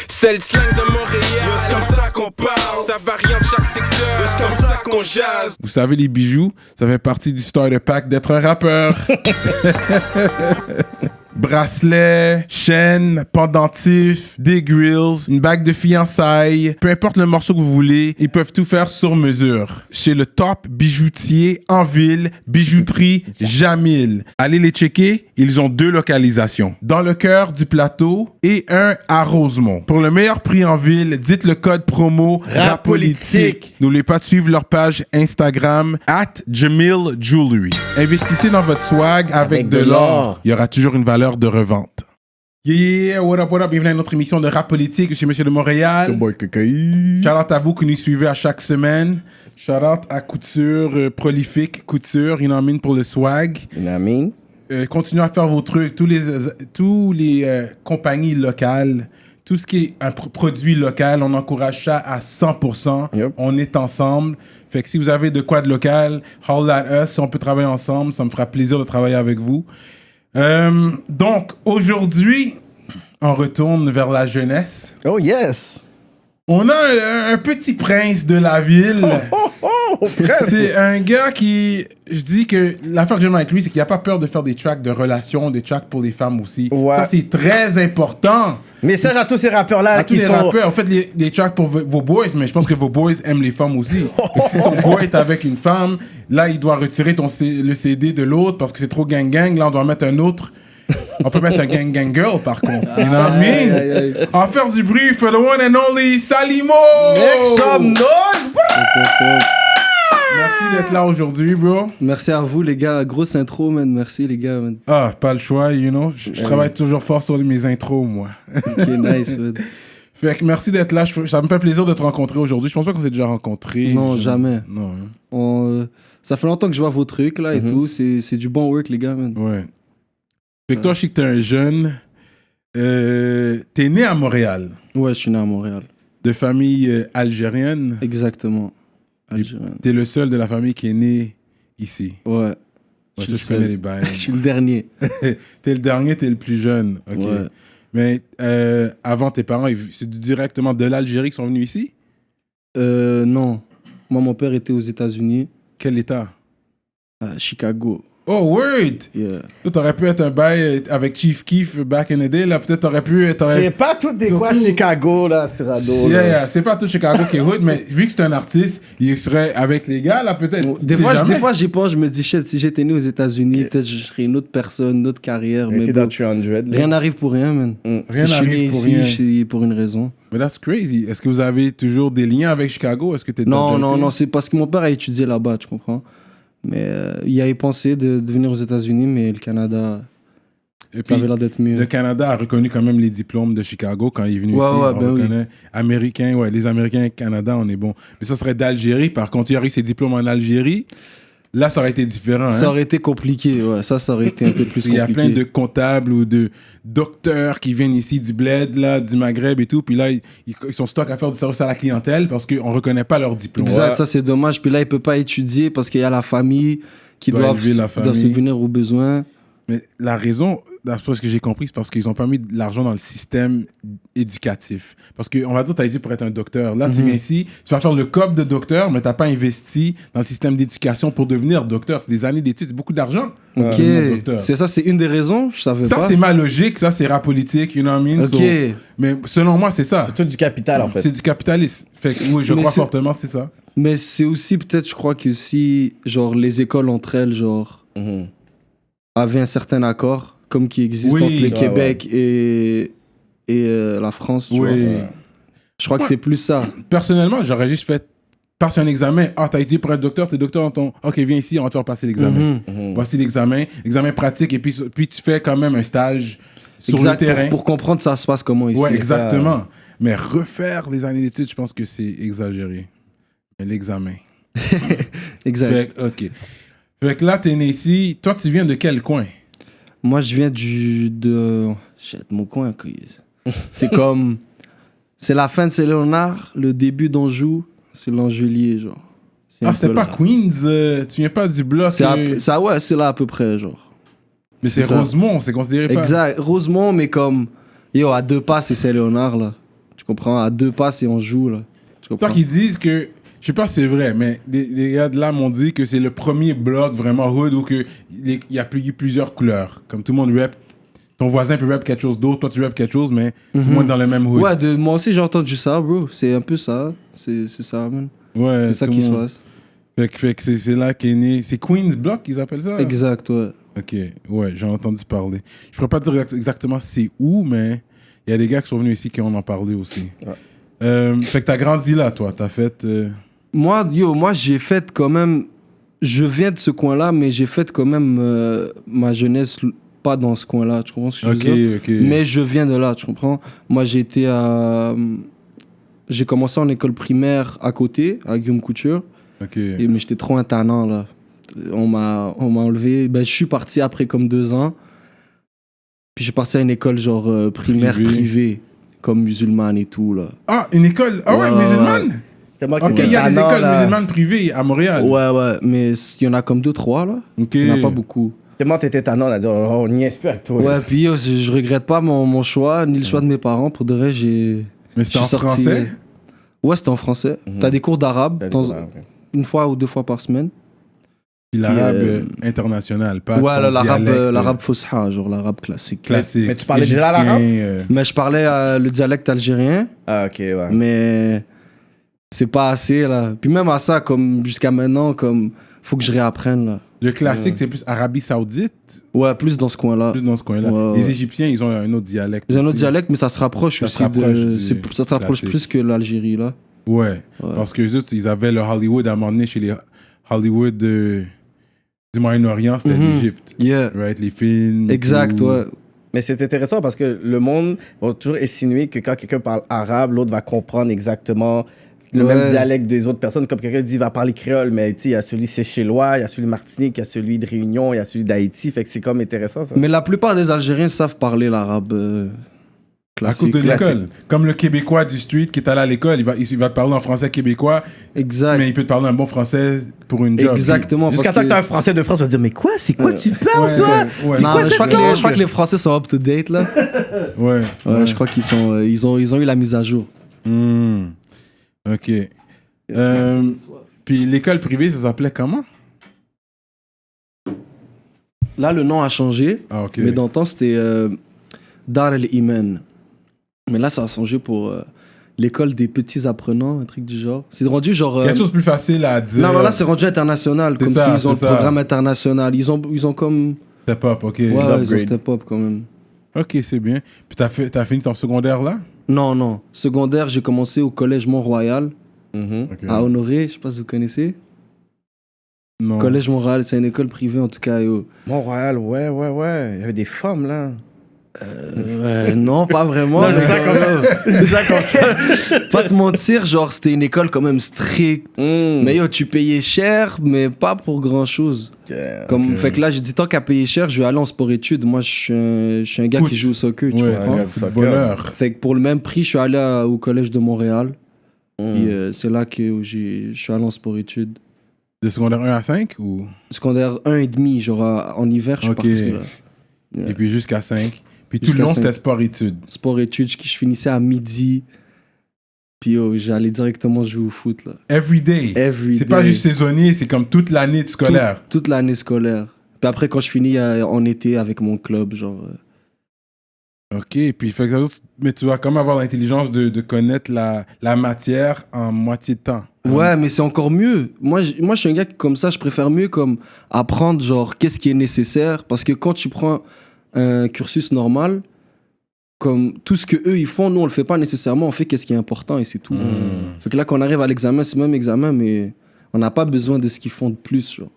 C'est le slang de Montréal, c'est comme ça qu'on parle. Ça varie en chaque secteur, c'est comme ça qu'on jase. Vous savez, les bijoux, ça fait partie du starter pack d'être un rappeur. Bracelets, chaînes, pendentifs, des grills, une bague de fiançailles, peu importe le morceau que vous voulez, ils peuvent tout faire sur mesure. Chez le top bijoutier en ville, bijouterie Jamil. Allez les checker, ils ont 2 localisations. Dans le cœur du plateau et un à Rosemont. Pour le meilleur prix en ville, dites le code promo RAPOLITIQUE. N'oubliez pas de suivre leur page Instagram @JamilJewelry. Investissez dans votre swag avec de l'or. Il y aura toujours une valeur de revente. Yeah, what up, bienvenue à une autre émission de Rap Politique, je suis Monsieur de Montréal. Shout out à vous qui nous suivez à chaque semaine. Shout out à Couture, Prolifique Couture, you know what I mean, pour le swag. You know what I mean? Continuez à faire vos trucs, tous les compagnies locales, tout ce qui est un produit local, on encourage ça à 100%. Yep. On est ensemble. Fait que si vous avez de quoi de local, holla at us, si on peut travailler ensemble, ça me fera plaisir de travailler avec vous. Donc, aujourd'hui, on retourne vers la jeunesse. Oh yes! On a un petit prince de la ville. C'est un gars qui... Je dis que l'affaire que j'aime avec lui, c'est qu'il n'a pas peur de faire des tracks de relations, des tracks pour les femmes aussi. Ouais. Ça, c'est très important. Message à tous ces rappeurs-là À tous qui les sont... rappeurs, en fait, des tracks pour vos boys, mais je pense que vos boys aiment les femmes aussi. Et si ton boy est avec une femme, là, il doit retirer le CD de l'autre parce que c'est trop gang-gang. Là, on doit mettre un autre. On peut mettre un gang girl par contre. You know what I mean? En faire du bruit for the one and only Salimo! Make some noise! Merci d'être là aujourd'hui, bro. Merci à vous, les gars. Grosse intro, man. Merci, les gars, man. Ah, pas le choix, you know. Je travaille toujours fort sur mes intros, moi. Ok, nice, man. Fait que merci d'être là. Ça me fait plaisir de te rencontrer aujourd'hui. Je pense pas qu'on s'est déjà rencontrés. Non, jamais. Non. Hein. Ça fait longtemps que je vois vos trucs, là, et tout. C'est du bon work, les gars, man. Ouais. Fait que toi, je sais que t'es un jeune. T'es né à Montréal. Ouais, je suis né à Montréal. De famille algérienne. Exactement. Algérienne. T'es le seul de la famille qui est né ici. Ouais. Je connais les bails. Je suis le dernier. T'es le dernier, t'es le plus jeune. Ok. Ouais. Mais avant, tes parents, c'est directement de l'Algérie qu'ils sont venus ici? Non. Moi, mon père était aux États-Unis. Quel état? À Chicago. Oh, word! Yeah. Là, t'aurais pu être un bail avec Chief Keef back in the day. Là, peut-être t'aurais pu... C'est pas tout des quoi Chicago, là, Cyrano. Yeah, c'est pas tout Chicago qui est hood, mais vu que c'est un artiste, il serait avec les gars, là, peut-être. Des fois, j'y pense, je me dis, shit, si j'étais né aux États-Unis, peut-être je serais une autre personne, une autre carrière. Mais dans bon, 300, rien n'arrive pour rien, man. Rien Si je suis né n'arrive pour ici, rien. c'est pour une raison. Mais that's crazy. Est-ce que vous avez toujours des liens avec Chicago? Est-ce que t'es Non, c'est parce que mon père a étudié là-bas, tu comprends? Mais il avait pensé de venir aux États-Unis, mais le Canada, Et ça puis, avait l'air d'être mieux. le Canada a reconnu quand même les diplômes de Chicago quand il est venu Ouais, ici. ouais, On ben oui. reconnaît. Américains, ouais, les Américains et Canada, on est bon. Mais ça serait d'Algérie. Par contre, il y aurait eu ses diplômes en Algérie. Là, ça aurait été différent. Ça hein? aurait été compliqué, ouais. Ça aurait été un peu plus Il y compliqué. a plein de comptables ou de docteurs qui viennent ici du bled, là, du Maghreb et tout. Puis là, ils sont stock à faire du service à la clientèle parce qu'on ne reconnaît pas leur diplôme. Exact, Ouais. ça c'est dommage. Puis là, il peut pas étudier parce qu'il y a la famille qui Doit doivent élever la famille. subvenir aux besoins. Mais la raison, d'après ce que j'ai compris, c'est parce qu'ils n'ont pas mis de l'argent dans le système éducatif. Parce qu'on va dire, tu as été pour être un docteur. Là, tu viens ici, tu vas faire le COP de docteur, mais tu n'as pas investi dans le système d'éducation pour devenir docteur. C'est des années d'études, c'est beaucoup d'argent. Ok, docteur. c'est ça, c'est une des raisons, je savais Ça, pas. c'est ma logique, ça, c'est rap politique, you know what I mean? Ok. So, mais selon moi, c'est ça. C'est tout du capital, en fait. C'est du capitalisme. Fait que, oui, je Mais crois c'est- fortement, c'est ça. Mais c'est aussi peut-être, je crois que si, genre, les écoles entre elles, genre, avaient un certain accord, comme qui existe Oui, entre le ouais, Québec et la France, tu vois. Je crois que c'est plus ça. Personnellement, j'aurais juste fait passer un examen. Ah, t'as été pour être docteur, t'es docteur dans ton... Ok, viens ici, on va te faire passer l'examen. Voici l'examen pratique, et puis tu fais quand même un stage sur Exact, le terrain. pour comprendre ça se passe comment ici. Ouais, exactement. Mais refaire des années d'études, je pense que c'est exagéré. Mais l'examen. Exact. Fait que, ok. Fait que là, t'es né ici. Toi, tu viens de quel coin? Moi, je viens de... Shit, mon coin, quiz. C'est comme... C'est la fin de Saint-Léonard, le début d'Anjou, c'est l'Angelier, genre. Ah, un c'est peu pas là. Queens, tu viens pas du bloc. Ça, ouais, c'est là à peu près, genre. Mais c'est ça. Rosemont, c'est considéré pas. Exact. Rosemont, mais comme... Yo, à 2 pas, c'est Saint-Léonard, là. Tu Tu comprends? À 2 passes et on joue, là. Tu C'est comprends? ça qu'ils disent que, je sais pas si c'est vrai, mais des gars de là m'ont dit que c'est le premier bloc vraiment hood où il y a plusieurs couleurs. Comme tout le monde rap, ton voisin peut rap quelque chose d'autre, toi tu rap quelque chose, mais tout le monde est dans le même hood. Ouais, moi aussi j'ai entendu ça, bro. C'est un peu ça. C'est ça, man. Ouais, C'est ça tout qui le se monde. passe. Fait que c'est là qu'est né. C'est Queen's Block qu'ils appellent ça? Exact, ouais. Ok, ouais, j'en ai entendu parler. Je pourrais pas dire exactement c'est où, mais il y a des gars qui sont venus ici qui en ont parlé aussi. Fait que t'as grandi là, toi. T'as fait. Moi, j'ai fait quand même. Je viens de ce coin-là, mais j'ai fait quand même ma jeunesse pas dans ce coin-là. Tu comprends ce que je veux dire? Ok. Mais je viens de là, tu comprends? Moi, j'ai commencé en école primaire à côté, à Guillaume Couture. Ok. Mais j'étais trop un tannant, là. On m'a enlevé. Ben, je suis parti après comme 2 ans. Puis je suis parti à une école genre primaire privée, comme musulmane et tout, là. Ah, une école. Ah ouais, Ouais, musulmane? Ok, il y a des écoles musulmanes privées à Montréal. Ouais, mais il y en a comme 2-3, là. Ok. Il n'y en a pas beaucoup. Tellement t'étais tannant, on a dit, on n'y est pas avec toi. Ouais, puis je regrette pas mon choix, ni le choix de mes parents. Pour de vrai, Mais c'était en français? Ouais, c'était en français. T'as des cours d'arabe, une fois ou 2 fois par semaine. Puis l'arabe international, pas ouais, ton l'arabe fosha, genre l'arabe classique. Classique. Mais tu parlais déjà l'arabe? Mais je parlais le dialecte algérien. Ah, ok, ouais. Mais c'est pas assez, là. Puis même à ça, comme jusqu'à maintenant, comme faut que je réapprenne, là. Le classique, c'est plus Arabie Saoudite? Ouais, plus dans ce coin-là. Plus dans ce coin-là. Ouais, Les ouais. Égyptiens, ils ont un autre dialecte. Ils ont un autre aussi. dialecte, mais ça se rapproche Ça aussi. se rapproche ça se rapproche classique. plus que l'Algérie, là. Ouais. Parce que juste, ils avaient le Hollywood à un moment donné chez les Hollywood du Moyen-Orient, c'était l'Égypte. Yeah. Right? Les films. Exact, tout. ouais. Mais c'est intéressant parce que le monde va toujours insinuer que quand quelqu'un parle arabe, l'autre va comprendre exactement le même dialecte des autres personnes. Comme quelqu'un dit, il va parler créole, mais il y a celui séchellois, il y a celui de Martinique, il y a celui de Réunion, il y a celui d'Haïti. Fait que c'est comme intéressant, ça. Mais la plupart des Algériens savent parler l'arabe À cause classique. de l'école. Comme le Québécois du street qui est allé à l'école, il va te parler en français québécois, Exact. mais il peut te parler un bon français pour une job. Exactement. Jusqu'à parce temps que t'as un Français de France, on va dire, mais quoi? C'est quoi tu parles, Ouais, toi? ouais. C'est Non, quoi mais cette je langue? crois que les Français sont up to date, là. Ouais. Ouais, je crois qu'ils sont, ils ont eu la mise à jour. Ok. Puis l'école privée, ça s'appelait comment? Là, le nom a changé. Ah, ok. Mais dans le temps, c'était Dar el-Iman. Mais là, ça a changé pour l'école des petits apprenants, un truc du genre. C'est rendu genre. Quelque chose de plus facile à dire. Non, là, c'est rendu international. C'est Comme ça, s'ils ont le c'est ça. programme international. Ils ont comme. Step up, ok. Ouais, ils ont upgrade. step up quand même. Ok, c'est bien. Puis t'as fini ton secondaire là? Non. Secondaire, j'ai commencé au collège Mont-Royal Ok. à Honoré. Je sais pas si vous connaissez. Non. Collège Mont-Royal, c'est une école privée en tout cas. Mont-Royal, ouais. Il y avait des femmes, là. Non, pas vraiment. Non, mais c'est ça comme ça. C'est ça comme ça. Pas te mentir, genre, c'était une école quand même stricte. Mais yo, tu payais cher, mais pas pour grand chose. Fait que là, j'ai dit, tant qu'à payer cher, je vais aller en sport-études. Moi, je suis un gars Foot. qui joue au soccer, tu Ouais, comprends? un footballeur. Fait que pour le même prix, je suis allé au collège de Montréal. Puis c'est là que je suis allé en sport-études. De secondaire 1 à 5 ou? Secondaire 1,5, genre en hiver, je suis Ok. parti là. Yeah. Et puis jusqu'à 5. Puis tout le Jusqu'à long, 5. c'était sport-études. Sport-études, je finissais à midi. Puis yo, j'allais directement jouer au foot là. Every day. Every C'est day. pas juste saisonnier, c'est comme toute l'année scolaire. Toute l'année scolaire. Puis après, quand je finis en été avec mon club, genre. Ok, puis fait que ça veut dire- mais tu vas quand même avoir l'intelligence de connaître la matière en moitié de temps. Ouais, mais c'est encore mieux. Moi, je suis un gars qui, comme ça, je préfère mieux comme apprendre, genre, qu'est-ce qui est nécessaire. Parce que quand tu prends un cursus normal, comme tout ce que eux ils font, nous, on le fait pas nécessairement. On fait qu'est-ce qui est important et c'est tout. Fait que là, quand on arrive à l'examen, c'est le même examen, mais on n'a pas besoin de ce qu'ils font de plus, genre.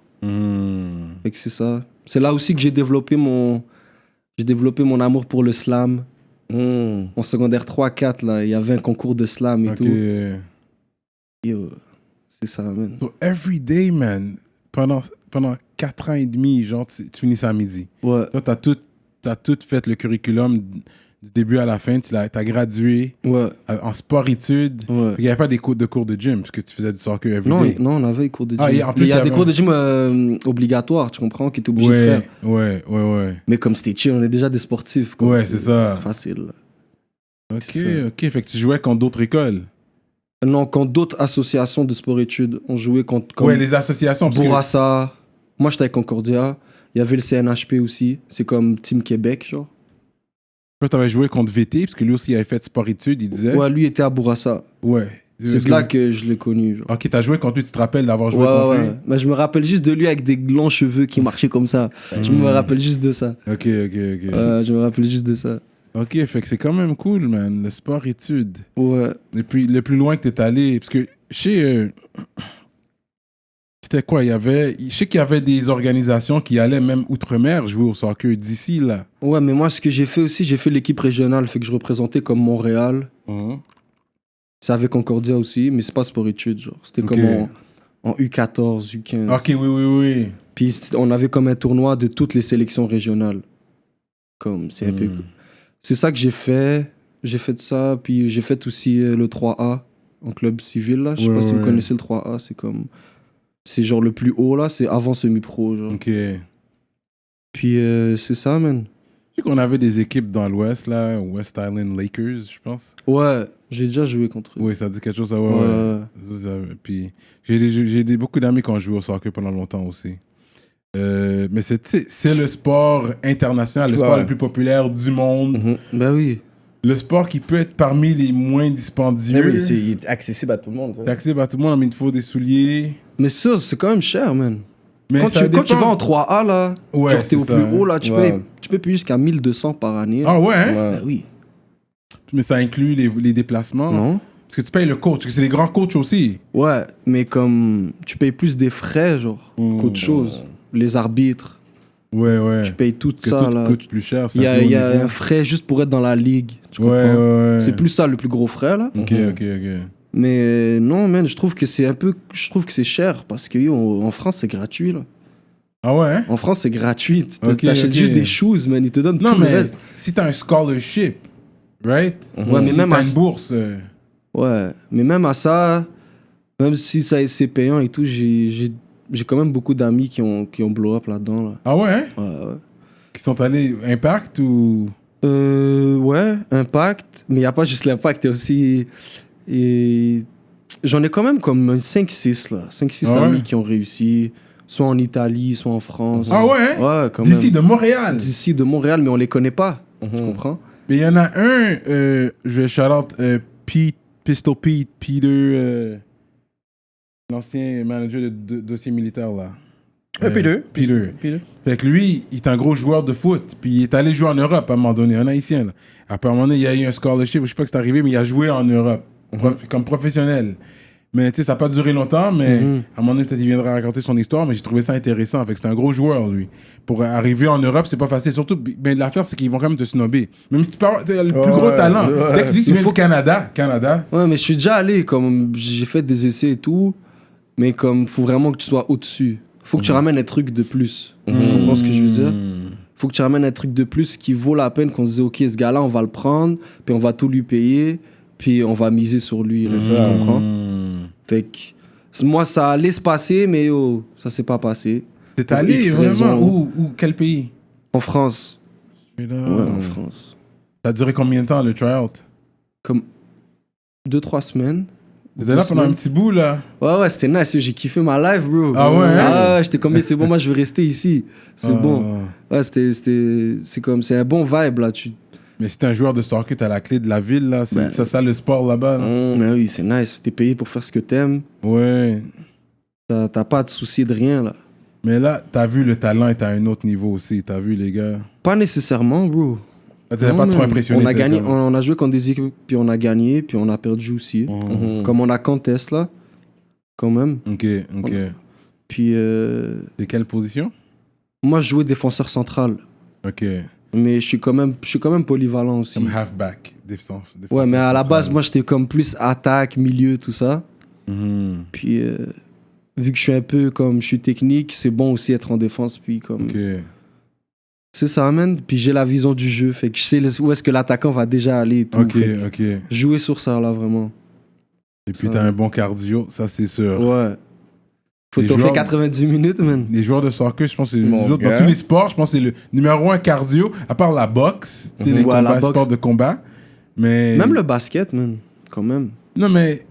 Fait que c'est ça. C'est là aussi que j'ai développé mon amour pour le slam. En secondaire 3-4, là, il y avait un concours de slam et Ok. tout. Yo, c'est ça, man. So every day, man, pendant 4 ans et demi, genre, tu finis ça à midi. Ouais, Toi, t'as tout fait le curriculum du début à la fin. T'as gradué ouais, en sport-études. ouais. Il n'y avait pas des cours de gym, parce que tu faisais du soccer every Non, day. non, on avait des cours de gym. Ah, et en plus, Mais il y il y a des avait- cours de gym obligatoires, tu comprends, qui étaient obligés de faire. Ouais. Mais comme c'était chill, on est déjà des sportifs. comme Ouais, c'est ça. C'est facile. Ok, C'est ça. ok. Fait que tu jouais contre d'autres écoles. Non, contre d'autres associations de sport-études, on jouait contre comme Ouais, les associations. Parce que... Bourassa. Moi, j'étais avec Concordia. Il y avait le CNHP aussi. C'est comme Team Québec, genre. Toi, t'avais joué contre VT, parce que lui aussi, il avait fait sport-études, il disait. Ouais, lui était à Bourassa. Ouais. C'est de là que je l'ai connu, genre. Ok, t'as joué contre lui, tu te rappelles d'avoir joué Ouais, contre lui? ouais. Mais je me rappelle juste de lui avec des longs cheveux qui marchaient comme ça. Je me rappelle juste de ça. Ok, ok, ok. Je me rappelle juste de ça. Ok, fait que c'est quand même cool, man, le sport-études. Ouais. Et puis, le plus loin que t'es allé, parce que chez... c'était quoi? Je sais qu'il y avait des organisations qui allaient même outre-mer jouer au soccer d'ici, là. Ouais, mais moi, ce que j'ai fait aussi, j'ai fait l'équipe régionale, fait que je représentais comme Montréal. C'est avec Concordia aussi, mais c'est pas sport-études, genre. C'était Ok. comme en U14, U15. Ok, oui, oui, oui. Puis on avait comme un tournoi de toutes les sélections régionales. Comme, c'est un peu... C'est ça que j'ai fait. J'ai fait ça, puis j'ai fait aussi le 3A en club civil, là. Je sais Ouais, pas si vous ouais. connaissez le 3A, c'est comme... C'est genre le plus haut, là, c'est avant semi-pro, genre. Ok. Je Puis c'est ça, man. sais qu'on avait des équipes dans l'Ouest, là, West Island Lakers, je pense. Ouais, j'ai déjà joué contre eux. Oui, ça dit quelque chose, ça, ouais. Puis j'ai beaucoup d'amis qui ont joué au soccer pendant longtemps aussi. Mais c'est le sport international, le sport Ouais. le plus populaire du monde. Ben oui. Le sport qui peut être parmi les moins dispendieux. Mais oui, il est accessible à tout le monde. ça. C'est accessible à tout le monde, mais il te faut des souliers. Mais ça, c'est quand même cher, man. Mais Quand ça tu vas dépend. en 3A, là, Ouais, genre t'es c'est au ça, plus hein. haut, là, tu Ouais. peux payer jusqu'à 1200 par année. Ah ouais, hein? Ouais. Ben oui. Mais ça inclut les déplacements. Non? Parce que tu payes le coach, parce que c'est les grands coachs aussi. Ouais, mais comme tu payes plus des frais, genre, qu'autre chose. Les arbitres, Ouais, ouais. tu payes tout Que ça, tout là. coûte plus cher. Il y a, ça il y fait au a niveau. un frais juste pour être dans la ligue. Tu Ouais, comprends? ouais, ouais. C'est plus ça le plus gros frais, là. Ok, ok, ok. Mais non, man, je trouve que c'est un peu. Je trouve que c'est cher parce que yo, en France, c'est gratuit, là. Ah ouais, hein? En France, c'est gratuit. Ok, T'achètes ok. juste des shoes, man. Ils te donnent Non, tout le mais reste. si t'as un scholarship, right? Ouais, mais Si même t'as à- une bourse. Ouais, mais même à ça, même si ça c'est payant et tout, j'ai quand même beaucoup d'amis qui ont blow up là-dedans, là. Ah ouais, hein? Ouais, ouais. Qui sont allés Impact ou. Ouais, Impact, mais il n'y a pas juste l'Impact, il y a aussi... Et j'en ai quand même comme 5-6, là. 5-6 Ah ouais? amis qui ont réussi, soit en Italie, soit en France. Ah ouais, hein? Ouais, quand même. D'ici, de Montréal. D'ici, de Montréal, mais on les connaît pas, tu comprends? Mais il y en a un, je vais shout-out Pete, Pistol Pete, Peter, l'ancien manager de dossier militaire, là. Peter. Peter. Fait que lui, il est un gros joueur de foot. Puis il est allé jouer en Europe à un moment donné, un Haïtien. Là. Après, à un moment donné, il y a eu un scholarship, je sais pas que c'est arrivé, mais il a joué en Europe comme professionnel. Mais tu sais, ça n'a pas duré longtemps, mais à un moment donné, peut-être il viendra raconter son histoire, mais j'ai trouvé ça intéressant. Fait que c'est un gros joueur, lui. Pour arriver en Europe, c'est pas facile. Surtout, ben, l'affaire, c'est qu'ils vont quand même te snobber. Même si tu as le plus gros talent. Dès que tu dis que tu viens du Canada. Ouais, mais je suis déjà allé, comme j'ai fait des essais et tout, mais comme faut vraiment que tu sois au-dessus. Faut que tu ramènes un truc de plus. Tu comprends ce que je veux dire? Faut que tu ramènes un truc de plus qui vaut la peine qu'on se dise, ok, ce gars-là, on va le prendre, puis on va tout lui payer, puis on va miser sur lui. Là, tu comprends? Fait que moi, ça allait se passer, mais yo, ça s'est pas passé. T'es Pour allé X vraiment raisons. où quel pays? En France. Ouais, Ouais, en France. Ça a duré combien de temps le tryout? Comme 2-3 semaines. T'étais là pendant un petit bout, là. Ouais, c'était nice. J'ai kiffé ma life, bro. Ah ouais, hein? Ah ouais, j'étais comme, c'est bon, moi, je veux rester ici. C'est bon. Ouais, c'est un bon vibe, là. Mais si t'es un joueur de soccer, t'as la clé de la ville, là. C'est Ben, ça le sport là-bas. là. Mais oui, c'est nice. T'es payé pour faire ce que t'aimes. Ouais. T'as pas de souci de rien, là. Mais là, t'as vu le talent est à un autre niveau aussi. T'as vu, les gars. Pas nécessairement, bro. T'étais Non, pas trop man. impressionné. On a t'es gagné, comme- on a joué contre des équipes, puis on a gagné, puis on a perdu aussi. Comme on a contest, là. Quand même. Ok. Puis De quelle position? moi, je jouais défenseur central. Ok. Mais je suis quand même polyvalent aussi. Comme halfback. Ouais, mais à la base, moi, j'étais comme plus attaque, milieu, tout ça. Mhm. Puis, vu que je suis un peu comme je suis technique, c'est bon aussi être en défense. Puis, comme. Ok. C'est ça, man. Puis, j'ai la vision du jeu. Fait que je sais où est-ce que l'attaquant va déjà aller et tout. Ok, Fait que ok. jouer sur ça, là, vraiment. Et puis Ça. t'as un bon cardio, ça c'est sûr. Ouais. Faut Les t'en faire joueurs- 90 minutes, man. Les joueurs de soccer, je pense que c'est Mon les autres, dans gars. tous les sports, je pense que c'est le numéro 1 cardio, à part la boxe, tu sais, les Ouais, combats, la boxe. sports de combat. Mais... Même le basket, man, quand même. Non, mais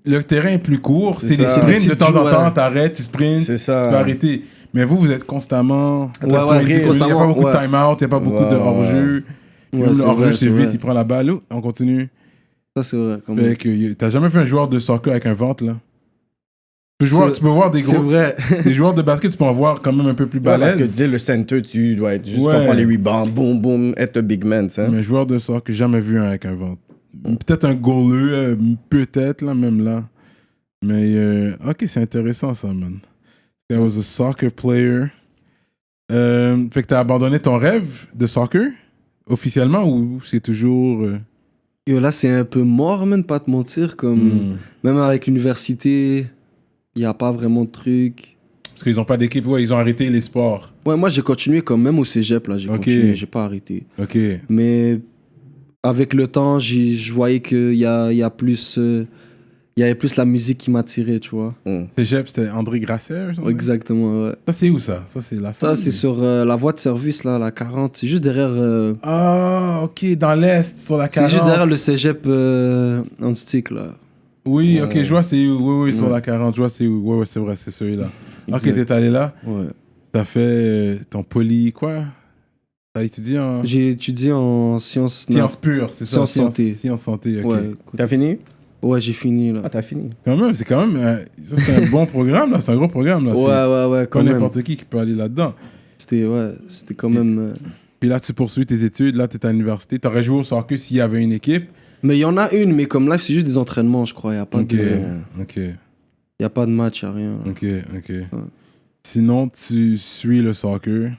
le terrain est plus court. C'est des ça. sprints de temps en temps. Ouais. T'arrêtes, tu sprints, C'est tu ça. peux arrêter. Mais vous êtes constamment... Ouais, ouais, il n'y a pas constamment, beaucoup ouais. de time-out, il n'y a pas beaucoup de Ouais, hors-jeu. Ouais, Même le c'est hors-jeu, vrai, c'est c'est vite, vrai. il prend la balle. Oh, on continue. Ça, c'est vrai, quand même. Fait que t'as jamais vu un joueur de soccer avec un ventre, là? Tu peux voir des C'est gros... vrai. Des joueurs de basket, tu peux en voir quand même un peu plus Ouais, parce que balèzes. dès le center, tu dois être juste Ouais. comprendre les rebounds, boum, boum, être un big man, tu sais. Mais joueur de soccer, jamais vu un avec un ventre. Peut-être un goaler, peut-être, là, même là. Mais, ok, c'est intéressant, ça, man. I was a soccer player. Fait que t'as abandonné ton rêve de soccer, officiellement, ou c'est toujours... Et là, c'est un peu mort, man, pas te mentir. Comme, même avec l'université, il n'y a pas vraiment de truc. Parce qu'ils ont pas d'équipe, ouais, ils ont arrêté les sports. Ouais, moi, j'ai continué quand même au cégep, là. J'ai Ok. continué, j'ai pas arrêté. Ok. Mais avec le temps, je voyais qu'il y a plus... il y avait plus la musique qui m'attirait, tu vois. Cégep, c'était André Grasset, ou something? Exactement, ouais. Ça, c'est où, ça? Ça, c'est la Ça, c'est sur la voie de service, là, la 40. C'est juste derrière... Ah, ok, dans l'Est, sur la 40. c'est juste derrière le cégep en stick, là. Oui, ok, je vois c'est où. Oui, sur Ouais. la 40, je vois c'est où. Ouais, c'est vrai, c'est celui-là. Ok, Exact. t'es allé là. Ouais. T'as fait ton poly, quoi? T'as étudié en J'ai étudié en sciences... sciences pures, c'est ça? Sciences santé. Sciences santé, ok. Ouais, écoute. T'as fini? Ouais, j'ai fini, là. Ah, t'as fini. Quand même, c'est quand même... ça, c'est un bon programme, là. C'est un gros programme, là. Ouais, C'est quand pas même. n'importe qui peut aller là-dedans. C'était quand même... Puis là, tu poursuis tes études. Là, t'es à l'université. T'aurais joué au soccer s'il y avait une équipe. Mais il y en a une, mais comme live, c'est juste des entraînements, je crois. Il n'y a pas Ok, de... ok, Y a pas de match, y a rien. ok. Sinon, tu suis le soccer.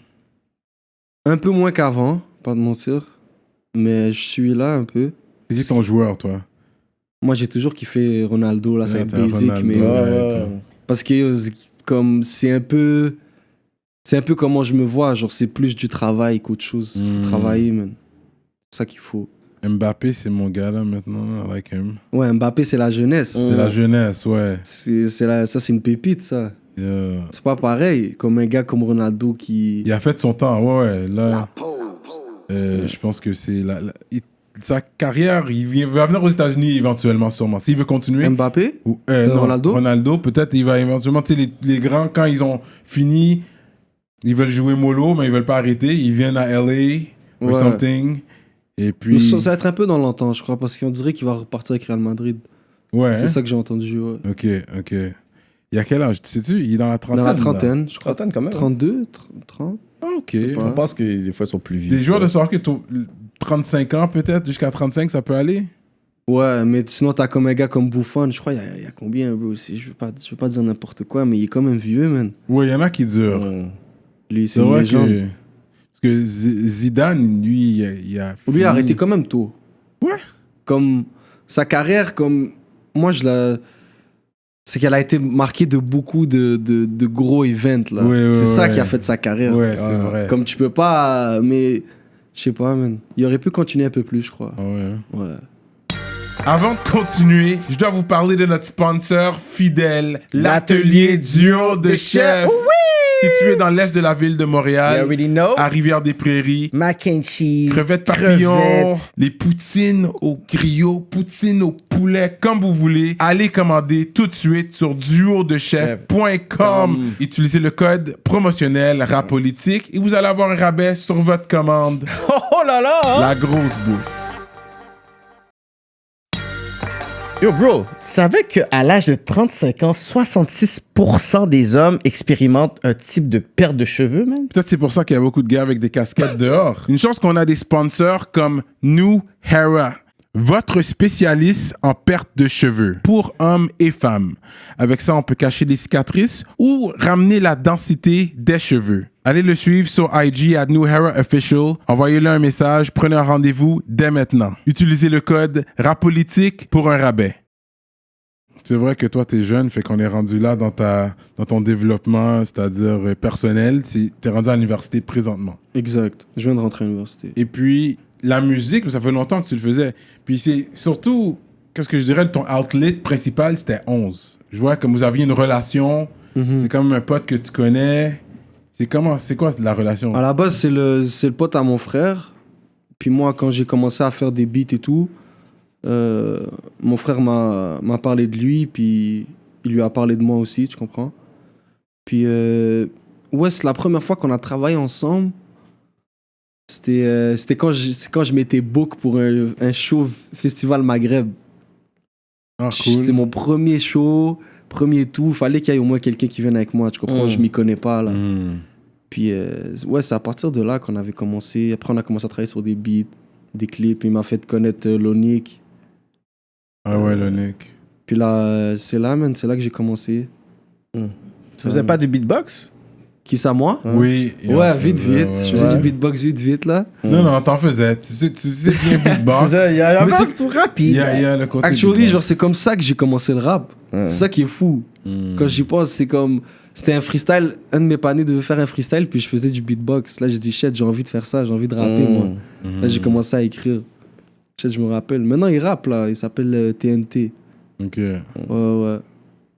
Un peu moins qu'avant, pas de mentir. Mais je suis là un peu. C'est qui ton joueur, toi? Moi, j'ai toujours kiffé Ronaldo, là, ça va Ouais, être t'es un basic, Ronaldo. mais... Ouais, toi. Parce que comme c'est un peu comment je me vois, genre c'est plus du travail qu'autre chose. Faut travailler, man. C'est ça qu'il faut. Mbappé, c'est mon gars, là, maintenant. I like him. Ouais, Mbappé, c'est la jeunesse. C'est la jeunesse, ouais. Ça, c'est une pépite, ça. Yeah. C'est pas pareil comme un gars comme Ronaldo qui... Il a fait son temps, ouais. Là, je pense que c'est sa carrière, va venir aux États-Unis éventuellement, sûrement. S'il veut continuer. Mbappé? Ou, non, Ronaldo? Ronaldo, peut-être il va éventuellement. Tu sais, les grands, quand ils ont fini, ils veulent jouer mollo, mais ils veulent pas arrêter. Ils viennent à LA ou Ouais. something. Et puis. Ça va être un peu dans l'entente, je crois, parce qu'on dirait qu'il va repartir avec Real Madrid. Ouais. C'est ça que j'ai entendu, ouais. Ok. Il a quel âge? Sais-tu? Il est dans la trentaine. Dans la là. trentaine, je crois. Trentaine quand même. 32, 30. Ah, ok. pas. On pense que des fois, ils sont plus vieux. Les joueurs de soccer, 35 ans peut-être, jusqu'à 35, ça peut aller? Ouais, mais sinon, t'as comme un gars comme Buffon, je crois, il y a combien, bro? Je veux pas dire n'importe quoi, mais il est quand même vieux, man. Ouais, il y en a qui durent. Lui, c'est C'est une vrai légende. que. Parce que Zidane, lui, il a. Lui, fini- il a arrêté quand même tôt. Ouais. Comme sa carrière, comme moi, c'est qu'elle a été marquée de beaucoup de gros events, là. Ouais, c'est ça ouais. qui a fait de sa carrière. Ouais, c'est vrai. Comme tu peux pas, mais je sais pas, man. Il aurait pu continuer un peu plus, je crois. Ah ouais. Ouais. Avant de continuer, je dois vous parler de notre sponsor fidèle, l'atelier duo de chef. Situé dans l'est de la ville de You Montréal, already know. à Rivière-des-Prairies. Mac and cheese. Crevettes papillons, crevettes. les poutines au griot, poutines au poulet, comme vous voulez. Allez commander tout de suite sur duodechef.com. Utilisez le code promotionnel RAPOLITIQUE et vous allez avoir un rabais sur votre commande. Oh là là! La grosse bouffe. Yo, bro, tu savais qu'à l'âge de 35 ans, 66% des hommes expérimentent un type de perte de cheveux, man? Peut-être c'est pour ça qu'il y a beaucoup de gars avec des casquettes dehors. Une chance qu'on a des sponsors comme New Hera, votre spécialiste en perte de cheveux pour hommes et femmes. Avec ça, on peut cacher les cicatrices ou ramener la densité des cheveux. Allez le suivre sur IG à New Hera Official. Envoyez-le un message, prenez un rendez-vous dès maintenant. Utilisez le code RAPOLITIQUE pour un rabais. C'est vrai que toi, t'es jeune, fait qu'on est rendu là dans ton développement, c'est-à-dire personnel. T'es rendu à l'université présentement. Exact. Je viens de rentrer à l'université. Et puis, la musique, ça fait longtemps que tu le faisais. Puis c'est surtout, qu'est-ce que je dirais, ton outlet principal, c'était 11. Je vois comme vous aviez une relation, c'est comme un pote que tu connais. C'est quoi la relation? À la base, c'est le pote à mon frère. Puis moi, quand j'ai commencé à faire des beats et tout, Mon frère m'a parlé de lui, puis il lui a parlé de moi aussi, tu comprends? Puis, ouais, c'est la première fois qu'on a travaillé ensemble. C'était quand je m'étais book pour un show Festival Maghreb. Ah, cool. C'est mon premier show, premier tout. Fallait qu'il y ait au moins quelqu'un qui vienne avec moi, tu comprends? Je m'y connais pas, là. Puis, ouais, c'est à partir de là qu'on avait commencé. Après, on a commencé à travailler sur des beats, des clips. Il m'a fait connaître Lonic. Ah ouais, Lonic. Puis là, c'est là, man, c'est là que j'ai commencé. Tu faisais pas du beatbox? Qui ça, moi? Oui. Ouais, vite. Ouais. Je faisais du beatbox vite, là. Non, t'en faisais. Tu sais bien beatbox. Il y a Mais un c'est tout rapide. Il y a le côté Actually, beatbox. genre, c'est comme ça que j'ai commencé le rap. C'est ça qui est fou. Quand j'y pense, c'est comme... C'était un freestyle. Un de mes panés devait faire un freestyle, puis je faisais du beatbox. Là, j'ai dit, shit, j'ai envie de faire ça, j'ai envie de rapper, moi. Là, j'ai commencé à écrire. Shit, je me rappelle. Maintenant, il rappe, là. Il s'appelle TNT. Ok. Ouais.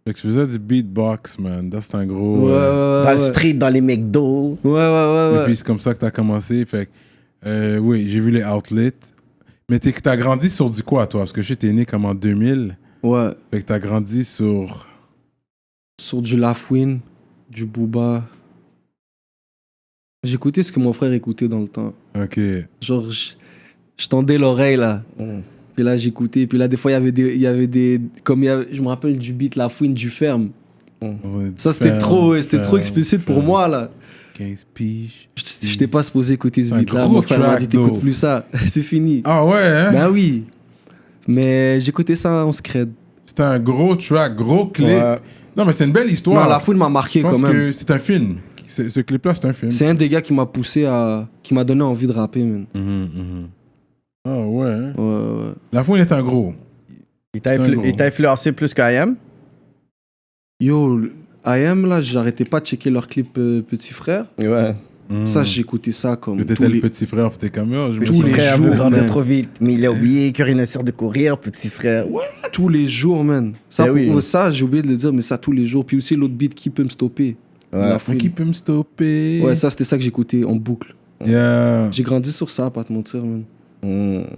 Fait que tu faisais du beatbox, man. Ça, c'est un gros... Ouais. Dans le street, dans les McDo. Et Ouais. puis, c'est comme ça que t'as commencé. Fait que, oui, j'ai vu les outlets. Mais t'as grandi sur du quoi, toi? Parce que je sais, t'es né comme en 2000. Ouais. Fait que t'as grandi sur... Sur du Lafouine, du Booba. J'écoutais ce que mon frère écoutait dans le temps. Ok. Genre, je tendais l'oreille, là. Puis là, j'écoutais. Puis là, des fois, il y avait des... je me rappelle du beat Lafouine du Ferme. Ça, c'était trop explicite pour moi, là. 15 piges. Je t'ai pas supposé écouter ce Un beat-là. gros Mon frère m'a track, dit, t'écoutes though. plus ça. C'est fini. Ah ouais, hein? Ben oui. Mais j'écoutais ça en scred. C'était un gros track, gros clip. Ouais. Non, mais c'est une belle histoire. Non, Lafouine m'a marqué Je quand pense même. que c'est un film. Ce clip-là, c'est un film. C'est un des gars qui m'a poussé à... qui m'a donné envie de rapper, man. Ah ouais, hein? Ouais. La fouine est un gros. Il t'a influencé plus qu'IM? Yo, IM, là, j'arrêtais pas de checker leurs clips Petit Frère. Ouais. Ça, j'écoutais ça comme T'étais tous le les... petit frère, t'es comme oh, je me Petit les frère jours, veut grandir man. trop vite, mais il a oublié que rien ne sert de courir, petit frère. Ouais. tous les jours, man. Ça, Eh oui. ça j'ai oublié de le dire, mais ça tous les jours. Puis aussi l'autre beat, Qui peut me stopper? La fouine. Qui peut me stopper? Ouais, ça, c'était ça que j'écoutais en boucle. Yeah. J'ai grandi sur ça, pas te mentir, man.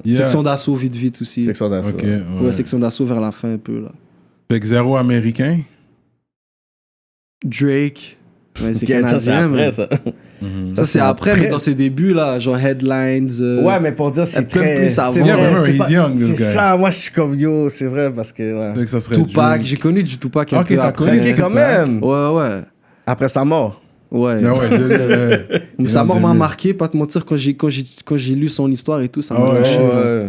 Yeah. Section d'assaut, vite aussi. Section d'assaut. Ok, Ouais, section d'assaut vers la fin, un peu, là. Fait que zéro américain. Drake. Ouais, c'est Ok, ça, c'est canadien, après, man. ça. Ça, c'est après, mais dans ses débuts, là, genre Headlines. Ouais, mais pour dire, c'est un peu très... plus c'est avant. vrai, Yeah, remember, c'est he's pas- young, this c'est guy. ça, moi, je suis comme yo, c'est vrai, parce que... ouais. Fait que ça serait Tupac, Drake. j'ai connu du Tupac un Ok, peu t'as après. connu Ok, quand Tupac. même. Ouais. Après sa mort. Ouais. Ah ouais, Mais sa en mort m'a 2000. marqué, pas te mentir, quand j'ai lu son histoire et tout, ça Ah m'a ouais. touché. man. Ouais.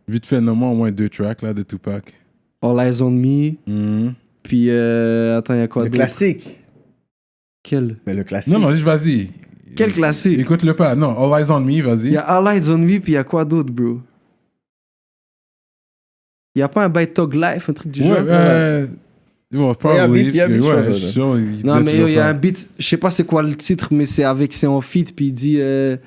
Vite fait, nomme-moi au moins 2 tracks là, de Tupac. All Eyes on Me, puis attends, il y a quoi Le d'autre? classique. Quel? Mais le classique. Non, juste vas-y. Quel classique? Écoute-le pas. Non, All Eyes on Me, Il vas-y. y a All Eyes on Me, puis il y a quoi d'autre, bro? Il y a pas un By Tog Life, un truc du genre? Bon, Il y a un beat, probably. il y a un beat, Ouais, chose, je suis sûr. il Non, disait mais toujours il y a ça. un beat, je sais pas c'est quoi le titre, mais c'est en feat, puis il dit, je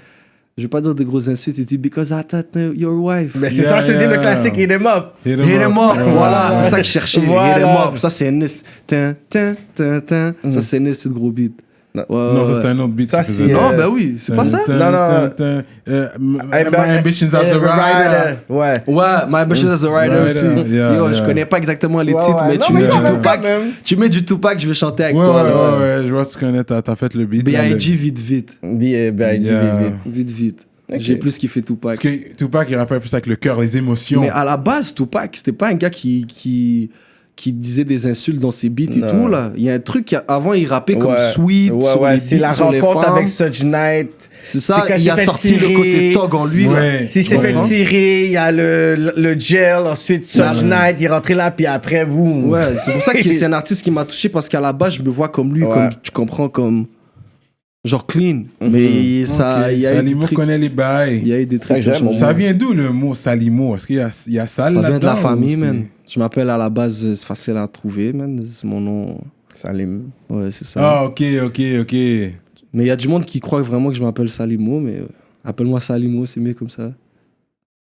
vais pas dire de gros insultes, il dit Because I thought your wife. Mais c'est Yeah, ça, je te dis, yeah. le classique, il est mort. Hit 'em Hit 'em up, Ouais. voilà, c'est ça que je cherchais. Voilà. Hit 'em up, ça c'est un ça c'est un de gros beat. Non, ça c'était un autre beat. Ça, qu'il faisait. c'est, Non, ben oui, c'est pas ça. Non. My Ambitions as a Rider. Ouais. Ouais, My Ambition as a Rider Rider, aussi. yeah, Yo, yeah. je connais pas exactement les Ouais, titres, ouais. mais Non, tu mais mets quand du même, Tupac. quand même. Tu mets du Tupac, je vais chanter avec Ouais, toi. là. ouais, je vois que tu connais, t'as fait le beat. B.I.G. vite. B.I.G. vite. Vite. Ok. J'ai plus kiffé Tupac. Parce que Tupac, il rappelle plus avec le cœur, les émotions. Mais à la base, Tupac, c'était pas un gars qui disait des insultes dans ses beats et Non. tout, là. Il y a un truc, avant, il rappait comme Ouais. Sweet sur Ouais, les c'est la beats, sur les rencontre femmes. avec Suge Knight. C'est ça, quand il s'est a fait sorti le tirer. côté Tog en lui, là. Ouais. S'il s'est Ouais. fait tirer, il y a le gel, ensuite Suge Knight, il est rentré là, puis après, boum. Ouais, c'est pour ça que c'est un artiste qui m'a touché, parce qu'à la base, je me vois comme lui, Ouais. comme, tu comprends, comme... Genre clean. Mais ça, Ok, il y a eu des Salimo trucs... connaît les bails. Il y a eu des trucs... Ouais, j'aime, qui ont changé. Ça vient d'où le mot Salimo? Est-ce qu'il y a Sal Ça là-dedans? vient de la ou famille, c'est- man. Je m'appelle à la base, c'est facile à trouver, man. C'est mon nom. Salim. Ouais, c'est ça. Ah, ok. Mais il y a du monde qui croit vraiment que je m'appelle Salimo, mais appelle-moi Salimo, c'est mieux comme ça.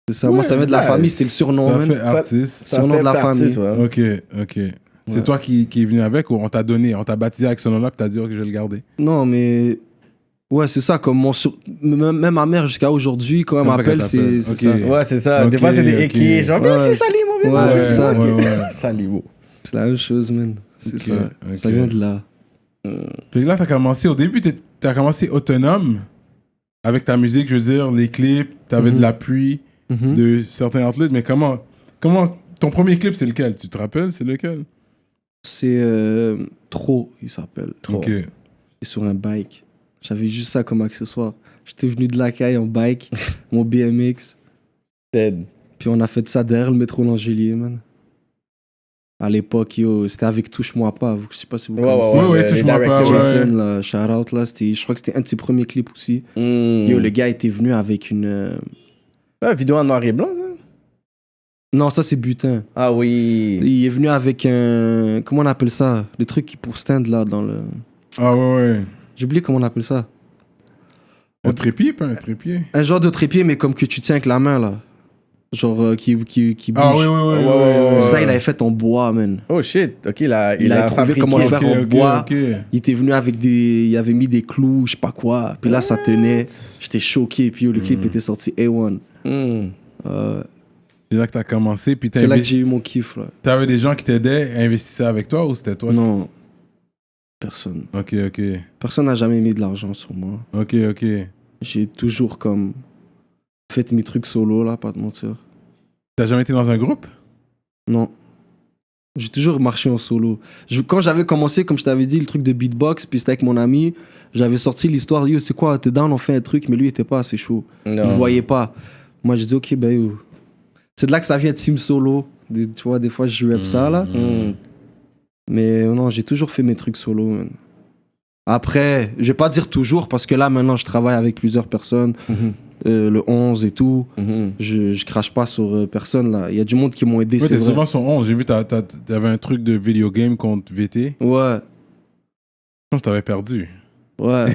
C'est ça. Moi, ça vient de la ouais, famille, c'était le surnom, Ça man. fait artiste. Ça Surnom fait de la artiste, famille. ouais. Ok. C'est toi qui est venu avec ou on t'a donné, on t'a baptisé avec ce nom-là puis t'as dit ok, je vais le garder? Non, mais... Ouais, c'est ça. Comme même ma mère, jusqu'à aujourd'hui, quand elle Comme ça m'appelle, qu'elle c'est t'appelle. ça. Ok. Ouais, c'est ça. Des Ok, fois, c'est des ok. équilles. Genre, viens Ouais. ici, Salimo, viens. Ouais, c'est ça. Salimo. C'est la même chose, man. C'est Ok, ça. ok. Ça vient de là. Puis là, t'as commencé, au début, t'as commencé autonome avec ta musique, je veux dire, les clips, t'avais de l'appui Mhm. de certains artistes, mais comment, ton premier clip, c'est lequel? Tu te rappelles, c'est lequel? C'est Trop, il s'appelle. Ok. C'est sur un bike. J'avais juste ça comme accessoire. J'étais venu de la caille en bike, mon BMX. Dead. Puis on a fait ça derrière le métro L'Angelier, man. À l'époque, yo, c'était avec Touche-moi pas. Je sais pas si vous connaissez. Ouais, les touche-moi pas, directors. ouais. Jason, là, shout out, là, je crois que c'était un de ses premiers clips aussi. Yo, le gars était venu avec une. Ouais, vidéo en noir et blanc, ça? Non, ça c'est butin. Ah oui. Il est venu avec un. Comment on appelle ça? Les trucs qui pour stand là dans le. Ah ouais. J'ai oublié comment on appelle ça. Un trépied, pas un trépied? Un genre de trépied, mais comme que tu tiens avec la main là. Genre qui bouge. Ah oui, oui, oui. Ouais. Ça, il avait fait en bois, man. Oh shit. Ok, il a trouvé fabriqué. comment le faire en Ok, bois. ok. Il était venu avec des. Il avait mis des clous, je sais pas quoi. Puis là, ça tenait. J'étais choqué. Puis le clip était sorti A1. C'est là que t'as commencé, puis C'est là que j'ai eu mon kiff, là. t'avais des gens qui t'aidaient à investir avec toi ou c'était toi? Non. Personne. Ok, ok. Personne n'a jamais mis de l'argent sur moi. Ok, ok. J'ai toujours comme fait mes trucs solo, là, pas de mentir. T'as jamais été dans un groupe? Non. J'ai toujours marché en solo. Quand j'avais commencé, comme je t'avais dit, le truc de beatbox, puis c'était avec mon ami, j'avais sorti l'histoire, yo, c'est quoi, t'es down, on fait un truc, mais lui, il était pas assez chaud. Il ne voyait pas. Moi, j'ai dit, ok, ben, yo. C'est de là que ça vient de team solo. Tu vois, des fois, je rap ça, là. Mais non, j'ai toujours fait mes trucs solo, man. Après, je vais pas dire toujours, parce que là, maintenant, je travaille avec plusieurs personnes. Le 11 et tout. Je crache pas sur personne, là. Il y a du monde qui m'ont aidé, Ouais, c'est t'es vrai. souvent sur 11. J'ai vu, t'avais un truc de video game contre VT. Ouais, Je pense que t'avais perdu. ouais.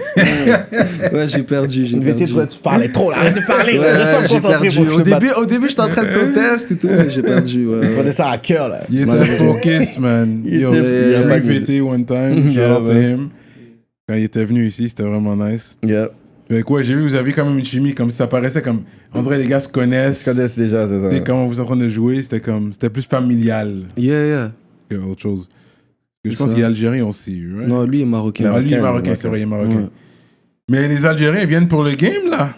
Ouais, j'ai perdu. VT, toi, tu parlais trop, là. Arrête de parler, Ouais, là. Reste j'ai concentré perdu. pour que je te batte. Au début, j'étais en train de contest et tout, mais j'ai perdu. Ouais. Prenez ça à cœur, là. Il était Malheureusement. focus, man. Il Yo, était- il a yeah. vu VT one time. Shout out to him. Quand il était venu ici, c'était vraiment nice. Yeah. Fait quoi, j'ai vu, vous aviez quand même une chimie, comme ça paraissait comme. On dirait les gars se connaissent. Je connais déjà, c'est ça. Tu sais, quand vous êtes en train de jouer, c'était comme. C'était plus familial Yeah. que autre chose. Parce que je C'est pense ça. qu'il est algérien aussi, right? Non, lui est marocain. Ah, lui, il est Marocain, marocain, c'est vrai, il est marocain. Ouais. Mais les Algériens viennent pour le game, là.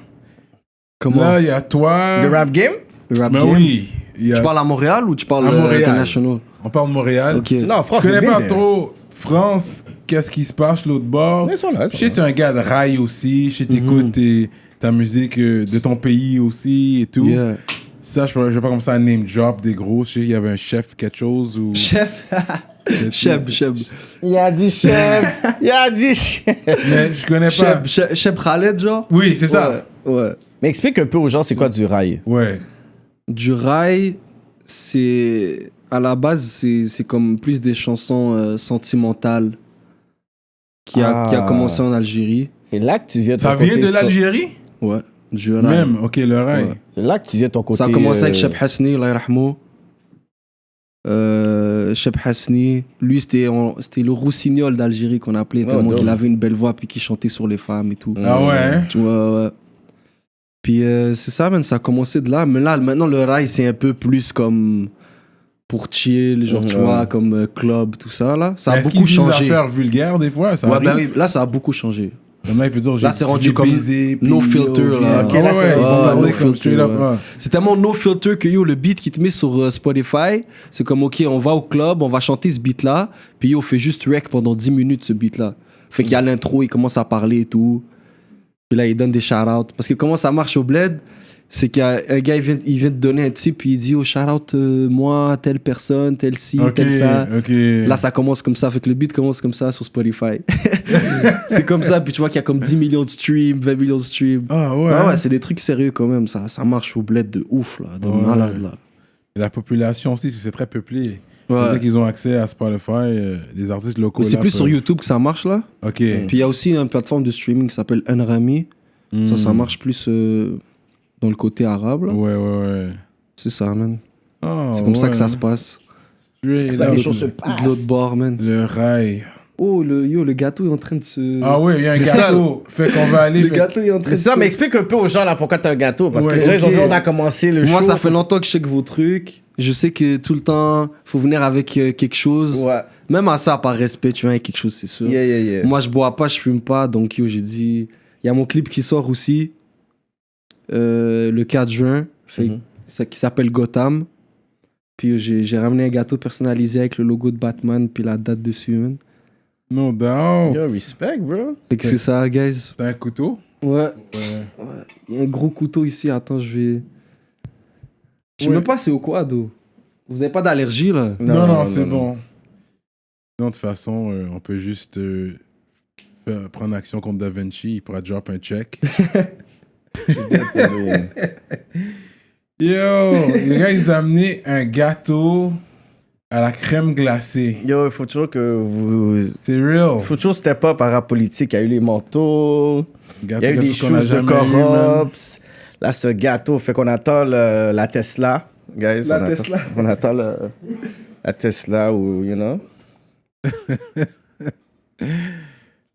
Comment? Là, il y a toi. Le rap game? Le rap Ben game? oui. il y a- Tu parles à Montréal ou tu parles À Montréal. international? On parle de Montréal. Ok. Non, Je France, connais c'est pas bien, trop France, qu'est-ce qui se passe l'autre bord. Mais ils sont là, ils sont Je sais que t'es un gars de rail aussi. Je sais que t'écoutes ta musique de ton pays aussi et tout. Yeah. Ça, je vais pas comme ça name drop des gros. Je sais qu'il y avait un chef, quelque chose. Ou... Chef. Cheb. Il a dit chef. Il a dit chef. Mais je connais pas. Cheb Khaled, genre? Oui, c'est ça. Ouais. Mais explique un peu aux gens, c'est quoi du rail? Ouais. Du rail, c'est. À la base, c'est comme plus des chansons sentimentales qui a commencé en Algérie. C'est là que tu viens ton Ça vient côté de l'Algérie? Ouais. Du rail. Même, ok, le rail. Ouais. C'est là que tu viens ton côté. Ça a commencé avec Cheb Hasni, Allah yarhamou. Cheb Hasni, lui c'était le roussignol d'Algérie qu'on appelait, tellement dope. qu'il avait une belle voix puis qu'il chantait sur les femmes et tout. Ah ouais, hein? Tu vois, ouais. Puis c'est ça, man, ça a commencé de là. Mais là, maintenant, le rail, c'est un peu plus comme pour chill, genre, tu vois, comme club, tout ça, là. Ça a Est-ce beaucoup qu'ils disent changé. affaires vulgaires des fois? Ça Ouais, arrive? ben oui, là, ça a beaucoup changé. Le mec peut dire, Là, c'est rendu j'ai comme baisé, puis no yo, filter, puis- là. Ok, Ah là, ouais, ouais, ils vont ouais, parler no comme filter, straight up. ouais. ouais. C'est tellement no filter que yo, le beat qui te met sur Spotify, c'est comme, ok, on va au club, on va chanter ce beat-là, puis yo, on fait juste rec pendant 10 minutes ce beat-là. Fait qu'il y a l'intro, il commence à parler et tout. Puis là, il donne des shout-outs. Parce que comment ça marche au bled, c'est qu'un gars, il vient te donner un type, puis il dit, oh, shout-out, moi, telle personne, telle ci, Ok, telle ça. ok. Là, ça commence comme ça, fait que le beat commence comme ça sur Spotify. C'est comme ça, puis tu vois qu'il y a comme 10 millions de streams, 20 millions de streams. Ah ouais. Ouais, c'est des trucs sérieux quand même. Ça marche au bled de ouf, là, de Ouais. malade, là. Et la population aussi, parce que c'est très peuplé. Ouais. Dès qu'ils ont accès à Spotify, les artistes locaux. Mais c'est là, plus sur peuvent- YouTube que ça marche, là. Ok. Puis il y a aussi une plateforme de streaming qui s'appelle Unrami. Ça marche plus dans le côté arabe, là. Ouais, ouais, ouais. C'est ça, man. Ah, C'est comme ça que ouais. ça se passe. Straight Ça, up. les choses se passent. De l'autre bord, man. Le rail. Oh, le gâteau est en train de se... Ah oui, il y a un C'est gâteau. Fait qu'on va aller. Le fait- gâteau est en train de C'est ça, se... mais explique un peu aux gens là pourquoi t'as un gâteau. Parce que Ouais, les gens, ils ont ok. vu, on a commencé le show. Moi, ça fait longtemps que je check vos trucs. Je sais que tout le temps, faut venir avec quelque chose. Ouais. Même à ça, par respect, tu viens avec quelque chose, c'est sûr. Yeah. Moi, je bois pas, je fume pas. Donc, yo, j'ai dit... Il y a mon clip qui sort aussi. Le 4 juin. Mhm. Qui s'appelle Gotham. Puis j'ai ramené un gâteau personnalisé avec le logo de Batman puis la date dessus, man. No doubt. Yo, respect, bro. Fait que c'est ça, guys. T'as un couteau? Ouais. Ouais. Il y a un gros couteau ici. Attends, je vais... Je sais Ouais. même pas c'est au quoi, d'eau. Vous avez pas d'allergie, là? Non, c'est bon. Non, de toute façon, on peut juste prendre action contre Da Vinci. Il pourra drop un check. Yo, le gars, il nous a amené un gâteau à la crème glacée. Yo, il faut toujours que vous... C'est real. Il faut toujours step up à rap politique. Il y a eu les manteaux, il y a eu des qu'on a choses de jamais eu, man. corrupts. Là, ce gâteau, fait qu'on attend la Tesla. Guys, La Tesla. On attend la Tesla ou, you know.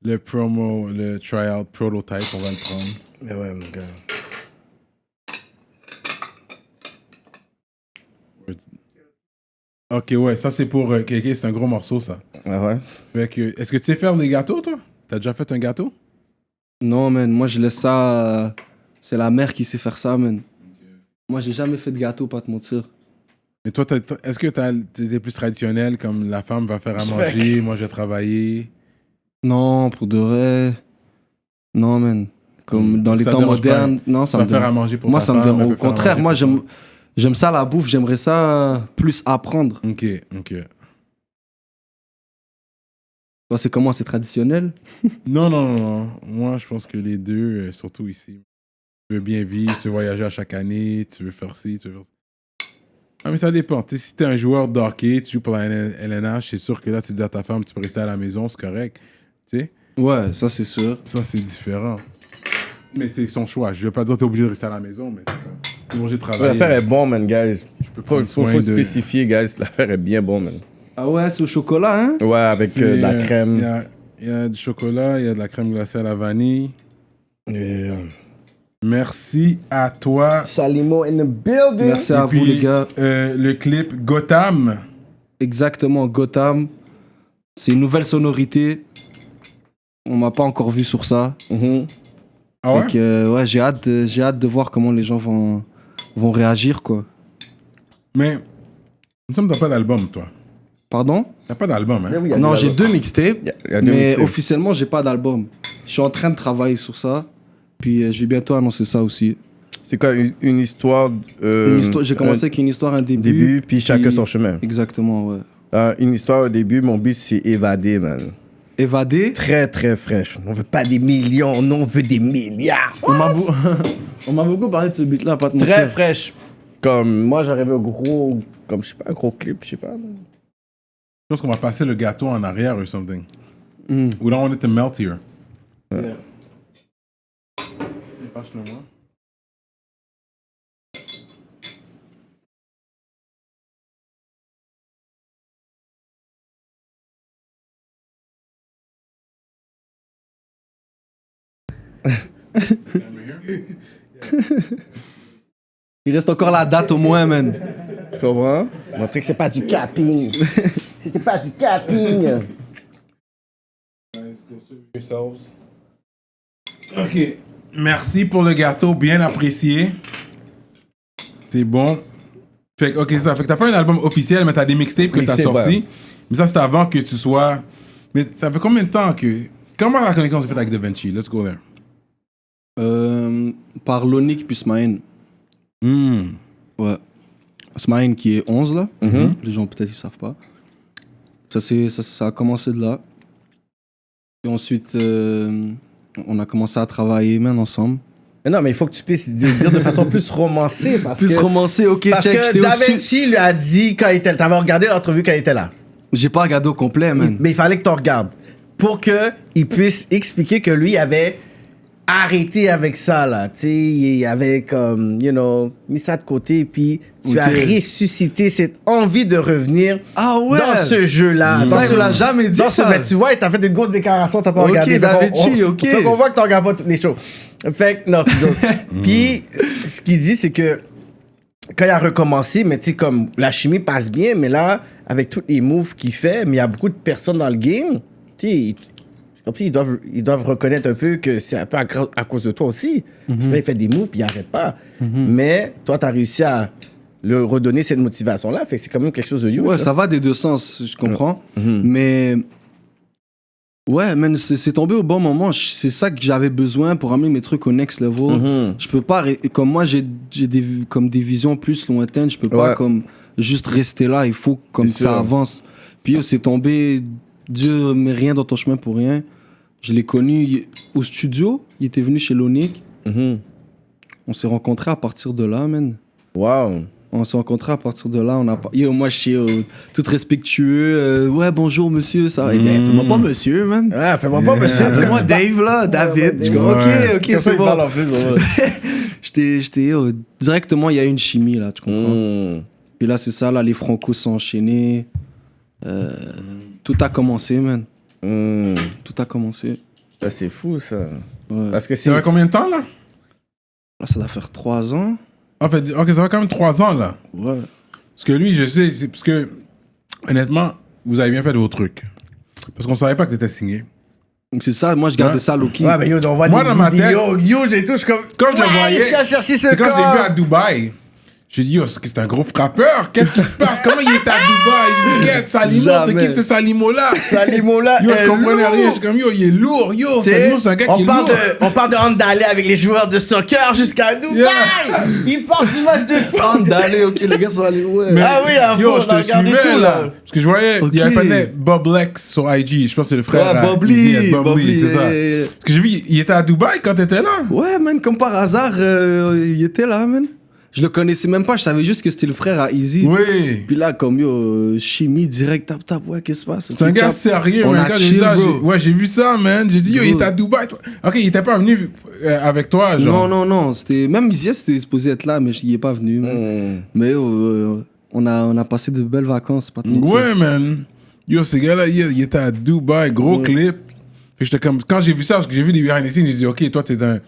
Le promo, le tryout prototype, on va le prendre. Mais ouais, mon gars. Ok, ouais, ça c'est pour Kéké, c'est un gros morceau ça. Ah ouais? Fait que, est-ce que tu sais faire des gâteaux toi? T'as déjà fait un gâteau? Non, man. Moi, je laisse ça... C'est la mère qui sait faire ça, man. Moi, j'ai jamais fait de gâteau, pas te mentir. Et toi, est-ce que t'es plus traditionnel, comme la femme va faire à Respect. manger, moi je vais travailler? Non, pour de vrai... Non, man. Comme dans les Ça temps te dérange pas, modernes... Non, Tu ça vas me faire à dérange. manger pour Moi, ta ça me femme, dérange. elle Au peut faire à contraire, manger moi, pour j'aime ça la bouffe. J'aimerais ça plus apprendre. toi. Ok. Toi, c'est comment? C'est traditionnel? Non. Moi, je pense que les deux, surtout ici, tu veux bien vivre, tu veux voyager à chaque année, tu veux faire ci, tu veux faire ça. Ah, mais ça dépend. Tu sais, si t'es un joueur de hockey, tu joues pour la LNH, c'est sûr que là, tu dis à ta femme, tu peux rester à la maison, c'est correct. Tu sais, Ouais, ça, c'est sûr. ça, c'est différent. Mais c'est son choix. Je vais pas dire que t'es obligé de rester à la maison, mais c'est comme... T'es obligé de travailler. L'affaire est bon, man, guys. Je peux Faut prendre soin de... spécifier, guys. L'affaire est bien bon, man. Ah ouais, c'est au chocolat, hein? Ouais, avec C'est, de la crème. Il y a du chocolat, il y a de la crème glacée à la vanille. Merci à toi. Salimo in the building. Merci Et à puis, vous, les gars. Le clip Gotham. Exactement, Gotham. C'est une nouvelle sonorité. On m'a pas encore vu sur ça. Mhm. Ah ouais? Fait que, ouais, j'ai hâte de voir comment les gens vont réagir, quoi. Mais, nous sommes, t'as pas d'album, toi. Pardon? T'as pas d'album, hein? Oui, il y a Non, des j'ai albums. 2 mixtapes, Il y a deux mais mixtapes. officiellement, j'ai pas d'album. Je suis en train de travailler sur ça. Puis je vais bientôt annoncer ça aussi. C'est quoi, une histoire... J'ai commencé avec une histoire, un début. début, puis chacun son chemin. Exactement, ouais. Une histoire au début, mon but, c'est évader, man. Évadé. Très, très fraîche. On veut pas des millions, non, on veut des milliards. On m'a beaucoup parlé de ce beat-là, pas de Très mentir. fraîche. Comme, moi, j'aurais un gros... Comme, je sais pas, un gros clip, je sais pas. man. Je pense qu'on va passer le gâteau en arrière ou something. Mm. We don't want it to melt here. Yeah. Tiens, passe-le-moi. Il reste encore la date au moins, man. Tu comprends? Montrer que c'est pas du capping. C'est pas du capping. Ok. Merci pour le gâteau, bien apprécié. C'est bon. Fait que, ok, c'est ça. Fait que t'as pas un album officiel, mais t'as des mixtapes que t'as Mixtape, sortis. ouais. Mais ça, c'était avant que tu sois. Mais ça fait combien de temps que. Comment la connexion s'est faite avec Da Vinci? Let's go there. Par Lonic puis Smaïn. Ouais. Smaïn qui est 11 là. Les gens peut-être ils savent pas. Ça a commencé de là. Et ensuite, on a commencé à travailler même ensemble. Mais non, mais il faut que tu puisses dire de façon plus romancée. Parce Plus que, romancé, ok, Parce check. que j'étais Da au sud. Vinci lui a dit quand il était... T'avais regardé l'entrevue quand il était là. J'ai pas regardé au complet, man. Mais il fallait que tu regardes. Pour qu'il puisse expliquer que lui avait arrêté avec ça, là. Tu sais, il avait comme, mis ça de côté, puis tu as ressuscité cette envie de revenir dans ce jeu-là. Ça, il l'a jamais dit, ça. Mais tu vois, il t'a fait une grosse déclaration, t'as pas regardé. Fait qu'on voit que tu regardes pas toutes les shows. Fait que, non, c'est d'autres. Puis, ce qu'il dit, c'est que quand il a recommencé, mais tu sais, comme la chimie passe bien, mais là, avec tous les moves qu'il fait, mais il y a beaucoup de personnes dans le game, tu sais, comme si ils doivent reconnaître un peu que c'est un peu à cause de toi aussi. Parce que là, il fait des moves puis il n'arrête pas. Mais toi, tu as réussi à le redonner cette motivation-là. Fait que c'est quand même quelque chose de huge. Ouais, ça va des deux sens, je comprends. Mais ouais, man, c'est tombé au bon moment. C'est ça que j'avais besoin pour amener mes trucs au next level. Je peux pas, comme moi, j'ai des visions plus lointaines. Je peux pas comme juste rester là. Il faut comme ça avance. Puis c'est tombé, Dieu met rien dans ton chemin pour rien. Je l'ai connu au studio. Il était venu chez Lonic. On s'est rencontrés à partir de là, man. Wow. On s'est rencontrés à partir de là. Moi, je suis tout respectueux. Ouais, bonjour, monsieur. Ça va. Appelle-moi pas monsieur, man. Ouais, appelle-moi pas monsieur. Appelle-moi Dave, là. David. Je dis, ok, c'est bon. J'étais directement, il y a eu une chimie, là, tu comprends? Puis là, c'est ça, là, les Franco sont enchaînés. Tout a commencé, man. Tout a commencé. Ça, c'est fou, ça. Ouais. Parce que c'est... Ça fait combien de temps, là? Là, ça doit faire 3 ans. En fait, ok, ça fait quand même 3 ans, là. Ouais. Parce que lui, je sais, c'est parce que, honnêtement, vous avez bien fait vos trucs. Parce qu'on savait pas que t'étais signé. Donc c'est ça, moi je gardais ça low-key. Ouais, mais yo, on voit moi, des dans ma tête, j'ai tout, je suis comme... Quand je le voyais, c'est quand je l'ai vu à Dubaï, j'ai dit, yo, c'est un gros frappeur. Qu'est-ce qui se passe? Comment il est à Dubaï? Je dis, quête, Salimo, c'est qui ce Salimo-là? Salimo-là, yo, je comprenais rien. Je suis comme, yo, il est lourd. Yo, Salimo, c'est un gars qui est lourd. On parle de Andalé avec les joueurs de soccer jusqu'à Dubaï. Yeah. Il part du match de foot. Andalé, ok, les gars sont allés, ouais. Mais, ah oui, à yo, je te suivais, là. Parce que je voyais, il y avait Bob Lex sur IG. Je pense que c'est le frère. Ouais, Bobly, c'est ça. Parce que j'ai vu, il était à Dubaï quand t'étais là. Ouais, man, comme par hasard, il était là, man. Je le connaissais même pas, je savais juste que c'était le frère à Easy. Oui. Puis là, comme yo, chimie direct, tap, ouais, qu'est-ce qui se passe? C'est un gars sérieux, man. Quand j'ai vu ça, ouais, j'ai vu ça, man. J'ai dit, yo, il était à Dubaï. Toi. Ok, il était pas venu avec toi, genre. Non. C'était... Même Easy, c'était supposé être là, mais il est pas venu, man. Mais on a passé de belles vacances, pas de mentir. Ouais, man. Yo, ce gars-là, il était à Dubaï, gros clip. Puis j'étais comme, quand j'ai vu ça, parce que j'ai vu des behind the scenes, j'ai dit, ok, toi, t'es d'un.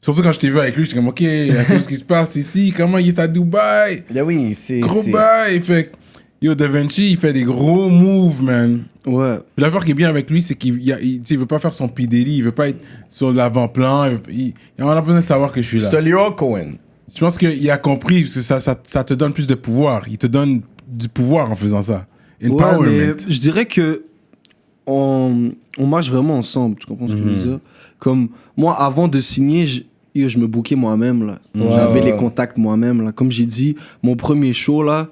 Surtout quand je t'ai vu avec lui, j'étais comme, ok, il y a quelque chose qui se passe ici, comment il est à Dubaï? Yeah, oui, c'est... Gros bail, fait yo, Da Vinci, il fait des gros moves, man. Ouais. Puis l'affaire qui est bien avec lui, c'est qu'il veut pas faire son P. Diddy, il veut pas être sur l'avant-plan, on a besoin de savoir que je suis là. C'est Leroy Cohen. Je pense qu'il a compris, parce que ça te donne plus de pouvoir, il te donne du pouvoir en faisant ça. Empowerment. Ouais, mais je dirais que on marche vraiment ensemble, tu comprends ce que je veux dire? Comme, moi, avant de signer, je me bookais moi-même, là. J'avais les contacts moi-même, là. Comme j'ai dit, mon premier show, là,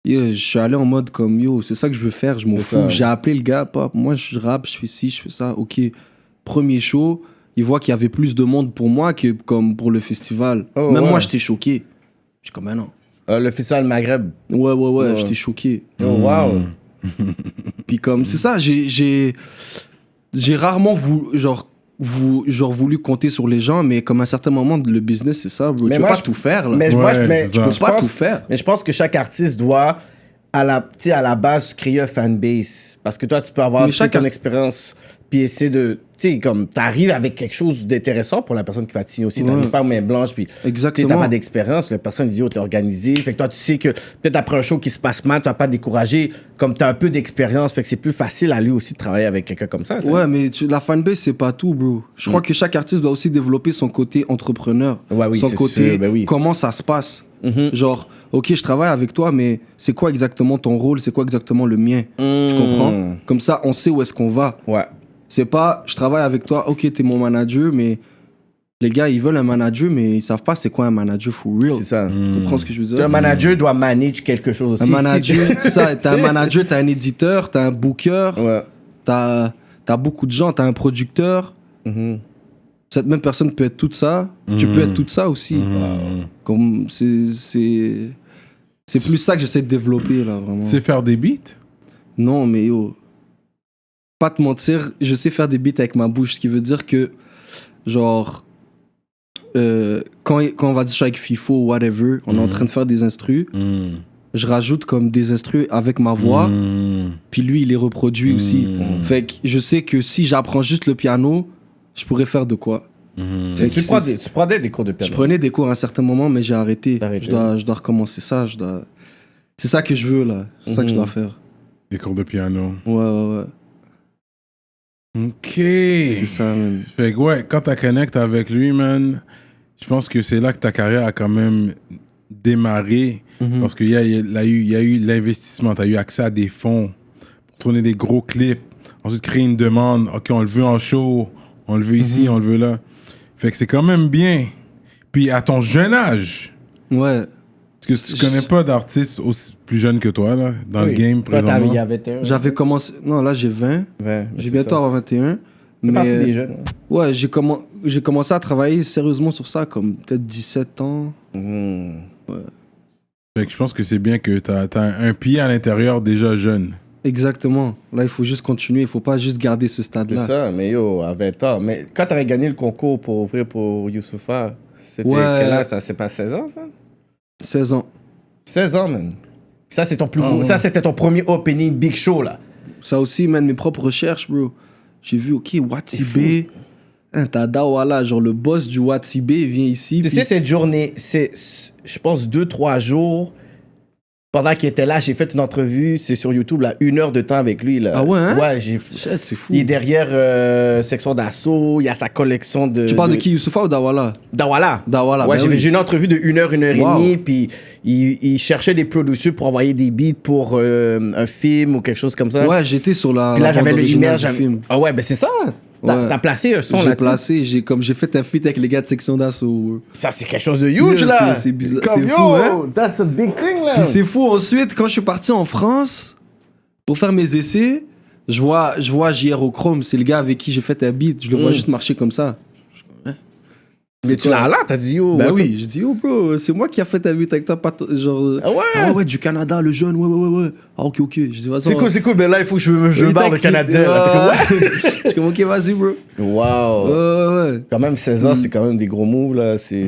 je suis allé en mode comme, yo, c'est ça que je veux faire, je m'en fous. J'ai appelé le gars, pop, moi, je rappe, je fais ci, je fais ça, ok. Premier show, il voit qu'il y avait plus de monde pour moi que comme pour le festival. Même moi, j'étais choqué. Je suis comme, ben non. Le festival Maghreb. Ouais, j'étais choqué. Oh, wow. Puis comme, c'est ça, j'ai rarement voulu compter sur les gens, mais comme à un certain moment, le business, c'est ça, bro. Tu peux pas tout faire, là. Mais tu peux pas tout faire. Mais je pense que chaque artiste doit, à la base, créer un fanbase. Parce que toi, tu peux avoir ton expérience, puis essayer de... Tu sais, comme, t'arrives avec quelque chose d'intéressant pour la personne qui va te signer aussi. T'arrives pas aux mains blanches, puis t'as pas d'expérience. La personne dit, oh, t'es organisé. Fait que toi, tu sais que peut-être après un show qui se passe mal, tu vas pas te décourager. Comme t'as un peu d'expérience, fait que c'est plus facile à lui aussi de travailler avec quelqu'un comme ça. T'sais. Ouais, mais la fanbase, c'est pas tout, bro. Je crois que chaque artiste doit aussi développer son côté entrepreneur. Ouais, oui, son côté, sûr, comment ça se passe. Genre, ok, je travaille avec toi, mais c'est quoi exactement ton rôle? C'est quoi exactement le mien? Tu comprends? Comme ça, on sait où est-ce qu'on va. Ouais. C'est pas, je travaille avec toi, ok, t'es mon manager, mais les gars, ils veulent un manager, mais ils savent pas c'est quoi un manager for real. C'est ça. Tu comprends ce que je veux dire? Un manager doit manager quelque chose aussi. Un manager, c'est ça. T'as un manager, t'as un éditeur, t'as un booker, t'as beaucoup de gens, t'as un producteur. Cette même personne peut être tout ça. Tu peux être tout ça aussi. Comme c'est plus ça que j'essaie de développer, là, vraiment. C'est faire des beats? Non, mais yo... Pas te mentir, je sais faire des beats avec ma bouche, ce qui veut dire que genre, quand on va dire je suis avec FIFO ou whatever, on est en train de faire des instrus, je rajoute comme des instrus avec ma voix, puis lui, il les reproduit aussi. Fait que je sais que si j'apprends juste le piano, je pourrais faire de quoi. Fait que Tu prenais des cours de piano. je prenais des cours à un certain moment, mais j'ai arrêté. T'as arrêté. Je dois recommencer ça. C'est ça que je veux, là. C'est ça que je dois faire. Des cours de piano. Ouais. Ok. C'est ça, man. Fait que ouais, quand t'as connecté avec lui, man, je pense que c'est là que ta carrière a quand même démarré. Parce qu'il y a eu l'investissement, t'as eu accès à des fonds pour tourner des gros clips. Ensuite, créer une demande. Ok, on le veut en show, on le veut ici, on le veut là. Fait que c'est quand même bien. Puis à ton jeune âge, Ouais. parce que tu connais pas d'artistes aussi plus jeunes que toi, là, dans le game Toi, présentement. il y avait 21. J'avais commencé... Non, là, j'ai 20. J'ai bientôt avoir 21. C'est parti Mais des jeunes. ouais, j'ai commencé à travailler sérieusement sur ça, comme peut-être 17 ans. Fait que je pense que c'est bien que t'as un pied à l'intérieur déjà jeune. Exactement. Là, il faut juste continuer. Il faut pas juste garder ce C'est stade-là. ça, mais yo, à 20 ans. Mais quand t'avais gagné le concours pour ouvrir pour Youssoupha, c'était Ouais. quel âge ça? C'est pas 16 ans, ça? 16 ans. 16 ans, man. Ça, c'est ton plus gros. Ça, c'était ton premier opening big show, là. Ça aussi, man, mes propres recherches, bro. J'ai vu, OK, Watibé. Hein, t'as Dawala, genre le boss du Watibé vient ici. Tu puis- sais, cette journée, c'est, je pense, 2-3 jours. Pendant qu'il était là, j'ai fait une entrevue, c'est sur YouTube, là, 1 heure de temps avec lui. Là. Ah ouais, hein? Ouais, Shit, c'est fou. il est derrière section d'assaut, il y a sa collection de... Tu parles de qui, Youssoufa ou Dawala? Dawala. Dawala, Ouais, ben j'ai oui. j'ai une entrevue de 1 heure, 1 heure Wow. et demie, puis il cherchait des producers pour envoyer des beats pour un film ou quelque chose comme ça. Ouais, j'étais sur la. Puis là, la j'avais bande le originale email. du film. Ah ouais, ben c'est ça. T'as Ouais. t'as placé un son J'ai là-dessus. placé, j'ai fait un feat avec les gars de section d'assaut. Ça, c'est quelque chose de huge, Yeah, là. c'est bizarre, Comme, c'est yo, fou, hein? that's a big thing, là. Puis c'est fou, ensuite, quand je suis parti en France pour faire mes essais, je vois JR au Chrome, c'est le gars avec qui j'ai fait un beat. Je le vois juste marcher comme ça. Mais tu l'as là, t'as dit, yo. Ben what's oui, je dis, oh bro, c'est moi qui a fait un beat avec toi, pas toi, genre. Ah ouais? Ah ouais, du Canada, le jeune, ouais. Ah ok, je dis, vas-y. C'est cool, mais là, il faut que je me barre de Canadien. Là. T'es comme, Je suis comme, ok, vas-y, bro. Wow. Ouais. Quand même, 16 ans, c'est quand même des gros moves, là. C'est...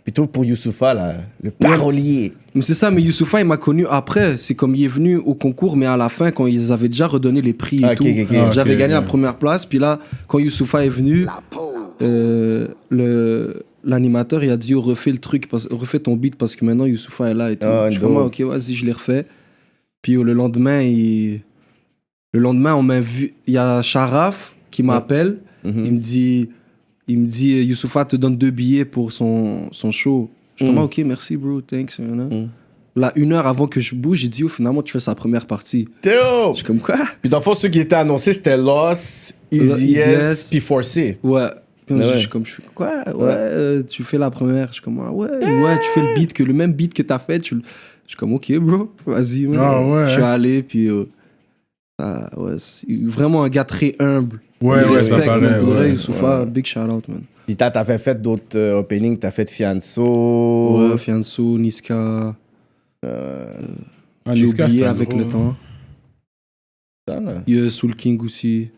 Plutôt pour Youssoupha, là, le parolier. Mais c'est ça, mais Youssoufa, il m'a connu après. C'est comme il est venu au concours, mais à la fin, quand ils avaient déjà redonné les prix et Ah, ok, tout. ok, ok. J'avais Ok, gagné la ouais. première place, puis là, quand Youssoufa est venu, l'animateur, il a dit, oh, refais le truc, refais ton beat parce que maintenant Youssoufa est là et tout. Ah, je suis comme, dope. ah, ok, vas-y, je l'ai refait. Puis le lendemain, on m'a vu, il y a Sharaf qui m'appelle, il me dit, Youssoufa te donne 2 billets pour son show. Je suis comme, ah, ok, merci, bro, thanks. Là, 1 heure avant que je bouge, j'ai dit, oh, finalement, tu fais sa première partie. Théo! Je suis comme, quoi? Puis dans le fond, ceux qui étaient annoncés, c'était Loss, Easy S, puis Forcé. Ouais. Puis Mais je ouais. suis comme, quoi? Ouais, tu fais la première. Je suis comme, ah ouais, tu fais le beat, le même beat que t'as fait. Je suis comme, ok, bro, vas-y. Man. Ah ouais. Je suis allé, puis ouais, c'est vraiment un gars très humble. Ouais, Il ouais, ça respecte, paraît, man, pour vrai, ouais. Youssoufa, big shout out, man. Puis t'avais fait d'autres openings, t'as fait Fianso. Ouais, Fianso, Niska. Ah, J'ai Niska, oublié c'est un avec gros, le hein. temps. Ça, là. Il y a Soul King aussi.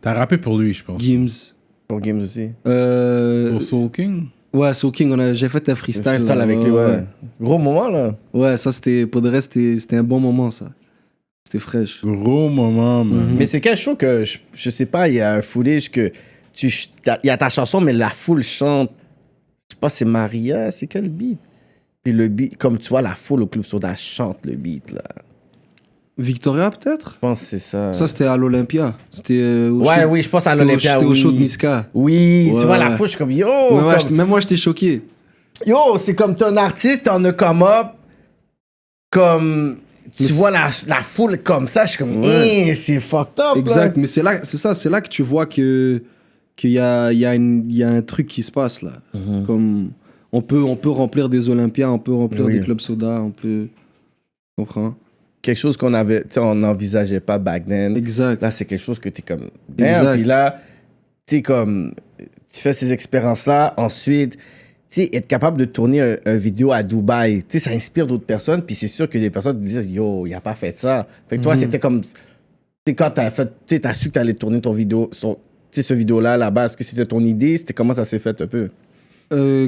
T'as rappé pour lui, je pense. Gims. Pour Games aussi. Pour Soul King. Ouais, Soul King, j'ai fait un freestyle. Freestyle là, avec lui, ouais. Gros moment, là. Ouais, ça c'était, pour de reste, c'était un bon moment, ça. C'était fraîche. Gros moment, man. Mais c'est quel show que, je sais pas, il y a un footage que il y a ta chanson, mais la foule chante. Je sais pas, c'est Maria, c'est quel beat? Puis le beat, comme tu vois, la foule au Club Soda chante le beat, là. Victoria, peut-être? Je pense que c'est ça. Ça, c'était à l'Olympia. C'était au Ouais, show- oui, je pense à c'était au- l'Olympia, C'était au oui. show de Niska. Oui, Ouais, tu vois, la ouais. foule, je suis comme, yo, Ouais, ouais, comme- même moi, j'étais choqué. yo, c'est comme t'es un artiste, t'en as come up, comme, tu Mais vois la foule comme ça, je suis comme, Ouais. c'est fucked up, Exact, là. mais c'est là que tu vois qu'il y a un truc qui se passe, là. Mhm. Comme, on peut remplir des Olympias, on peut remplir Oui. des clubs soda, on peut... Tu comprends? Quelque chose qu'on avait, tu sais, on n'envisageait pas back then. Exact. Là, c'est quelque chose que t'es comme, Exact. damn. Puis là, tu sais, comme, tu fais ces expériences-là, ensuite, tu sais, être capable de tourner un vidéo à Dubaï, tu sais, ça inspire d'autres personnes, puis c'est sûr que des personnes te disent, yo, il a pas fait ça. Fait que toi, c'était comme, tu sais, quand t'as fait, tu sais, t'as su que t'allais tourner ton vidéo, sais, ce vidéo-là, là-bas, est-ce que c'était ton idée? Comment ça s'est fait un peu?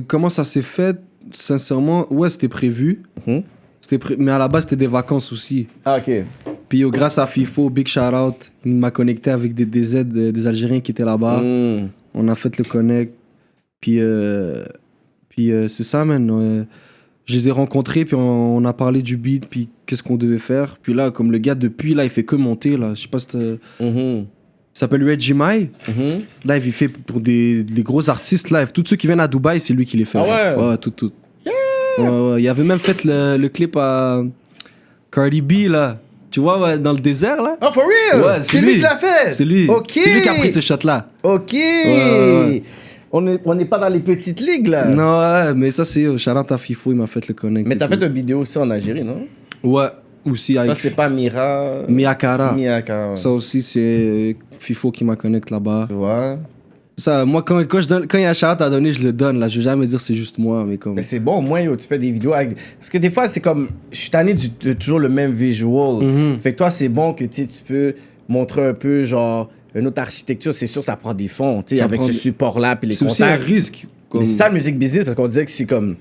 Comment ça s'est fait? Sincèrement, ouais, c'était prévu. Mhm. Mais à la base, c'était des vacances aussi. Ah, ok. Puis grâce à FIFO, big shout out, il m'a connecté avec des aides des Algériens qui étaient là-bas. Mm. On a fait le connect. Puis c'est ça, man. Je les ai rencontrés, puis on a parlé du beat, puis qu'est-ce qu'on devait faire. Puis là, comme le gars, depuis, là, il fait que monter, là. Je sais pas si Mhm. il s'appelle Reggie Mai. Mhm. Live, il fait pour les gros artistes live. Tous ceux qui viennent à Dubaï, c'est lui qui les fait. Ah ouais? Ouais, tout. Ouais. Il avait même fait le clip à Cardi B, là. Tu vois, ouais, dans le désert, là. Oh, for real? Ouais, c'est lui qui l'a fait? C'est lui. Ok. C'est lui qui a pris ces shots-là. Ok. Ouais. On n'est pas dans les petites ligues, là. Non, ouais, mais ça, c'est Charlotte à FIFO, il m'a fait le connect. Mais et t'as tout. fait une vidéo aussi en Algérie, non? Ouais, aussi Ça, avec c'est pas Mira. Miakara. Miakara. Ça aussi, c'est FIFO qui m'a connecté là-bas. Tu vois? Ça, moi, quand il y a un shout à donner, je le donne. Là. Je vais jamais dire c'est juste moi, mais comme. Mais c'est bon, au moins, yo, tu fais des vidéos avec. Parce que des fois, c'est comme. Je suis tanné de toujours le même visual. Mhm. Fait que toi, c'est bon que tu peux montrer un peu, genre, une autre architecture. C'est sûr, ça prend des fonds, tu sais, Ça avec prend ce des- support-là, puis les C'est aussi un contacts. risque. Comme... Mais c'est ça, musique business, parce qu'on disait que c'est comme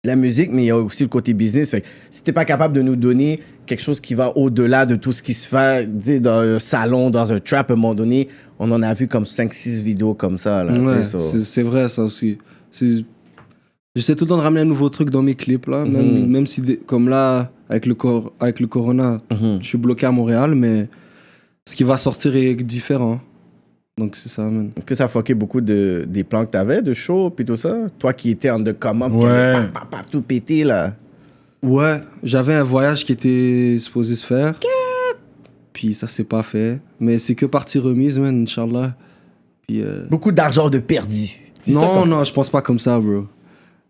la musique, mais il y a aussi le côté business. Fait que si t'es pas capable de nous donner quelque chose qui va au-delà de tout ce qui se fait, tu sais, dans un salon, dans un trap, à un moment donné, on en a vu comme 5-6 vidéos comme ça, là. tu Ouais, sais, so. c'est vrai, ça aussi. J'essaie tout le temps de ramener un nouveau truc dans mes clips, là. Même si, comme là, avec le Corona, Mhm. je suis bloqué à Montréal, mais ce qui va sortir est différent. Donc c'est ça, man. Est-ce que ça fucké beaucoup des plans que t'avais, de show, puis tout ça? Toi qui étais en undercommand, puis qui Ouais. avait tout pété, là. Ouais, j'avais un voyage qui était supposé se faire. Puis ça s'est pas fait. Mais c'est que partie remise, man, Inch'Allah. Puis. Beaucoup d'argent de perdu. Dis ça Non, comme ça. non, je pense pas comme ça, bro.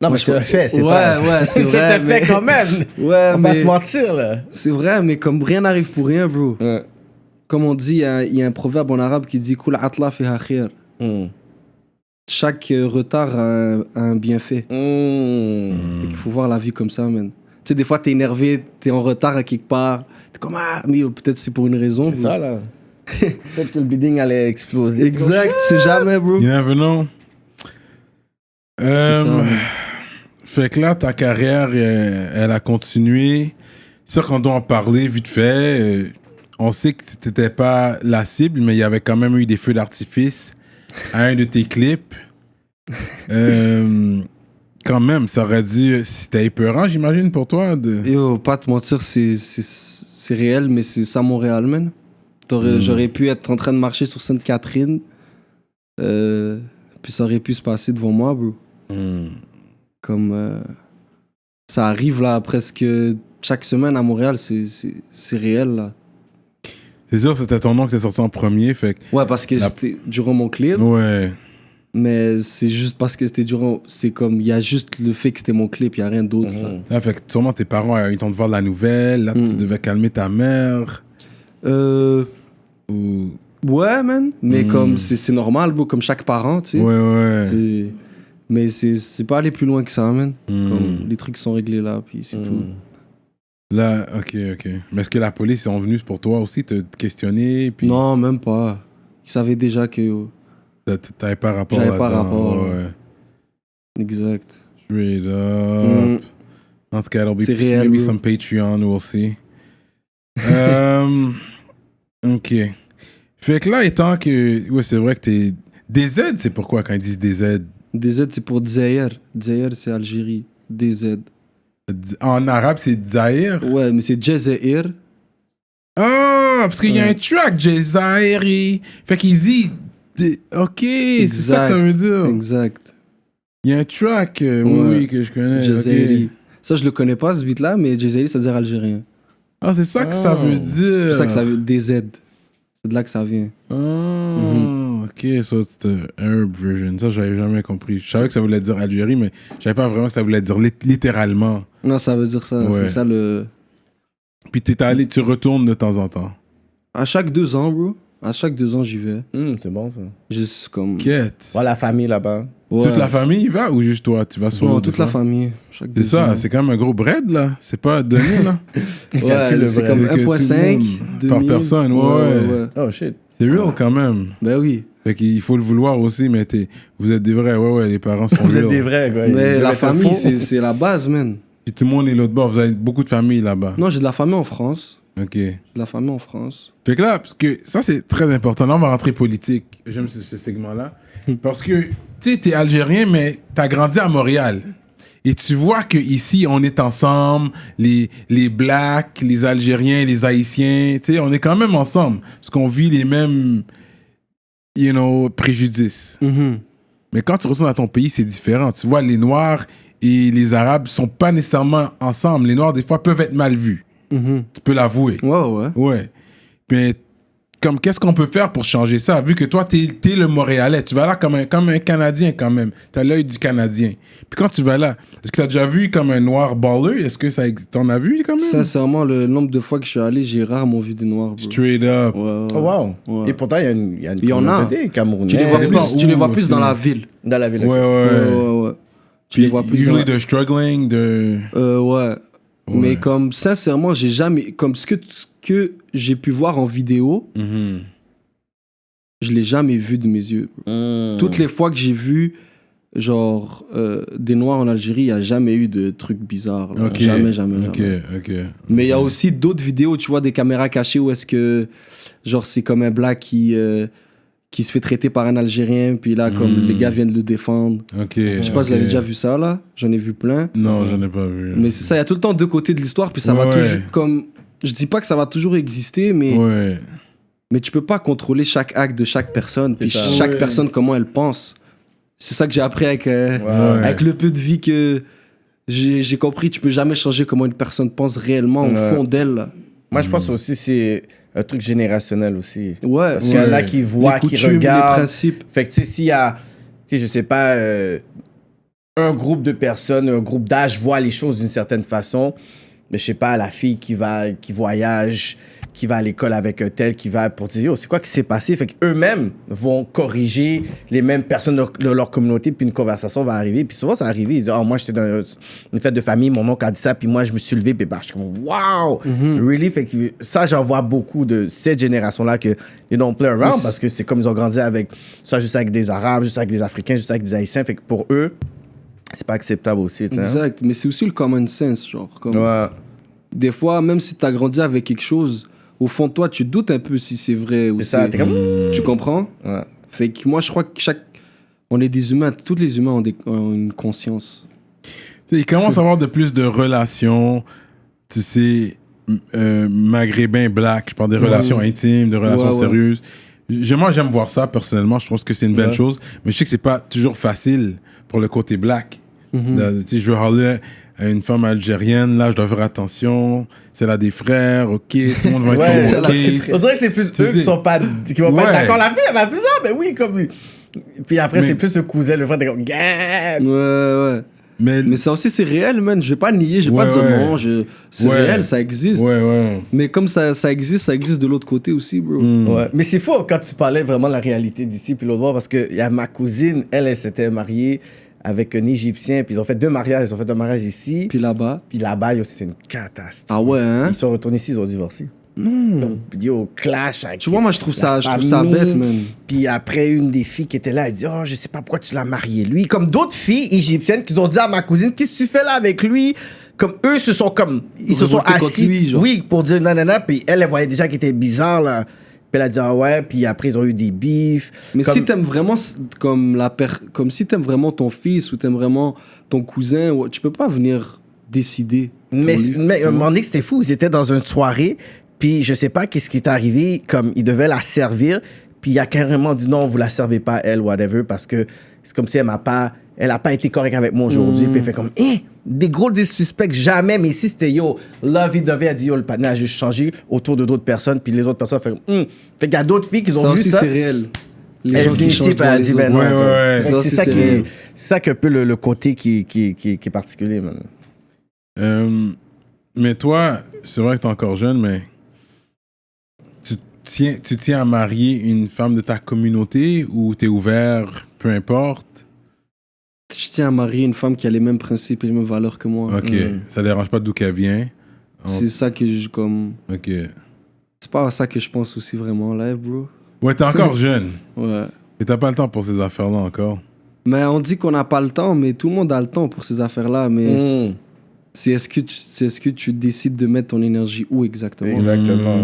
Non, Moi, mais je c'est un pense- fait, c'est Ouais, pas... ouais, c'est vrai, un fait mais- quand même. Ouais, On va mais. se mentir, là. C'est vrai, mais comme rien n'arrive pour rien, bro. Ouais. Comme on dit, il y a un proverbe en arabe qui dit Kul atla fiha khir. Mm. Chaque retard a un bienfait. Mm. Il faut voir la vie comme ça, man. Tu sais, des fois, t'es énervé, t'es en retard à quelque part. T'es comme, ah, mais peut-être c'est pour une raison. C'est bro. ça, là. Peut-être que le building allait exploser. Exact, c'est jamais, bro. You never know. C'est ça, man. Fait que là, ta carrière, elle a continué. C'est sûr qu'on doit en parler vite fait. On sait que t'étais pas la cible, mais il y avait quand même eu des feux d'artifice à un de tes clips. Quand même, ça aurait dû... C'était épeurant, j'imagine, pour toi. Yo, pas te mentir, c'est réel, mais c'est ça Montréal, man. J'aurais pu être en train de marcher sur Sainte-Catherine, puis ça aurait pu se passer devant moi, bro. Comme ça arrive là presque chaque semaine à Montréal, c'est réel là. C'est sûr, c'était ton nom qui était sorti en premier, fait que... Ouais, parce que c'était durant mon clip, Ouais. mais c'est juste parce que c'était durant. C'est comme, il y a juste le fait que c'était mon clip, il n'y a rien d'autre. là. Là, fait que sûrement tes parents, ils t'ont de voir la nouvelle. Là, tu devais calmer ta mère. Ou... Ouais, man, mais comme c'est normal, bro, comme chaque parent, tu sais. Ouais. Mais c'est pas aller plus loin que ça, man. Comme les trucs sont réglés là, puis c'est tout. Là, ok. Mais est-ce que la police sont venus pour toi aussi te questionner? Puis Non, même pas. Ils savaient déjà que. t'avais pas rapport J'avais pas là-dedans. rapport, Ouais. Exact. Straight up. En tout cas, it'll be C'est réel, maybe bro. some Patreon, we'll see. Ok. Fait que là, étant que... Ouais, c'est vrai que t'es... DZ, c'est pourquoi quand ils disent DZ? DZ, c'est pour Dzaïr. Dzaïr, c'est Algérie. DZ. En arabe, c'est Zaire. Ouais, mais c'est Jazair. Ah, parce qu'il y a un track, Jazairi. Fait qu'il dit... Ok, c'est ça que ça veut dire. Exact. Il y a un track, oui, que je connais. Jazairi. ok. Ça, je le connais pas, ce beat-là, mais Jazairi, ça veut dire algérien. Ah, c'est ça que ça veut dire. C'est pour ça que ça veut DZ. C'est de là que ça vient. Ok, so it's the Arab version. Ça, j'avais jamais compris. Je savais que ça voulait dire Algérie, mais je savais pas vraiment que ça voulait dire littéralement. Non, ça veut dire ça. Ouais. C'est ça le. Puis tu retournes de temps en temps. À chaque 2 ans, bro. À chaque 2 ans, j'y vais. C'est bon, ça. Juste comme. Quête. Voilà la famille là-bas. Ouais. Toute la famille y va ou juste toi? Tu vas solo? Non, des toute la fois? famille. Chaque C'est 2 ça, ans. c'est quand même un gros bread, là. C'est pas donné, là. Calcule Ouais, le c'est vrai. comme Que tout le 1.5 monde, par personne, ouais. Oh shit. C'est real quand même. Ben oui. Fait qu'il faut le vouloir aussi, mais vous êtes des vrais. Ouais, les parents sont Vous êtes real. des vrais, quoi. Mais Ils la doivent être famille, faux. c'est la base, man. Puis tout le monde est l'autre bord. Vous avez beaucoup de familles là-bas. Non, j'ai de la famille en France. Ok. J'ai de la famille en France. Fait que là, parce que ça, c'est très important. Là, on va rentrer politique. J'aime ce segment-là. Parce que, tu sais, t'es Algérien, mais t'as grandi à Montréal. Et tu vois qu'ici, on est ensemble, les Blacks, les Algériens, les Haïtiens, tu sais, on est quand même ensemble. Parce qu'on vit les mêmes, préjudices. Mais quand tu retournes à ton pays, c'est différent. Tu vois, les Noirs et les Arabes sont pas nécessairement ensemble. Les Noirs, des fois, peuvent être mal vus. Tu peux l'avouer. Ouais. Ouais. Mais qu'est-ce qu'on peut faire pour changer ça? Vu que toi, t'es le Montréalais, tu vas là comme un Canadien quand même. T'as l'œil du Canadien. Puis quand tu vas là, est-ce que t'as déjà vu comme un noir baller? Est-ce que t'en as vu quand même? Sincèrement, le nombre de fois que je suis allé, j'ai rarement vu des noirs, bro. Straight up. Ouais. Oh, wow. Ouais. Et pourtant, il y a une Il y en a. communauté camerounaise. Tu les vois Ouais, plus, ouais, tu les vois plus aussi. dans la ville. Dans la ville. Ouais, ouais. Tu les vois plus dans Usually la... de struggling, de... Ouais. Mais comme, sincèrement, j'ai jamais... Comme ce que j'ai pu voir en vidéo, je l'ai jamais vu de mes yeux. Toutes les fois que j'ai vu, genre, des Noirs en Algérie, il n'y a jamais eu de trucs bizarres. Là. Ok. Jamais. Ok. Mais il y a aussi d'autres vidéos, tu vois, des caméras cachées où est-ce que, genre, c'est comme un Black qui se fait traiter par un Algérien, puis là, comme les gars viennent le défendre. Ok. Je sais pas si vous avez déjà vu ça, là. J'en ai vu plein. Non, j'en ai pas vu. Mais c'est ça, il y a tout le temps deux côtés de l'histoire, puis ça va Ouais. toujours, comme... Je dis pas que ça va toujours exister, mais... Ouais. Mais tu peux pas contrôler chaque acte de chaque personne, puis C'est ça. chaque Ouais. personne comment elle pense. C'est ça que j'ai appris avec Ouais. le peu de vie que j'ai compris. Tu peux jamais changer comment une personne pense réellement au Ouais. fond d'elle. Là. Moi, je pense aussi c'est un truc générationnel aussi. Ouais. Parce qu'il y en a qui voient, les qui coutumes, les regardent. principes. Fait que, tu sais, s'il y a, tu sais, je sais pas, un groupe de personnes, un groupe d'âge voit les choses d'une certaine façon, mais je sais pas, la fille qui voyage, qui va à l'école avec un tel, qui va pour dire, yo, c'est quoi qui s'est passé? Fait qu'eux-mêmes vont corriger les mêmes personnes de leur communauté, puis une conversation va arriver. Puis souvent, ça arrive, ils disent, oh, moi, j'étais dans une fête de famille, mon oncle a dit ça, puis moi, je me suis levé, puis bah, je suis comme, wow! Really? Fait que ça, j'en vois beaucoup de cette génération-là que they don't play around, parce que c'est comme ils ont grandi avec, soit juste avec des Arabes, juste avec des Africains, juste avec des Haïtiens. Fait que pour eux, c'est pas acceptable aussi, tu sais. Exact. Mais c'est aussi le common sense, genre. Comme, Ouais. des fois, même si tu as grandi avec quelque chose, au fond de toi, tu doutes un peu si c'est vrai ou C'est ça, t'es comme... Tu comprends? Ouais. Fait que moi, je crois que on est des humains. Tous les humains ont une conscience. Tu sais, il commence à avoir de plus de relations, tu sais, maghrébins, black. Je parle des relations intimes, de relations Ouais. sérieuses. Moi, j'aime voir ça personnellement. Je pense que c'est une belle chose. Mais je sais que c'est pas toujours facile pour le côté black. Tu sais, je veux parler à une femme algérienne, là, je dois faire attention. C'est là des frères, ok, tout le monde va Ouais, être c'est sur la- mon case. On dirait que c'est plus eux qui sont pas, qui vont pas Ouais. être d'accord. La fille, elle a plusieurs, mais oui, comme. Puis après, Mais- c'est plus le cousin, le frère, t'es comme, Gah! Ouais. Mais ça aussi, c'est réel, man. Je vais pas le nier, je vais pas Ouais, dire ouais. non. C'est Ouais. réel, ça existe. Ouais. Mais comme ça existe de l'autre côté aussi, bro. Ouais. Mais c'est fou quand tu parlais vraiment de la réalité d'ici puis l'autre bord, parce que y a ma cousine, elle s'était mariée avec un Égyptien, puis ils ont fait deux mariages. Ils ont fait un mariage ici, Puis là-bas. puis là-bas, c'est une catastrophe. Ah ouais, hein? Ils sont retournés ici, ils ont divorcé. Non. Yo, clash avec Tu vois, moi, je trouve ça la bête, famille. man. Puis après, une des filles qui était là, elle dit, oh, je sais pas pourquoi tu l'as marié lui. Comme d'autres filles égyptiennes qui ont dit à ma cousine, qu'est-ce que tu fais là avec lui? Comme eux se sont comme, ils se sont Révoltés contre assis. lui, genre. Oui, pour dire nanana. Puis elle voyait déjà qu'il était bizarre là. Puis elle a dit, ah ouais. Puis après, ils ont eu des bifs. Mais Comme- si t'aimes vraiment comme si t'aimes vraiment ton fils ou t'aimes vraiment ton cousin, tu peux pas venir décider. Mais, pour lui. mais un moment donné, c'était fou. Ils étaient dans une soirée, puis je sais pas qu'est-ce qui est arrivé, comme ils devaient la servir, puis il a carrément dit non, vous la servez pas, elle, whatever, parce que c'est comme si elle a pas été correcte avec moi aujourd'hui, puis elle fait comme, des gros disrespects, jamais, mais si c'était yo, lovey-dovey, elle dit yo, le panneau a juste changé autour de d'autres personnes, puis les autres personnes font fait qu'il y a d'autres filles qui ont Ça vu aussi, ça. c'est réel. Les Elle gens vient qui ici, changent puis elle devant dit, les ben non. autres. Ouais, comme- ouais. Fait que Ça c'est aussi, ça c'est qui réel. est, c'est ça qui est un peu le côté qui est particulier, man. Mais toi, c'est vrai que t'es encore jeune, mais tu tiens à marier une femme de ta communauté ou t'es ouvert, peu importe? Je tiens à marier une femme qui a les mêmes principes et les mêmes valeurs que moi. Ok, ça dérange pas d'où qu'elle vient. C'est ça que je comme. Ok. C'est pas à ça que je pense aussi vraiment en live, bro. Ouais, t'es encore jeune. Ouais. Et t'as pas le temps pour ces affaires-là encore. Mais on dit qu'on n'a pas le temps, mais tout le monde a le temps pour ces affaires-là. Mais c'est est-ce que tu décides de mettre ton énergie où exactement? Exactement.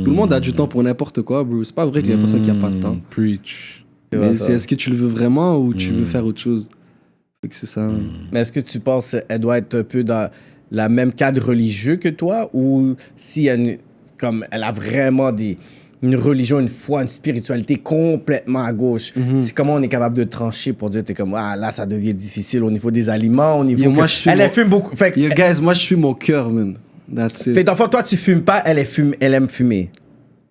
Tout le monde a du temps pour n'importe quoi, bro. C'est pas vrai qu'il y a personne qui a pas de temps. Preach. Mais c'est est-ce que tu le veux vraiment ou tu veux faire autre chose? Fait que c'est ça. Mais est-ce que tu penses qu'elle doit être un peu dans la même cadre religieux que toi ou si comme elle a vraiment une religion, une foi, une spiritualité complètement à gauche, c'est comment on est capable de trancher pour dire t'es comme ah là ça devient difficile au niveau des aliments, au niveau elle fume beaucoup. Fait Yo, guys, moi je suis mon cœur, man. That's it. fait d'enfant toi tu fumes pas, elle aime fumer.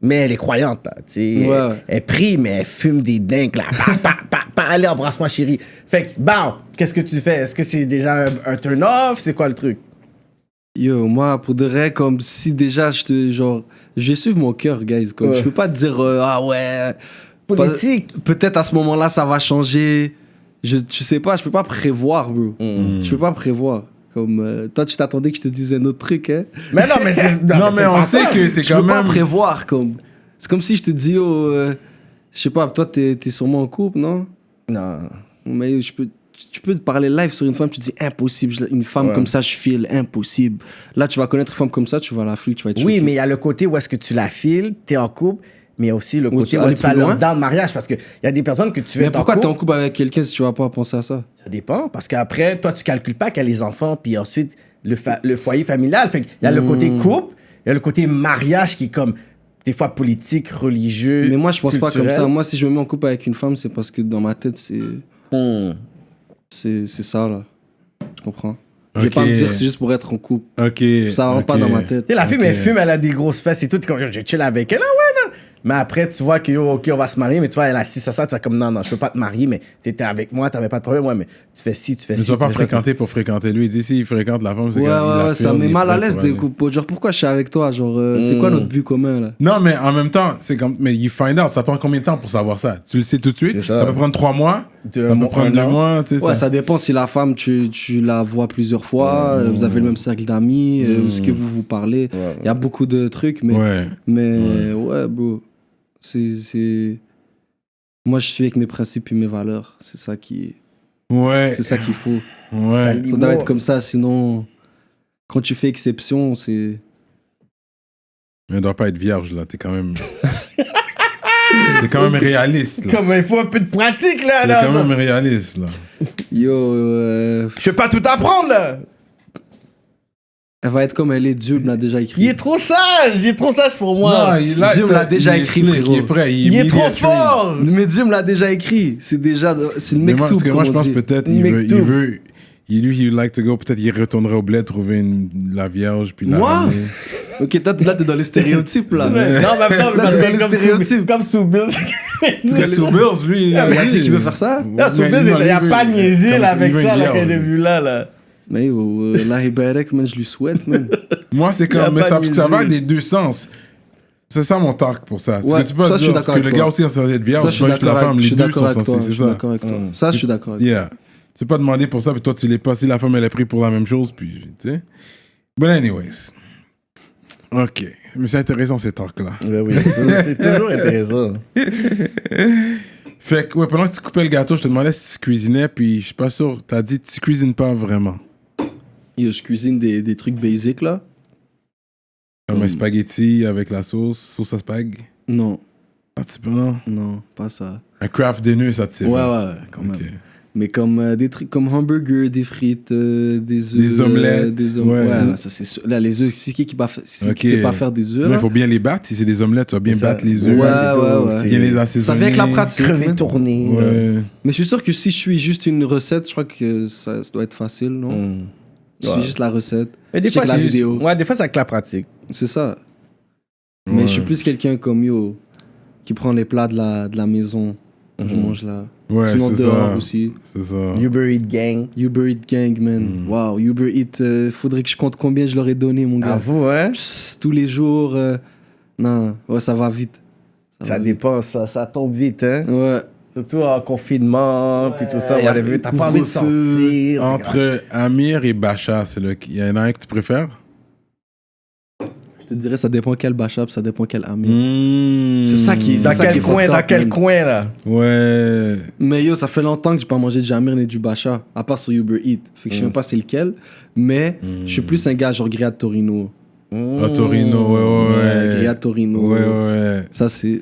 Mais elle est croyante, là, tu sais. Ouais. Elle prie, mais elle fume des dingues, là. Allez, embrasse-moi, chérie. Fait que, qu'est-ce que tu fais? Est-ce que c'est déjà un turn-off? C'est quoi le truc? Yo, moi, pour de vrai, comme si déjà, je vais suivre mon cœur, guys. Comme, je peux pas te dire, ah ouais. Politique. Peut-être à ce moment-là, ça va changer. Je sais pas, je peux pas prévoir, bro. Je peux pas prévoir. Comme, toi, tu t'attendais que je te dise un autre truc, hein? Mais non, mais c'est. Non, mais on sait que t'es Je quand peux pas même. prévoir, comme. C'est comme si je te dis, je sais pas, toi, t'es sûrement en couple, non? Non. Mais tu peux te parler live sur une femme, tu dis impossible, une femme comme ça, je file, impossible. Là, tu vas connaître une femme comme ça, tu vas la filer, tu vas être Oui, choqué. mais il y a le côté où est-ce que tu la files, t'es en couple, mais il y a aussi le côté où aller tu vas plus loin. dans le mariage parce qu'il y a des personnes que tu veux Mais être en pourquoi t'es couple. en couple avec quelqu'un si tu vas pas penser à ça? Ça dépend, parce qu'après, toi, tu calcules pas qu'elle a les enfants, puis ensuite, le foyer familial. Fait qu'il y a le côté couple, il y a le côté mariage qui est comme, des fois, politique, religieux. Mais moi, je pense pas comme culturel. ça. Moi, si je me mets en couple avec une femme, c'est parce que dans ma tête, c'est ça, là. Tu comprends? Je vais Ok. pas me dire c'est juste pour être en couple. Ok. Ça rentre pas dans ma tête. Tu sais, la fille, Ok. elle fume, elle a des grosses fesses et tout. T'es comme, je chill avec elle. Ah ouais, non. Mais après, tu vois que, OK, on va se marier. Mais tu vois, elle assiste à ça. Tu vas comme, non, je peux pas te marier. Mais t'étais avec moi, t'avais pas de problème. Ouais, mais tu fais ci, tu fais Ne ci. sois tu pas fais ça, fréquenté pour fréquenter. Lui, il dit s'il fréquente la femme, c'est Ouais, qu'il la ouais, ça filme, met il est mal à prêt l'aise pour des aller. couples. Genre, pourquoi je suis avec toi? Genre, c'est quoi notre but commun, là? Non, mais en même temps, c'est comme. Mais you find out, ça prend combien de temps pour savoir ça? Tu le sais tout de suite? C'est ça. Ça peut prendre 3 mois? Ça peut prendre un 2 an. mois? C'est Ouais, ça. ça dépend si la femme, tu la vois plusieurs fois, vous avez le même cercle d'amis, ou ce que vous parlez. Il y a beaucoup de trucs, mais ouais, bro. C'est... Moi, je suis avec mes principes et mes valeurs. C'est ça qu'il faut. Ouais. Ça doit être comme ça, sinon, quand tu fais exception, c'est... Mais elle doit pas être vierge, là. T'es quand même. T'es quand même réaliste, là. Comme, il faut un peu de pratique, là. T'es là. quand même réaliste, là. Yo, Je vais pas tout apprendre, là. elle va être comme elle est, Dieu me l'a déjà écrit. Il est trop sage pour moi. Non, Dieu me l'a déjà il est écrit, slick, frérot. il est prêt. il est trop media trained. fort. Mais Dieu me l'a déjà écrit. C'est le Mais mec moi, tout. parce que moi, je pense peut-être il Mektoub. veut. Lui, he would like to go. Peut-être il retournerait au bled, trouver la vierge, puis la Moi? ramener. Ok, toi, là, t'es dans les stéréotypes, là. Non, mais Là, parce c'est que dans les stéréotypes. comme sous Bills. Parce que Sue Bills, lui. Il y a qui veut faire ça? Là, sous Bills, il n'y a pas de niaiser là, avec ça, là, qu'elle a là. vu là. Mais yo, là, Ibarek, man, je lui souhaite, man. Moi, c'est Il y a comme. Mais pas ça, de ça va niaiser. des deux sens. C'est ça mon talk pour ça. Ouais, Tu peux pas ça, je suis dire, d'accord parce que le avec gars toi. aussi est censé être vierge, Ça, je suis pas juste la d'accord femme, avec- je les suis deux d'accord sont avec toi. censés, Je c'est suis ça. d'accord avec toi. Ça, je suis d'accord avec toi. Yeah. Tu peux pas demander pour ça, puis toi, tu l'es pas. Si la femme, elle a pris pour la même chose, puis, tu sais. But anyways. Ok. Mais c'est intéressant, ces talks-là. Oui, c'est toujours intéressant. Fait que, ouais, pendant que tu coupais le gâteau, je te demandais si tu cuisinais, puis je suis pas sûr. T'as dit que tu cuisines pas vraiment. Yo, je cuisine des trucs basiques, là. Comme un spaghetti avec la sauce à spag. Non, Ah, tu peux, non? non, pas ça. Un craft dinner, ça te sert. Ouais, quand même. Ok. Mais comme des trucs comme hamburger, des frites, des œufs. Des omelettes, Des ouais. Ouais, ça c'est sûr. Là, les œufs, c'est qui Ok. sait pas faire des œufs, Mais là? il faut bien les battre. Si c'est des omelettes, tu vas bien C'est ça. battre les Ouais, œufs. ouais. Bien les Ça assaisonner. vient avec la pratique. Crever man. tourné. Ouais. Mais je suis sûr que si je suis juste une recette, je crois que ça doit être facile, non? Je suis Ouais. juste la recette. Mais des Je check fois, la c'est juste... vidéo. Ouais, des fois, c'est avec la pratique. C'est ça. Mais Ouais. je suis plus quelqu'un comme yo, qui prend les plats de la maison. Je mange là. Ouais, Sinon c'est dehors ça. aussi. C'est ça. Uber Eats Gang. Uber Eats Gang, man. Wow, Uber Eats, faudrait que je compte combien je leur ai donné, mon gars. À vous, hein? Psst, tous les jours. Non, ouais, ça va vite. Ça va dépend, ça tombe vite, hein? vite. Ouais. Surtout en confinement, puis tout ça. y a Whatever. le T'as pas envie de couvre-feu. sortir. Entre Amir et Bacha, il y en a un que tu préfères? Je te dirais, ça dépend quel bachap, ça dépend quel ami. Mmh. C'est ça qui est. Dans c'est ça qui quel est coin, fucked dans up, quel man. coin, là? Ouais. Mais yo, ça fait longtemps que j'ai pas mangé de Jamir ni du Bacha, à part sur Uber Eats. Fait que je sais même pas c'est lequel. Mais je suis plus un gars genre grillade Torino. Ah, Torino, ouais. Grillade Torino. Ouais. Ça, c'est.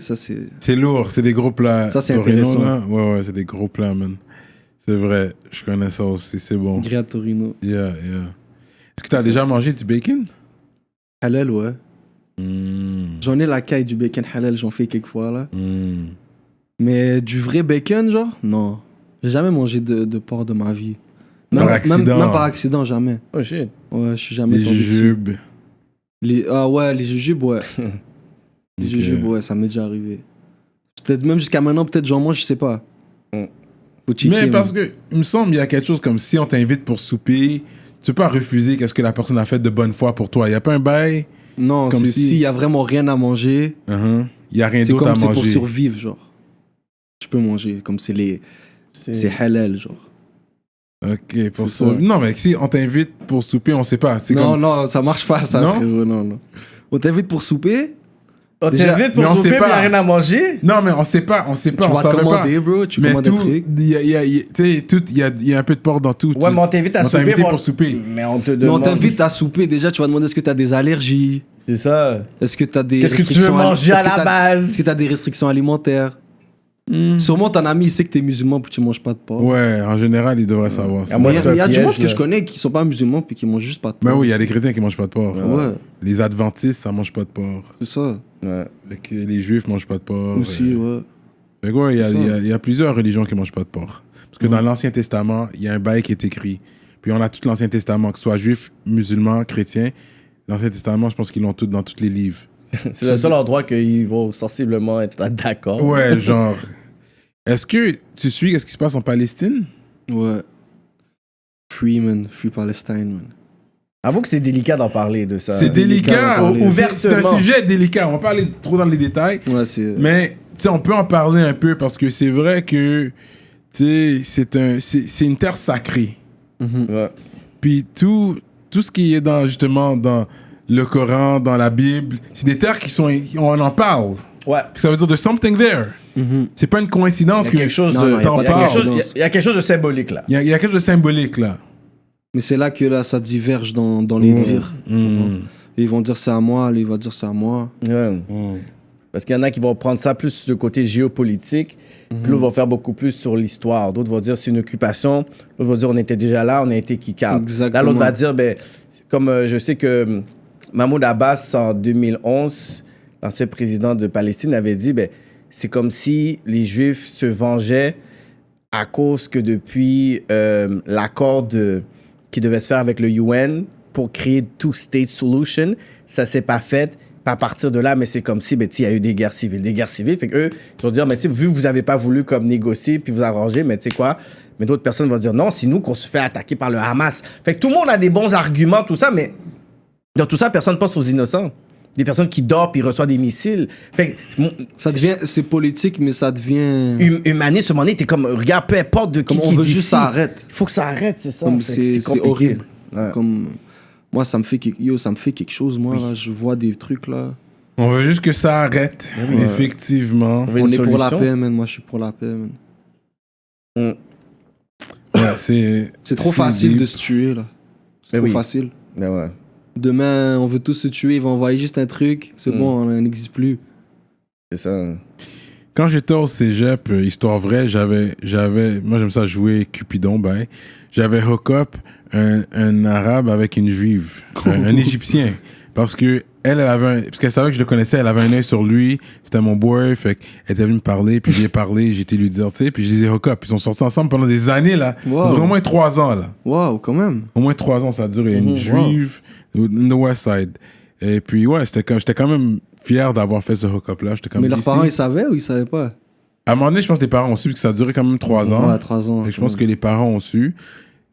C'est lourd, c'est des gros plats. Ça, c'est Torino, intéressant. là. Ouais, c'est des gros plats, man. C'est vrai, je connais ça aussi, c'est bon. Grillade Torino. Yeah. Est-ce que t'as déjà mangé du bacon? Halal, ouais. J'en ai la caille du bacon halal, j'en fais quelques fois, là. Mais du vrai bacon, genre? Non. J'ai jamais mangé de porc de ma vie. Par accident. Même par accident, jamais. Oh shit. Ouais, je suis jamais Les tombé dessus. jujubes. Ah ouais, les jujubes, ouais. Les Ok. jujubes, ouais, ça m'est déjà arrivé. Peut-être même jusqu'à maintenant, peut-être j'en mange, je sais pas. Faut checker, Mais man. parce que, il me semble, il y a quelque chose comme si on t'invite pour souper, tu peux pas refuser qu'est-ce que la personne a fait de bonne foi pour toi. Il y a pas un bail, Non, comme c'est si- s'il y a vraiment rien à manger, il y a rien c'est d'autre comme à c'est pour manger. survivre, genre. Je peux manger, comme c'est halal, genre. Ok, pour C'est ça. ça. Non, mais si on t'invite pour souper, on sait pas. C'est Non, comme... non, ça marche pas, ça, Non? frérot, non. On t'invite pour souper, On Déjà, t'invite mais pour on souper, sait mais pas. il n'y a rien à manger? Non, mais on sait pas, tu on vas savait commander, pas. bro, tu Mais commandes des tout, trucs. tu sais, tout, il y a un peu de porc dans tout. Ouais, mais on t'invite à On t'a souper. invité mais pour souper. Mais on te Mais on demande. t'invite à souper, déjà, tu vas demander est-ce que t'as des allergies, C'est ça. est-ce que t'as des Qu'est-ce que tu veux restrictions manger à est-ce que la t'as- base? Est-ce que t'as des restrictions alimentaires? Hmm. Sûrement ton ami il sait que t'es musulman puis tu manges pas de porc. Ouais, en général, il devrait savoir ça. Ah, moi, Mais c'est un il y a du piège, monde que là. je connais qui sont pas musulmans puis qui mangent juste pas de porc. Ben oui, il y a des chrétiens qui mangent pas de porc. Ouais, Les adventistes, ça mange pas de porc. c'est ça. Ouais. Fait que les juifs mangent pas de porc. Aussi, ouais. Fait que ouais, il y a- C'est ça. il y a plusieurs religions qui mangent pas de porc. Parce que dans l'Ancien Testament, il y a un bail qui est écrit. Puis on a tout l'Ancien Testament, que ce soit juif, musulman, chrétien. L'Ancien Testament, je pense qu'ils l'ont tout dans tous les livres. C'est le seul endroit qu'ils vont sensiblement être d'accord. Ouais, genre. Est-ce que tu suis qu'est-ce qui se passe en Palestine? Ouais. Free, man. Free Palestine, man. Avoue que c'est délicat d'en parler de ça. C'est délicat. d'en parler. C'est un Ouvertement. sujet délicat. On va pas aller trop dans les détails. Ouais, c'est. Mais, tu sais, on peut en parler un peu parce que c'est vrai que, tu sais, c'est une terre sacrée. Mhm. Ouais. Puis tout ce qui est justement dans le Coran, dans la Bible, c'est des terres on en parle. Ouais. Puis ça veut dire there's something there. Mhm. C'est pas une coïncidence Il y que a quelque chose Non, de. non, il y a t'en pas de parles. coïncidence. Il y a quelque chose de symbolique là. Il y a quelque chose de symbolique là. Mais c'est là que là, ça diverge dans les dires. Et ils vont dire c'est à moi, lui il va dire c'est à moi. Ouais. Parce qu'il y en a qui vont prendre ça plus du côté géopolitique, puis l'autre vont faire beaucoup plus sur l'histoire. D'autres vont dire c'est une occupation, l'autre vont dire on était déjà là, on a été kick-out. Exactement. Là, l'autre va dire, ben, comme je sais que Mahmoud Abbas, en 2011, l'ancien président de Palestine, avait dit, ben, c'est comme si les Juifs se vengeaient à cause que depuis l'accord qui devait se faire avec le UN pour créer two-state solution, ça s'est pas fait. Puis à partir de là, mais c'est comme si, ben, il y a eu des guerres civiles. Fait qu'eux, ils vont dire, mais tu sais, vu que vous n'avez pas voulu comme négocier puis vous arranger, mais tu sais quoi, mais d'autres personnes vont dire, non, c'est nous qu'on se fait attaquer par le Hamas. Fait que tout le monde a des bons arguments, tout ça, mais dans tout ça, personne pense aux innocents. Des personnes qui dorment puis reçoivent des missiles. Fait que, Ça devient, c'est politique, mais ça devient. humaniste, à un moment donné, t'es comme, regarde, peu importe de qui Comme on qui veut dit juste ci. ça arrête. Il faut que ça arrête, c'est ça. Comme Fait que c'est compliqué. horrible. Ouais. Comme moi, ça me fait quelque chose. Moi, là, je vois des trucs là. On veut juste que ça arrête. Ouais. Effectivement. veut On une est pour la solution. paix, man. Moi, je suis pour la paix, man. Ouais, c'est C'est trop facile deep. de se tuer là. C'est Mais trop oui. facile. Ben ouais. Demain, on veut tous se tuer. Ils vont envoyer juste un truc. C'est bon, on n'existe plus. C'est ça. Quand j'étais au cégep, histoire vraie, moi j'aime ça jouer Cupidon, ben, j'avais hook up un arabe avec une juive, un égyptien, parce que parce qu'elle savait que je le connaissais, elle avait un œil sur lui, c'était mon boy, fait qu'elle était venue me parler, puis je lui ai parlé, j'étais lui dire, tu sais, puis je les ai hook up, ils sont sortis ensemble pendant des années là, Wow. ça durait au moins 3 ans là, Waouh, quand même. au moins 3 ans ça a duré, une wow. juive, in the West Side, et puis ouais, j'étais quand même fier d'avoir fait ce hook up là, j'étais comme Mais leurs ici. parents, ils savaient ou ils savaient pas? À un moment donné, je pense que les parents ont su que ça a duré quand même 3 ans. Ouais, 3 ans. Fait que je pense que les parents ont su.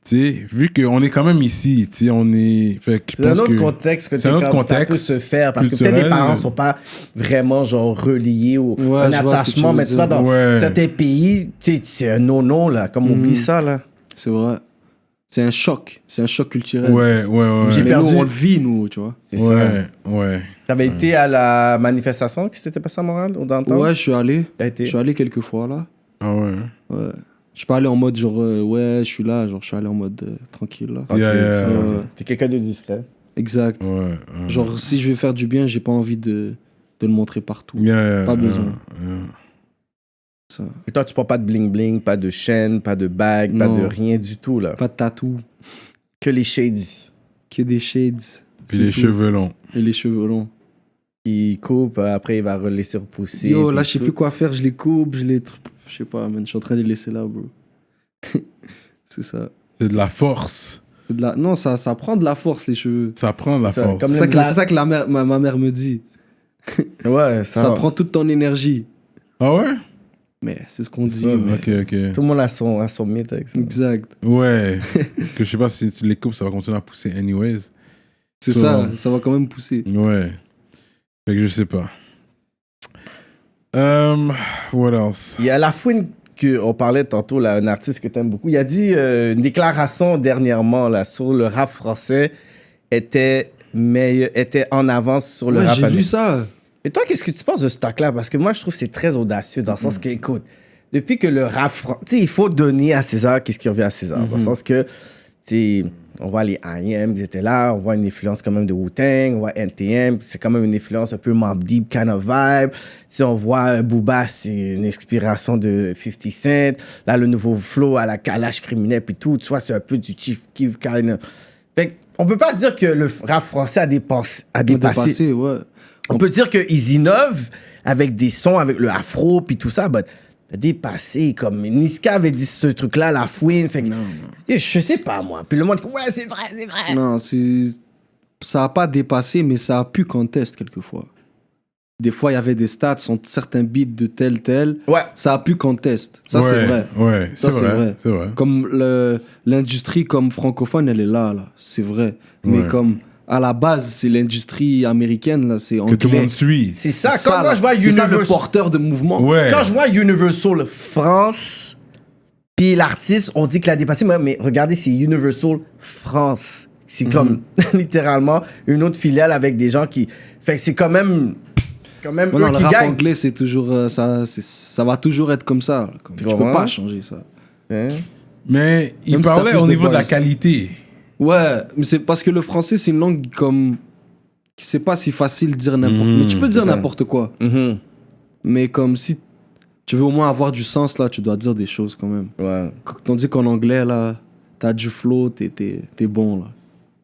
Tu sais, vu qu'on est quand même ici, tu sais, on est. Fait que je C'est un pense autre que contexte que c'est un autre ça contexte peut se faire parce que peut-être culturel. les parents sont pas vraiment genre reliés ou Ouais, un je vois ce que attachement, tu veux mais tu vois dire. dans Ouais. certains pays, tu sais, c'est un non-non là, comme oublie ça là. C'est vrai. c'est un choc culturel. Ouais, ouais, ouais. J'ai Mais perdu. nous, on le vit, nous, tu vois. C'est ça. Ouais, ouais. T'avais été à la manifestation qui s'était passée à Montréal, au downtown? Ouais, je suis allé. T'as été? Je suis allé quelques fois, là. Ah ouais. Ouais. Je suis pas allé en mode genre, ouais, je suis là. Genre, je suis allé en mode tranquille, là. Ok. Yeah. T'es quelqu'un de discret. Exact. Ouais. Genre, si je vais faire du bien, j'ai pas envie de le montrer partout. Yeah, Pas besoin. Ça. Et toi, tu prends pas de bling-bling, pas de chaîne, pas de bague, pas Non. de rien du tout, là. Pas de tatou, Que les shades que des shades. Puis C'est les tout. cheveux longs. Et les cheveux longs. qui coupent, après il va laisser repousser. Yo, puis là, je sais tout. plus quoi faire. Je les coupe, je sais pas, man. Je suis en train de les laisser là, bro. C'est ça. C'est de la force. C'est de la... Non, ça prend de la force, les cheveux. Ça prend de la Ça, force. comme C'est le ça, glace. c'est ça que ma mère me dit. Ouais, Ça prend toute ton énergie. Ah ouais? Mais c'est ce qu'on dit. Ça, mais- ok, ok. Tout le monde a son mythe avec ça. Exact. Ouais. Que je sais pas si tu les coupes, ça va continuer à pousser anyways. C'est Ça. ça va quand même pousser. Ouais. Fait que je sais pas. What else? Il y a La Fouine qu'on parlait tantôt, là, un artiste que tu aimes beaucoup. Il a dit une déclaration dernièrement là, sur le rap français était en avance sur le Ouais, rap j'ai lu américain. ça. Et toi, qu'est-ce que tu penses de ce stock-là? Parce que moi, je trouve que c'est très audacieux dans le sens que, écoute, depuis que le rap français... Tu sais, il faut donner à César qu'est-ce qui revient à César. Dans le sens que, tu sais, on voit les I.M. ils étaient là, on voit une influence quand même de Wu-Tang, on voit NTM, c'est quand même une influence un peu Mobb Deep kind of vibe. Tu sais, on voit Booba, c'est une inspiration de 50 Cent. Là, le nouveau flow à la Kalash criminel puis tout, tu vois, c'est un peu du Chief Keef kind of... Fait on peut pas dire que le rap français a dépassé. Dépassé, ouais. On peut dire qu'ils innovent avec des sons, avec le afro, puis tout ça, mais dépassé, comme Niska avait dit ce truc-là, La Fouine, fait que, je sais pas, moi. Puis le monde dit, ouais, c'est vrai. Non, ça a pas dépassé, mais ça a pu contester quelquefois. Des fois, il y avait des stats sur certains beats de tel. Ouais. Ça a pu contester. Ça, ouais, c'est vrai. Ouais, Ça, c'est vrai. C'est vrai. Comme l'industrie comme francophone, elle est là. C'est vrai. Mais Ouais. comme à la base, c'est l'industrie américaine, là, c'est Que anglais. tout le monde suit. C'est ça, C'est quand moi là. je vois C'est ça le Universal... porteur de mouvement. Ouais. Quand je vois Universal France, puis l'artiste, on dit qu'il a dépassé, mais regardez, c'est Universal France. C'est comme, littéralement, une autre filiale avec des gens qui... Fait que c'est quand même... C'est quand même Non, eux le qui rap gagnent. anglais, c'est toujours ça va toujours être comme ça. Comme, tu peux comprends? pas changer ça. Hein? Mais il Même si t'as parlait plus au de niveau de la voice. qualité. Ouais, mais c'est parce que le français, c'est une langue comme. C'est pas si facile de dire n'importe quoi. Mais tu peux dire c'est ça. n'importe quoi. Mhm. Mais comme si tu veux au moins avoir du sens, là, tu dois dire des choses quand même. Ouais. Tandis qu'en anglais, là, t'as du flow, t'es bon, là.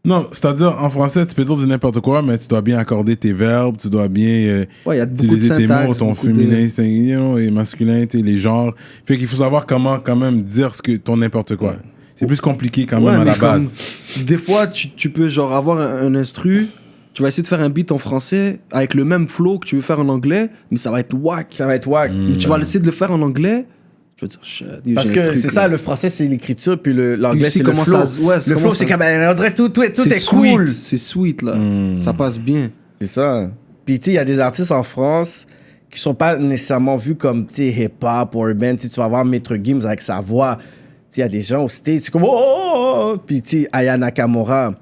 Non, c'est-à-dire, en français, tu peux dire du n'importe quoi, mais tu dois bien accorder tes verbes, tu dois bien Ouais, il y a beaucoup de utiliser tes mots, syntaxe. ton beaucoup de- féminin, you know, et masculin, les genres. Fait qu'il faut savoir comment, quand même, dire ton n'importe quoi. C'est plus compliqué quand Ouais, même à mais la comme base. des fois, tu peux genre avoir un instru, tu vas essayer de faire un beat en français avec le même flow que tu veux faire en anglais, mais ça va être whack. Ça va être wack. Mais tu vas essayer de le faire en anglais, tu vas dire shit. Parce j'ai un que truc, c'est là. ça, le français, c'est l'écriture, puis l'anglais, Puis c'est le comment flow. ça- ouais, c'est le comment flow, c'est ça- comme, on dirait tout C'est est sweet, cool. C'est sweet, là. Ça passe bien. C'est ça. Puis, tu sais, il y a des artistes en France qui sont pas nécessairement vus comme, tu sais, hip-hop ou urban. Tu sais, tu vas voir Maître Gims avec sa voix. Tu sais, il y a des gens au States, c'est comme, oh, oh, oh. Puis, tu sais, Aya Nakamura,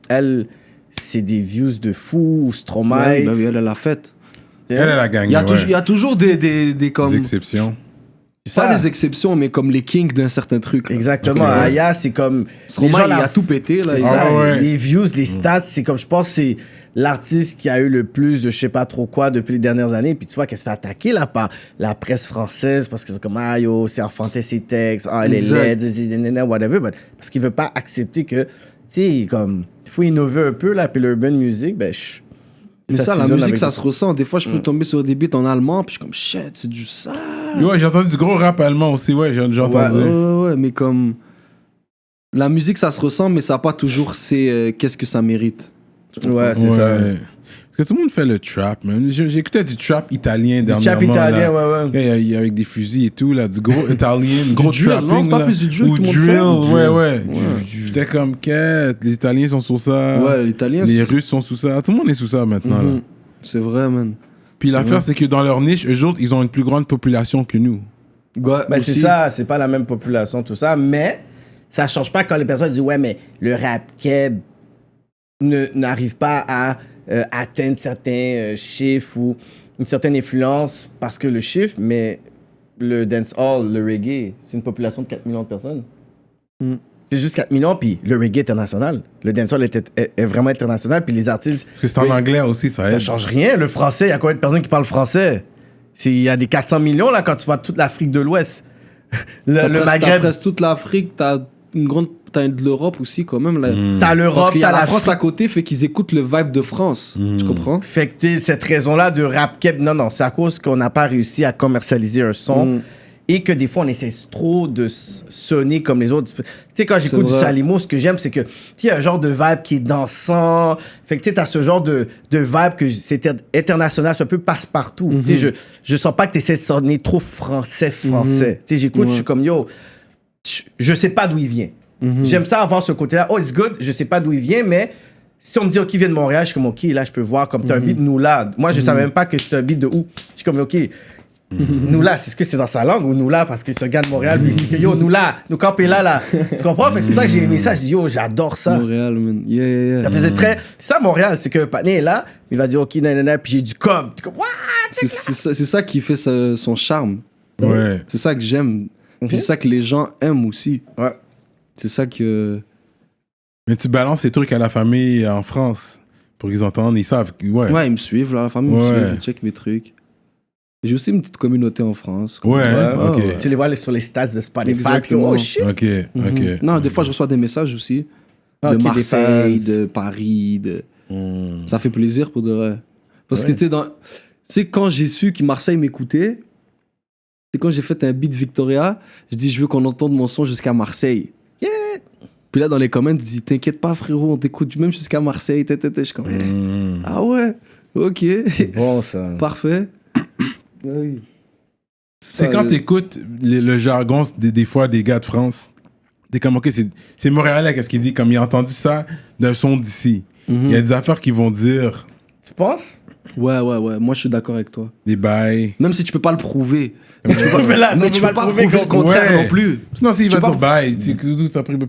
elle, c'est des views de fou, ou Stromae. Ouais, bah oui, elle a fête. Elle a gagné, Il y a, ouais. il y a toujours des comme. Des exceptions. C'est Pas ça. des exceptions, mais comme les kings d'un certain truc. là. Exactement. Ok, ouais. Aya, c'est comme... Stromae, les gens il la- a tout pété, là. C'est Il- ça. Ah ouais. Les views, les stats, c'est comme, je pense, que c'est l'artiste qui a eu le plus de je sais pas trop quoi depuis les dernières années. Puis tu vois qu'elle se fait attaquer là par la presse française parce que c'est comme, ah yo, c'est enfanté ses textes, ah elle est Exact. laide, whatever. But parce qu'il veut pas accepter que, tu sais, comme, il faut innover un peu là. Puis l'urban music, ben, Mais ça, la fusionne musique, avec ça des- se ressent. Des fois, je peux tomber sur des beats en allemand, puis je suis comme shit, c'est du ça. Ouais, j'ai entendu du gros rap allemand aussi, ouais, j'ai entendu. Ouais, mais comme. La musique, ça se ressent, mais ça n'a pas toujours c'est qu'est-ce que ça mérite. Ouais, c'est Ouais. ça. Parce que tout le monde fait le trap, man. J'écoutais du trap italien Du dernièrement. chap italien, là. ouais. Il y a avec des fusils et tout, là, du gros italien, gros drill, trapping. non, c'est pas là. plus du drill Ou que tout le monde drill, fait? ouais, Du ouais. drill. Ouais. J'étais comme, quête, les Italiens sont sous ça. Ouais, l'italien. Les c'est- Russes sont sous ça. Tout le monde est sous ça maintenant. là. Mhm. C'est vrai, man. Puis C'est l'affaire, vrai. c'est que dans leur niche, eux autres, ils ont une plus grande population que nous. Ouais, Ben, c'est aussi. ça, c'est pas la même population, tout ça, mais Ça change pas quand les personnes disent ouais, mais le rap keb n'arrive pas à atteindre certains chiffres ou une certaine influence parce que le chiffre, mais le dancehall, le reggae, c'est une population de 4 millions de personnes. C'est juste 4 millions, puis le reggae est international. Le dancehall est vraiment international, puis les artistes... Parce que c'est en anglais aussi, ça Ça aide. change rien. Le français, il y a combien de personnes qui parlent français? Il y a des 400 millions, là, quand tu vas toute l'Afrique de l'Ouest. Le T'as Maghreb, presque toute l'Afrique, t'as de l'Europe aussi, quand même. Là. t'as Parce l'Europe, qu'il y t'as a la la France à côté, fait qu'ils écoutent le vibe de France. Tu comprends? Fait que cette raison-là de rap keb, non, c'est à cause qu'on n'a pas réussi à commercialiser un son et que des fois, on essaie trop de sonner comme les autres. Tu sais, quand j'écoute du vrai. Salimo, ce que j'aime, c'est que il y a un genre de vibe qui est dansant. Fait que tu sais, t'as ce genre de vibe que c'est international, c'est un peu passe-partout. Tu sais, je sens pas que tu essaies de sonner trop français. Tu sais, j'écoute, je suis comme, yo, je sais pas d'où il vient. J'aime ça avoir ce côté-là. Oh, it's good, je sais pas d'où il vient, mais si on me dit, OK, il vient de Montréal, je suis comme, OK, là, je peux voir comme t'as un beat Noula. Moi, je savais même pas que c'est un beat de où. Je suis comme, OK, Noula, c'est ce que c'est dans sa langue ou Noula parce que c'est un gars de Montréal, puis c'est que, yo, Noula, nous campons là. Tu comprends? Fait que c'est pour ça que j'ai aimé ça. J'ai dit, yo, j'adore ça. Montréal, man. Yeah. Ça faisait très. C'est ça, Montréal, c'est que Patnais est là, il va dire, OK, nanana, puis j'ai du cob. Tu comme, what? C'est ça qui fait son charme. Ouais. C'est ça que j'aime. Puis c'est ça que les gens aiment aussi. Ouais. C'est ça que... Mais tu balances ces trucs à la famille en France pour qu'ils entendent, ils savent. Ouais. Ouais, ils me suivent, là, la famille me Ouais. suit, ils check mes trucs. J'ai aussi une petite communauté en France. Ouais, ok. ouais. Tu les vois sur les stats de Spotify. Exactement. Oh shit. Ok, ok. Non, des fois, je reçois des messages aussi. Ah, De ok, des Marseille, fans. de Paris. Hmm. Ça fait plaisir pour de vrai. Parce que, tu sais, quand j'ai su que Marseille m'écoutait, c'est quand j'ai fait un beat Victoria, je dis, je veux qu'on entende mon son jusqu'à Marseille. Puis là, dans les comments, je dis, t'inquiète pas, frérot, on t'écoute même jusqu'à Marseille. Je suis comme, ah ouais, ok, Bon, ça. parfait. C'est quand t'écoutes le jargon des fois des gars de France, t'es comme, ok, c'est Montréalais, qu'est-ce qu'il dit? Comme il a entendu ça d'un son d'ici. Il y a des affaires qui vont dire Tu penses? Ouais, moi je suis d'accord avec toi. des bails. Même si tu peux pas le prouver. Mais là, Mais tu peux pas prouver le contraire Ouais. non plus. Sinon, s'il Tu va peux dire pas- bail, puis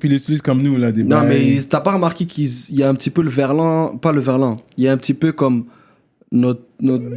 il l'utilise comme nous, là, des Non, bails. mais t'as pas remarqué qu'il y a un petit peu le verlan, pas le verlan, il y a un petit peu comme notre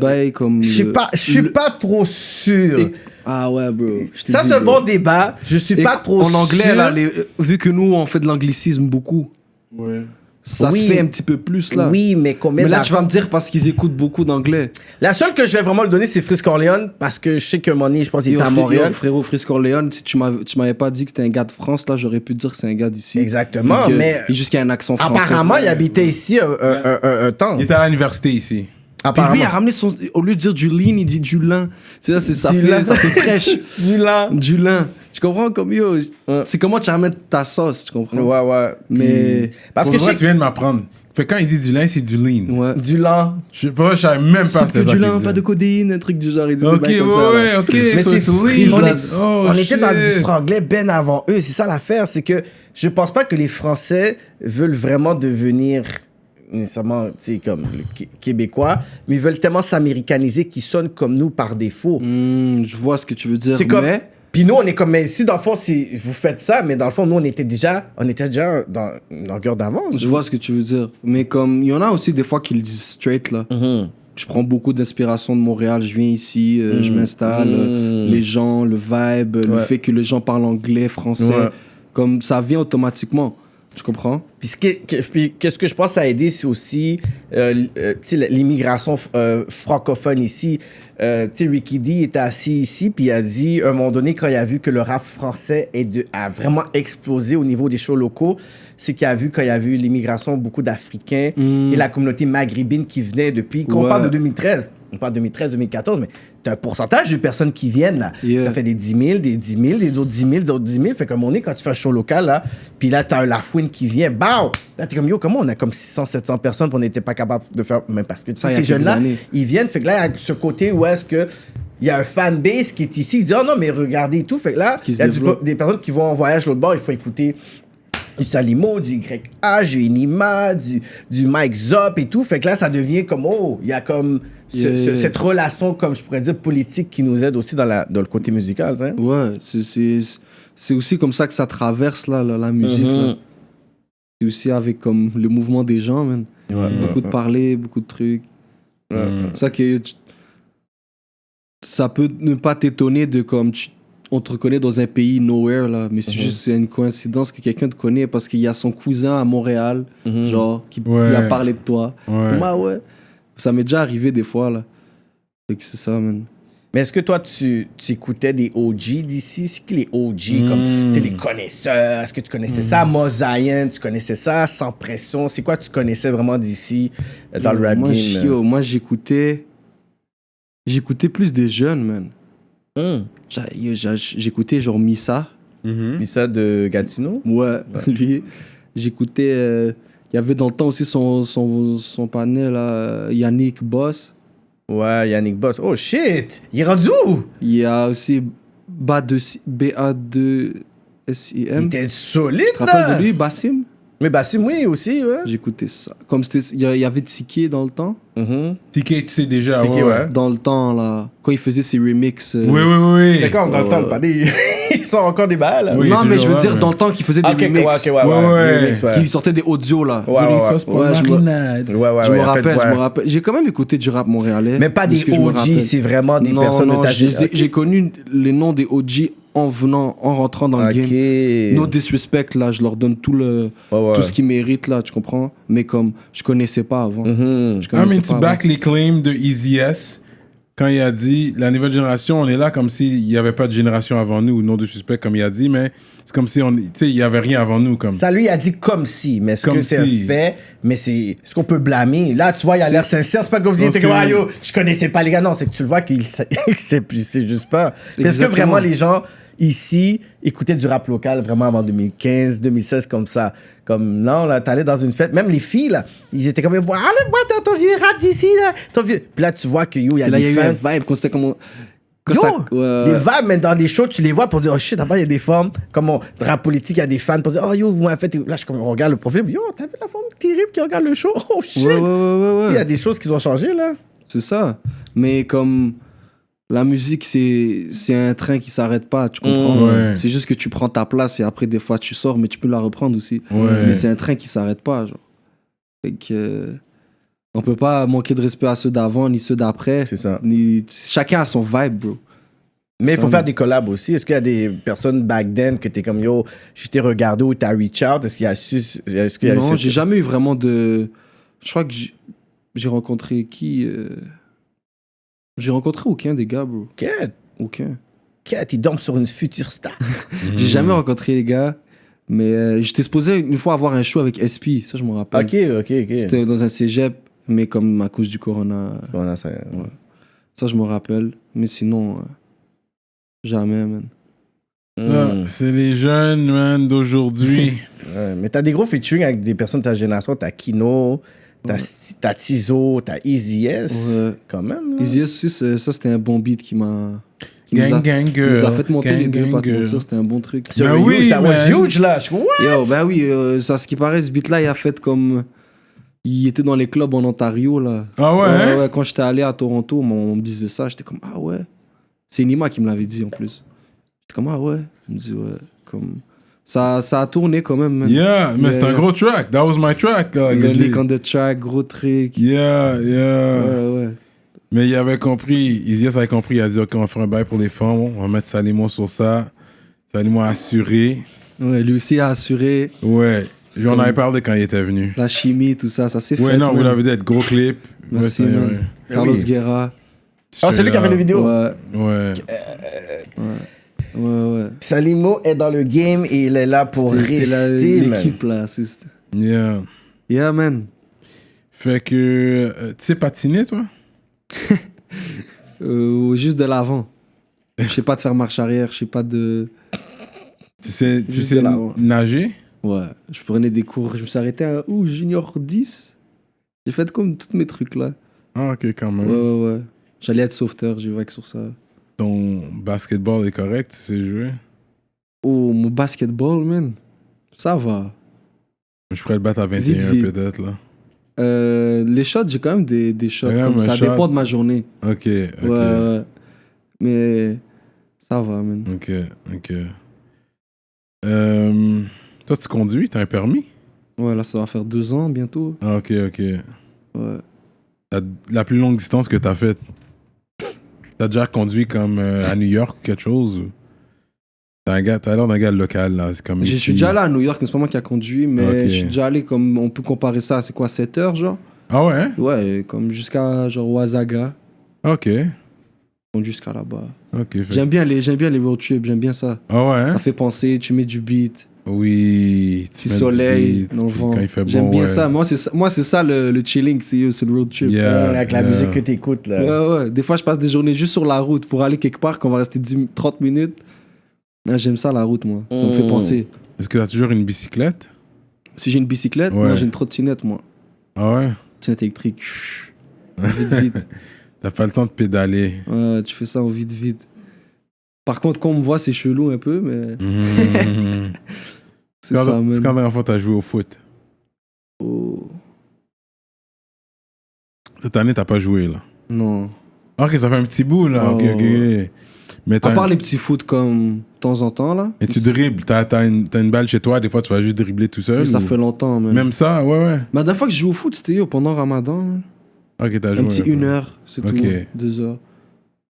bail, comme. Je suis pas trop sûr. Ah ouais, bro. je te Ça, dis, c'est un bro. bon débat. Je suis Et pas trop en anglais, sûr. là, vu que nous, on fait de l'anglicisme beaucoup, Ouais. ça Oui. se fait un petit peu plus là. Oui, mais combien Mais là, d'aff- tu vas me dire parce qu'ils écoutent beaucoup d'anglais. La seule que je vais vraiment le donner, c'est Frisk Orléans, parce que je sais que Money, je pense qu'il Yo, était à Montréal. frérot, Frisk Orléans, si tu m'avais pas dit que c'était un gars de France, là, j'aurais pu te dire que c'est un gars d'ici. Exactement, Puis que- mais et juste qu'il y a un accent français. apparemment, il habitait ici un temps. Il était à l'université ici. Puis Apparemment. lui, il a ramené son. Au lieu de dire du lean, il dit du lin. Tu sais, ça Du lin. fait fraîche. Du là. Du lin. Tu comprends comme yo? C'est comment tu ramènes ta sauce, tu comprends? Ouais, ouais. Mais. Parce Pour que le je vrai, sais tu viens de m'apprendre. Fait que quand il dit du lin, c'est du lean. Ouais. que du lent. Je savais même pas C'est que ça du qu'il lin, pas de disait. codéine, un truc du genre. Il dit des Ok, bails comme ça, là. ouais, ok. Mais so c'est it's fou. lean. On était dans du shit. franglais ben avant eux. C'est ça l'affaire. C'est que je pense pas que les Français veulent vraiment devenir nécessairement, tu sais, comme le Québécois, mais ils veulent tellement s'américaniser qu'ils sonnent comme nous par défaut. Je vois ce que tu veux dire. C'est comme. Mais. Puis nous, on est comme, mais si dans le fond, vous faites ça, mais dans le fond, nous, on était déjà dans une longueur d'avance. Je vois ce que tu veux dire. Mais comme. Il y en a aussi des fois qui le disent straight, là. Je prends beaucoup d'inspiration de Montréal. Je viens ici, je m'installe. Les gens, le vibe, le Ouais. fait que les gens parlent anglais, français. Ouais. Comme ça vient automatiquement. Tu comprends? Puis qu'est-ce que je pense à aider, c'est aussi tu sais, l'immigration francophone ici. Tu sais, Ricky D était assis ici, puis il a dit, à un moment donné, quand il a vu que le rap français a vraiment explosé au niveau des shows locaux, c'est qu'il a vu, quand il a vu l'immigration, beaucoup d'Africains et la communauté maghrébine qui venait depuis, quand on Ouais. parle de 2013, on parle de 2013, 2014, mais t'as un pourcentage de personnes qui viennent, là. Yeah. Ça fait des 10 000, des 10 000, des autres 10 000, des autres 10 000. Fait comme on est, quand tu fais un show local, là, puis là, t'as un Lafouine qui vient, BAM! Là, t'es comme, yo, comment on a comme 600, 700 personnes, puis on n'était pas capable de faire, même parce que Ça, il y a ces jeunes-là, quelques années. ils viennent, fait que là, il y a ce côté où est-ce que il y a un fanbase qui est ici, qui dit, oh non, mais regardez et tout. Fait que là, Qui il se y a développe. des personnes qui vont en voyage l'autre bord, il faut écouter du Salimo, du YA, du Enima, du Mike Zop et tout. Fait que là, ça devient comme, oh, il y a comme cette relation, comme je pourrais dire, politique qui nous aide aussi dans le côté musical. Hein? Ouais, c'est aussi comme ça que ça traverse là, la musique. Là. C'est aussi avec comme le mouvement des gens, man. Beaucoup de parler, beaucoup de trucs. C'est ça que ça peut ne pas t'étonner de comme on te reconnaît dans un pays nowhere là, mais c'est juste une coïncidence que quelqu'un te connaît parce qu'il y a son cousin à Montréal, genre qui lui a parlé de toi. Ouais. Ça m'est déjà arrivé des fois là. Fait que c'est ça, man. Mais est-ce que toi, tu écoutais des OG d'ici? C'est qui les OG, comme tu sais, les connaisseurs? Est-ce que tu connaissais ça? Mosaïen, tu connaissais ça? Sans pression? C'est quoi tu connaissais vraiment d'ici dans le rap game? Moi, j'écoutais plus des jeunes, man. J'écoutais genre Missa. Missa de Gatineau? Ouais, lui. J'écoutais... il y avait dans le temps aussi son panel, là, Yannick Boss. Ouais, Yannick Boss. Oh shit! Il est rendu où? Il y a aussi BA2SIM. Il était solide, Tu te rappelles de lui, Bassim? Mais Bassim, oui, aussi, ouais. J'écoutais ça. Comme il y avait Tiki dans le temps. Tiki, tu sais déjà. Tiki, ouais. Dans le temps, là, quand il faisait ses remixes. Oui. D'accord, dans le temps, pas des... Ils sont encore des balles. Oui, non, mais je veux toujours, dire, ouais. dans le temps qu'il faisait des remixes. Ouais. Qui sortait des audios, là. Ouais. Sauce pour marinade. Je me rappelle. J'ai quand même écouté du rap montréalais. Mais pas des OG, c'est vraiment des personnes de ta génération. J'ai connu les noms des OG en rentrant dans le game. No disrespect, là, je leur donne tout ce qu'ils méritent, là, tu comprends? Mais comme, je connaissais pas avant. Tu back les claims de Easy S quand il a dit la nouvelle génération, on est là comme s'il n'y avait pas de génération avant nous, non de suspect comme il a dit, mais c'est comme si il n'y avait rien avant nous. Comme. Ça lui a dit comme si, mais est-ce que c'est un fait, mais c'est ce qu'on peut blâmer. Là, tu vois, il a l'air sincère, c'est pas comme si comme yo, je connaissais pas les gars, non, c'est que tu le vois qu'il c'est juste pas. Est-ce que vraiment les gens ici écoutaient du rap local vraiment avant 2015, 2016 comme ça? Comme non, là, t'allais dans une fête, même les filles, là, ils étaient comme, ah, là, moi, ton vieux rap d'ici, là, ton vieux. Puis là, tu vois que yo, il y a des fans. Là, il y a eu un vibe, quand c'était comme. Les vibes, mais dans les shows, tu les vois pour dire, oh shit, d'abord, il y a des femmes, comme mon rap politique, il y a des fans pour dire, oh yo, vous m'avez fait. Là, je regarde le profil, yo, t'as vu la femme terrible qui regarde le show? Oh shit! Ouais. Il y a des choses qui ont changé, là. C'est ça. Mais comme. La musique, c'est un train qui s'arrête pas, tu comprends? C'est juste que tu prends ta place et après, des fois, tu sors, mais tu peux la reprendre aussi. Mais c'est un train qui s'arrête pas, genre. Fait que... on peut pas manquer de respect à ceux d'avant, ni ceux d'après. C'est ça. Chacun a son vibe, bro. Mais il faut faire des collabs aussi. Est-ce qu'il y a des personnes back then que t'es comme, yo, je t'ai regardé ou t'as reach out? Est-ce qu'il y a Non, j'ai jamais eu vraiment de... Je crois que j'ai rencontré qui... J'ai rencontré aucun des gars, bro. Aucun. Il dorme sur une future star. J'ai jamais rencontré les gars, mais j'étais supposé une fois avoir un show avec SP, ça je me rappelle. Ok. C'était dans un cégep, mais comme à cause du corona. Ça je me rappelle, mais sinon, jamais, man. C'est les jeunes, man, d'aujourd'hui. Mais t'as des gros featuring avec des personnes de ta génération. T'as Kino, t'as Tizo, t'as Easy S, quand même. Là. Easy S aussi, ça c'était un bon beat qui nous a fait monter les deux, pas de mentir, c'était un bon truc. Oui, that was huge, là. Ce qui paraît, ce beat-là, il a fait comme... Il était dans les clubs en Ontario, là. Ah ouais? Ouais, quand j'étais allé à Toronto, on me disait ça, j'étais comme, ah ouais. C'est Nima qui me l'avait dit, en plus. J'étais comme, ah ouais. Il me dit, ouais, comme... Ça a tourné quand même. Man. Mais c'est un gros track. That was my track. Le lick on the track, gros truc. Ouais. Mais il avait compris, Izias avait compris, il a dit, ok, on va faire un bail pour les femmes, on va mettre Salimo sur ça. Salimo a assuré. Ouais, lui aussi a assuré. Ouais. On avait parlé quand il était venu. La chimie, tout ça, ça s'est fait. Ouais, non, vous l'avez dit, gros clip. Merci, Carlos Guerra. Ah, c'est lui qui a fait les vidéos? Ouais. Ouais. Salimo est dans le game et il est là pour rester, l'équipe là. Yeah, man. Fait que, tu sais patiner, toi? Juste de l'avant. Je sais pas de faire marche arrière, je sais pas de... Tu sais nager? Ouais, je prenais des cours, je me suis arrêté à Junior 10. J'ai fait comme tous mes trucs là. Ah, ok, quand même. Ouais. J'allais être sauveteur, j'ai vague sur ça. Ton basketball est correct, tu sais jouer? Oh, mon basketball, man. Ça va. Je pourrais le battre à 21 vite. peut-être, là. Les shots, j'ai quand même des shots. Comme ça dépend de ma journée. Ok. Ouais. Mais ça va, man. Ok. Toi, tu conduis? T'as un permis? Ouais, là, ça va faire 2 ans bientôt. Ah, ok. Ouais. La plus longue distance que t'as faite? T'as déjà conduit comme à New York ou quelque chose? T'as l'air d'un gars local, là. C'est comme Je ici. suis déjà allé à New York, mais c'est pas moi qui a conduit, mais Ok. je suis déjà allé comme. On peut comparer ça, c'est quoi, 7 heures, genre? Ah ouais? Hein? Ouais, comme jusqu'à genre Wasaga. Ok. Donc jusqu'à là-bas. Ok. J'aime bien les road trips, j'aime bien ça. Ah ouais? Hein? Ça fait penser, tu mets du beat, Oui. petit tu mets du soleil, beat, dans le puis vent. quand il fait bon, J'aime bien ouais. ça. Moi, c'est ça le chilling, c'est le road trip. Yeah, Avec la yeah. musique que t'écoutes, là. Ouais. Des fois, je passe des journées juste sur la route pour aller quelque part, qu'on va rester 30 minutes. Ah, j'aime ça, la route, moi. Ça me fait penser. Est-ce que t'as toujours une bicyclette? Si j'ai une bicyclette, Ouais. non, j'ai une trottinette, moi. Ah ouais? Trottinette électrique. Vite. T'as pas le temps de pédaler. Ouais, tu fais ça en vite. Par contre, quand on me voit, c'est chelou un peu, mais Mhm. c'est ça, C'est quand la man. dernière fois que t'as joué au foot? Oh. Cette année, t'as pas joué, là. Non. Ok, ça fait un petit bout, là. Ok. Oh. Mais À t'as part les petits foot comme de temps en temps, là. Et tu dribbles. T'as une balle chez toi, des fois, tu vas juste dribbler tout seul. Mais ça ou- fait longtemps, man. Même ça, ouais. Mais la dernière fois que je joue au foot, c'était pendant Ramadan. Man. Ok, t'as joué. Un petit peu. 1 heure, c'est Ok. tout. 2 heures.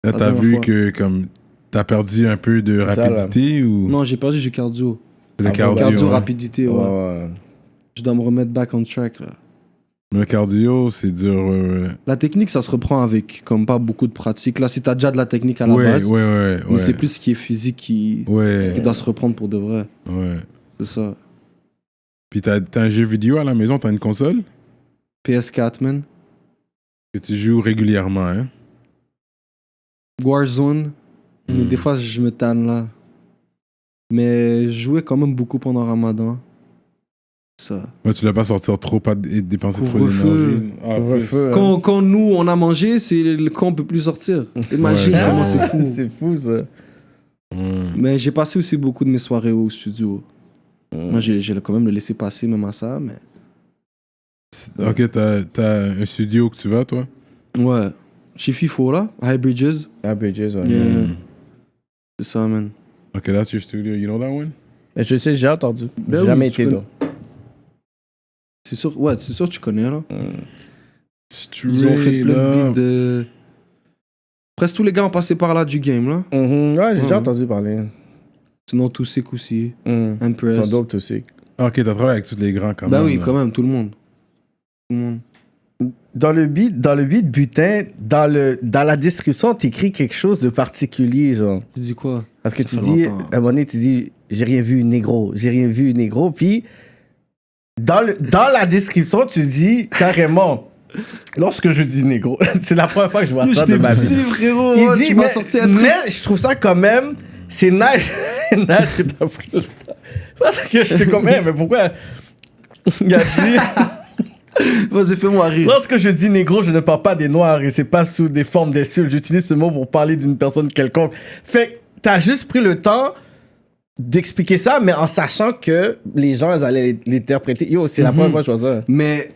Là, la t'as dernière vu fois. que, comme, t'as perdu un peu de ça, rapidité ou Non, j'ai perdu du cardio. le Ah, cardio? Cardio, hein? rapidité, ouais. Ouais. Je dois me remettre back on track, là. Le cardio, c'est dur. La technique, ça se reprend avec comme pas beaucoup de pratique. Là, si t'as déjà de la technique à la Ouais, base, ouais. mais c'est plus ce qui est physique qui Ouais, doit se reprendre pour de vrai. ouais. C'est ça. Puis t'as un jeu vidéo à la maison, t'as une console PS4, man. que tu joues régulièrement, hein? Warzone. Mais des fois, je me tanne là. Mais je jouais quand même beaucoup pendant Ramadan. Ça. Ouais, tu l'as pas sortir trop, pas dépenser trop Couvre-feu. d'énergie. Ah, Couvre-feu, hein. Quand nous, on a mangé, c'est quand on peut plus sortir. Imagine Ouais, comment ouais. c'est fou. C'est fou, ça. ouais. Mais j'ai passé aussi beaucoup de mes soirées au studio. Moi, j'ai quand même le laissé passer même à ça, mais... Ok, t'as un studio que tu vas, toi? Ouais. Chez FIFO, là, High Bridges. Ah, Bridges, ouais. Yeah. Mm. C'est ça, man. Ok, that's your studio. You know that one? Mais je sais, j'ai entendu. Ben J'ai oui, jamais tu été connais. là. C'est sûr, ouais, c'est sûr que tu connais, là. Straight Ils ont fait plein de up. beats de... Presque tous les gars ont passé par là du game, là. Ouais, j'ai déjà Ouais. entendu parler. Sinon, tous Sick aussi. Ils Empress. sont dope, aussi. Ok, t'as travaillé avec tous les grands quand Ben même. oui, là. quand même, tout le monde. Tout le monde. Dans le beat, butin, dans la description, t'écris quelque chose de particulier, genre. Tu dis quoi? Parce que Ça tu fait dis, longtemps. à un moment donné, tu dis, j'ai rien vu négro, puis dans la description, tu dis carrément, lorsque je dis négro, c'est la première fois que je vois ça de ma vie. frérot. Il dit, tu m'as sorti un truc. mais je trouve ça quand même, c'est nice, nice que t'as pris le temps. Parce que je te combien, mais pourquoi il a dit, Vas-y, fais-moi rire. lorsque je dis négro, je ne parle pas des noirs et c'est pas sous des formes d'insultes. J'utilise ce mot pour parler d'une personne quelconque. Fait que t'as juste pris le temps d'expliquer ça, mais en sachant que les gens ils allaient l'interpréter. Yo, c'est la première fois que je vois ça. Mais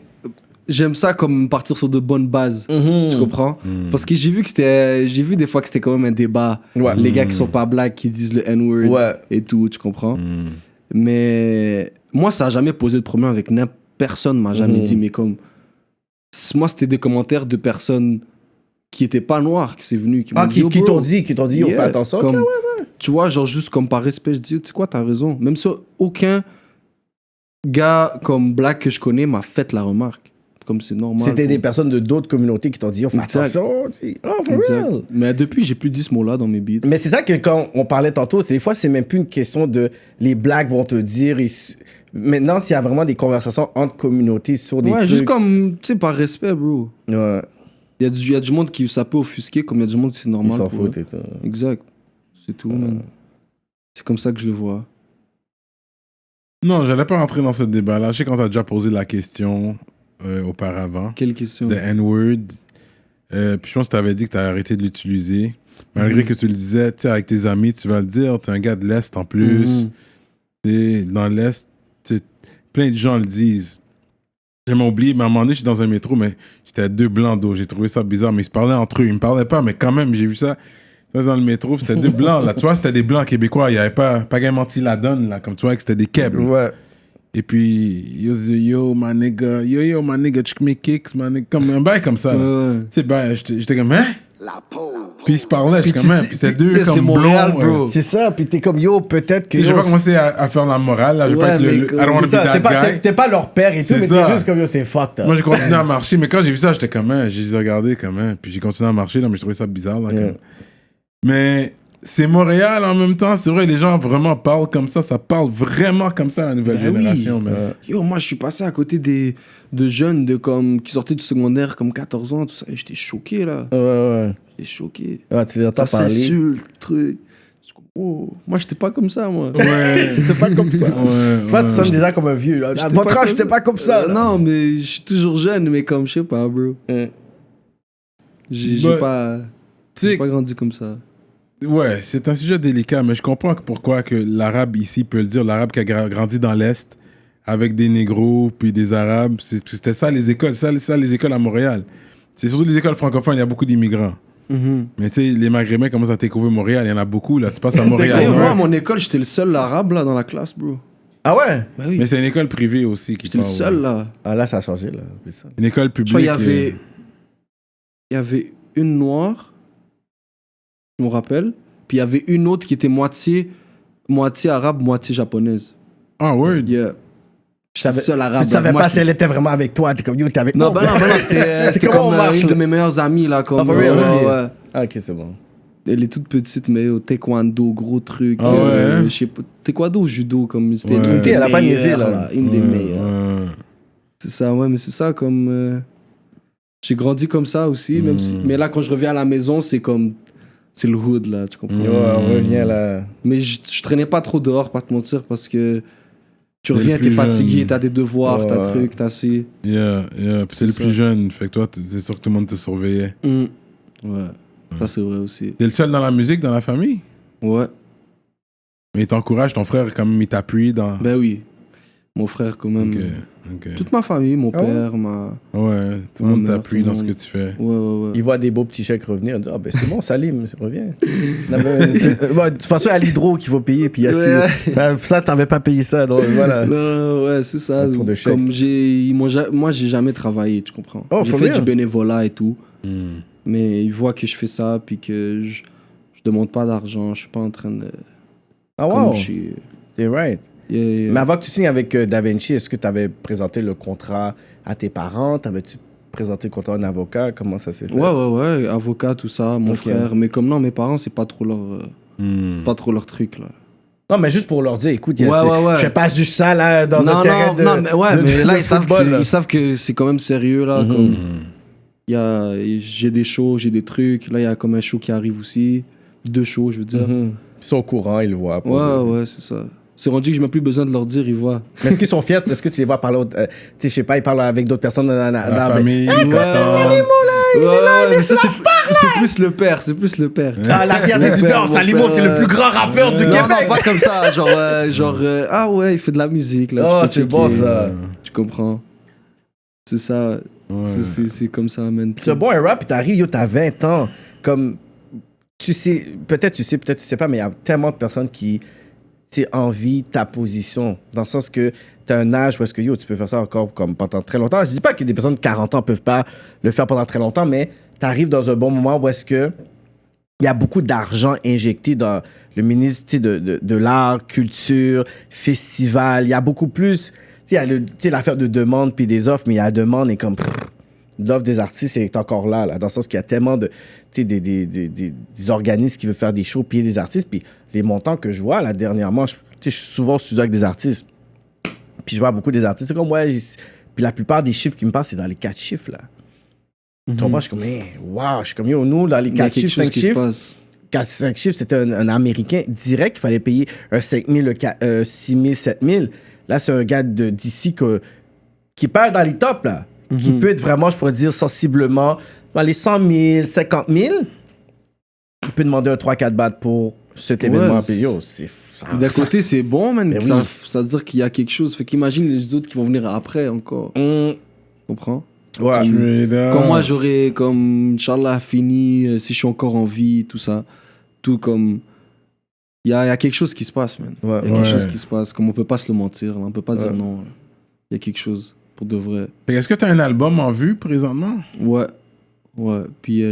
j'aime ça comme partir sur de bonnes bases. Tu comprends? Parce que j'ai vu des fois que c'était quand même un débat. Ouais. Les gars qui sont pas blacks qui disent le N-word Ouais. et tout, tu comprends? Mm. Mais moi, ça a jamais posé de problème avec n'importe personne m'a jamais dit, mais comme moi, c'était des commentaires de personnes qui étaient pas noires qui c'est venu qui m'ont dit, Qui oh, t'ont bro. dit, yo, Yeah, fais attention. comme, Ok, tu vois, genre juste comme par respect, je dis, tu sais quoi, t'as raison. Même si aucun gars comme black que je connais m'a fait la remarque. Comme c'est normal. C'était pour- des personnes de d'autres communautés qui t'ont dit, yo, fais Exact. attention. Oh, for Exact. real. Mais depuis, j'ai plus dit ce mot-là dans mes beats. Mais c'est ça que quand on parlait tantôt, c'est des fois, c'est même plus une question de les blacks vont te dire. Maintenant, s'il y a vraiment des conversations entre communautés sur des Ouais, trucs. juste comme, tu sais, par respect, bro. Ouais, Il y a du monde qui ça peut offusquer, comme il y a du monde qui c'est ils normal. s'en pour foutent eux. et tout. Exact. C'est tout, man. C'est comme ça que je le vois. Non, j'allais pas rentrer dans ce débat-là. Je sais qu'on t'a déjà posé la question auparavant. Quelle question? The N-word. Puis je pense que t'avais dit que t'as arrêté de l'utiliser. Malgré que tu le disais, tu sais, avec tes amis, tu vas le dire. T'es un gars de l'Est en plus. T'sais, dans l'Est, t'sais, plein de gens le disent. J'ai oublié, mais à un moment donné, je suis dans un métro, mais j'étais à 2 blancs d'eau. J'ai trouvé ça bizarre, mais ils se parlaient entre eux. Ils me parlaient pas, mais quand même, j'ai vu ça. Dans le métro, puis c'était deux blancs, là. Tu vois, c'était des blancs québécois. Il n'y avait pas gain menti la donne, là. Comme tu vois, que c'était des kebs. Ouais. Et puis, yo, my nigga, check me kicks, my nigga. Comme un bail comme ça, là. Ouais. Tu sais, ben, j'étais comme, hein? Puis ils se parlaient, Puis j'étais tu comme, hein? sais- Puis c'était puis- deux c'est comme Montréal, blonds. bro. C'est ça, puis t'es comme yo, peut-être que. Tu sais, j'ai yo, pas commencé à faire la morale, là. Je vais Ouais, pas être mais I don't wanna be c'est ça, that guy. t'es pas leur père et tout, C'est mais ça. t'es juste comme yo, c'est fucked up. Moi, j'ai continué à marcher, mais quand j'ai vu ça, j'étais comme, hein, j'ai regardé comme, hein, puis j'ai continué à marcher, là, mais j'ai trouvé ça bizarre, là. Yeah. Comme. Mais c'est Montréal en même temps, c'est vrai, les gens vraiment parlent comme ça parle vraiment comme ça, la nouvelle Ben oui. génération, man. Yo, moi, je suis passé à côté de jeunes qui sortaient du secondaire comme 14 ans, tout ça. Et j'étais choqué, là. Ouais. J'étais choqué. Ouais, tu les entends Ça parler. s'insulte, truc. Je suis comme, oh, moi, j'étais pas comme ça, moi. Ouais. J'étais pas comme ça. Ouais, Tu vois, tu ouais. sonnes déjà comme un vieux. Là. À J'étais votre pas âge, comme j'étais pas comme ça. là. Non, mais je suis toujours jeune, mais comme, je sais pas, bro. J'ai Bah, pas, Tu sais, j'ai pas grandi comme ça. ouais, c'est un sujet délicat, mais je comprends pourquoi que l'arabe ici peut le dire, l'arabe qui a grandi dans l'Est, avec des négros, puis des arabes, c'était ça les écoles, ça les écoles à Montréal. C'est surtout les écoles francophones, il y a beaucoup d'immigrants. Mais tu sais, les Maghrébins commencent à découvrir Montréal, il y en a beaucoup, là, tu passes à Montréal. Hey, ouais. moi, à mon école, j'étais le seul arabe, là, dans la classe, bro. Ah ouais? Bah oui. Mais c'est une école privée aussi qui J'étais le parle, seul, ouais. là. Ah là, ça a changé. Là. C'est ça. Une école Je publique. crois il y avait une noire, je me rappelle, puis il y avait une autre qui était moitié arabe, moitié japonaise. Ah, word. Yeah. Je savais, le seul arabe. tu savais Moi, pas je- si elle était vraiment avec toi. T'es comme yo, t'es avec Non, bah non, c'était Comment comme on marche, une de là? mes meilleures amies, là. Comme, Ah, for real, ok. ouais. Ah, ok, c'est bon. Elle est toute petite, mais au taekwondo, gros truc. Ah ouais, hein? Je sais pas, taekwondo ou judo, comme c'était Ouais. une des Elle a pas niaisé, meilleures, là. Une des Ouais, meilleures. ouais. C'est ça, ouais, mais c'est ça, comme... j'ai grandi comme ça aussi, même si... Mais là, quand je reviens à la maison, c'est comme... C'est le hood, là, tu comprends? Yo, on revient là. Mais je traînais pas trop dehors, pas te mentir, parce que... Tu T'es le reviens, t'es plus fatigué, jeune. t'as des devoirs, t'as Ouais. trucs, t'as ci. Yeah. Puis c'est le C'est plus ça. jeune, fait que toi, c'est sûr que tout le monde te surveillait. Ouais, ça c'est vrai aussi. T'es le seul dans la musique, dans la famille? Ouais, Mais il t'encourage, ton frère, quand même, il t'appuie dans... ben oui. Mon frère, quand même. Ok. Toute ma famille, mon Ah ouais? père, ma... Ouais, tout le Ma monde mère, t'appuie tout le dans ce que monde. tu fais. Ouais. Il voit des beaux petits chèques revenir. Il dit, ah ben c'est bon, Salim, reviens. Bon, de toute façon, il y a l'hydro qu'il faut payer. Puis il y a ça, t'avais pas payé ça. Donc voilà. Non, ouais, c'est ça. Un tour de chèque. Comme moi, j'ai jamais travaillé, tu comprends. Oh, J'ai for fait real? du bénévolat et tout. Hmm. Mais ils voient que je fais ça, puis que je demande pas d'argent. Je suis pas en train de... Ah Comme wow, je suis... t'es right. Yeah. Mais avant que tu signes avec Da Vinci, est-ce que tu avais présenté le contrat à tes parents? T'avais-tu présenté le contrat à un avocat? Comment ça s'est fait? Ouais, avocat, tout ça, mon Ok. frère. Mais comme non, mes parents, c'est pas trop leur... Hmm. Pas trop leur truc, là. Non, mais juste pour leur dire, écoute, Ouais. je fais pas juste ça là, dans un terrain de. non, mais ouais, de- mais de là, ils savent, football, là. ils savent que c'est quand même sérieux, là. Mhm. Comme, j'ai des shows, j'ai des trucs. Là, il y a comme un show qui arrive aussi. 2 shows, je veux dire. Mhm. Ils sont au courant, ils le voient. Ouais, c'est ça. C'est rendu que je n'ai plus besoin de leur dire, ils voient. Mais est-ce qu'ils sont fiers? Est-ce que tu les vois parler? Tu sais, je sais pas, ils parlent avec d'autres personnes dans La famille, content. Ouais, mais ça, c'est plus le père, c'est plus le père. Ah, la fierté du père, Mon Salimo, père, c'est le plus grand rappeur du Non, Québec. non, pas comme ça. Ah ouais, il fait de la musique, là. Oh, tu peux c'est bon checker. ça. Tu comprends? C'est ça. Ouais. C'est comme ça, man. C'est bon un rap, puis t'arrives, yo, t'as 20 ans. Comme, tu sais, peut-être tu sais pas, mais il y a tellement de personnes qui envient ta position. Dans le sens que t'as un âge où est-ce que, yo, tu peux faire ça encore comme pendant très longtemps. Je dis pas que des personnes de 40 ans peuvent pas le faire pendant très longtemps, mais t'arrives dans un bon moment où est-ce que il y a beaucoup d'argent injecté dans le ministre tu sais, de l'art, culture, festival. Il y a beaucoup plus. Tu sais, il y a tu sais, l'affaire de demande puis des offres, mais il y a la demande et comme l'offre des artistes est encore là, dans le sens qu'il y a tellement de tu sais, des organismes qui veulent faire des shows, payer des artistes. Puis les montants que je vois là dernièrement, tu sais, je suis souvent au studio avec des artistes. Puis je vois beaucoup des artistes. C'est comme, ouais, puis la plupart des chiffres qui me parlent, c'est dans les 4 chiffres là. Tu comprends? Je suis comme, hey, wow, je suis comme, yo, nous, dans les Il y a 4 quelque chiffres, chose 5 qui se chiffres, passe. 5 chiffres, c'était un Américain direct, il fallait payer un 5 000, 6 000, 7 000. Là, c'est un gars d'ici qui perd dans les tops, là. Qui peut être vraiment, je pourrais dire, sensiblement dans les 100 000, 50 000. Il peut demander un 3-4 bahts pour cet événement. Puis yo, c'est ça. D'un côté, c'est bon, man. Mais Ça, oui. ça veut dire qu'il y a quelque chose. Fait qu'imagine les autres qui vont venir après encore. Tu comprends? Ouais. Straight up. Quand moi, j'aurai, comme, Inch'Allah, fini, si je suis encore en vie, tout ça. tout comme... Il y a quelque chose qui se passe, man. Ouais. Il y a quelque Ouais. chose qui se passe. Comme on peut pas se le mentir, là. On peut pas dire non. Là. Il y a quelque chose, pour de vrai. Fait que est-ce que t'as un album en vue présentement? Ouais. Ouais. Puis,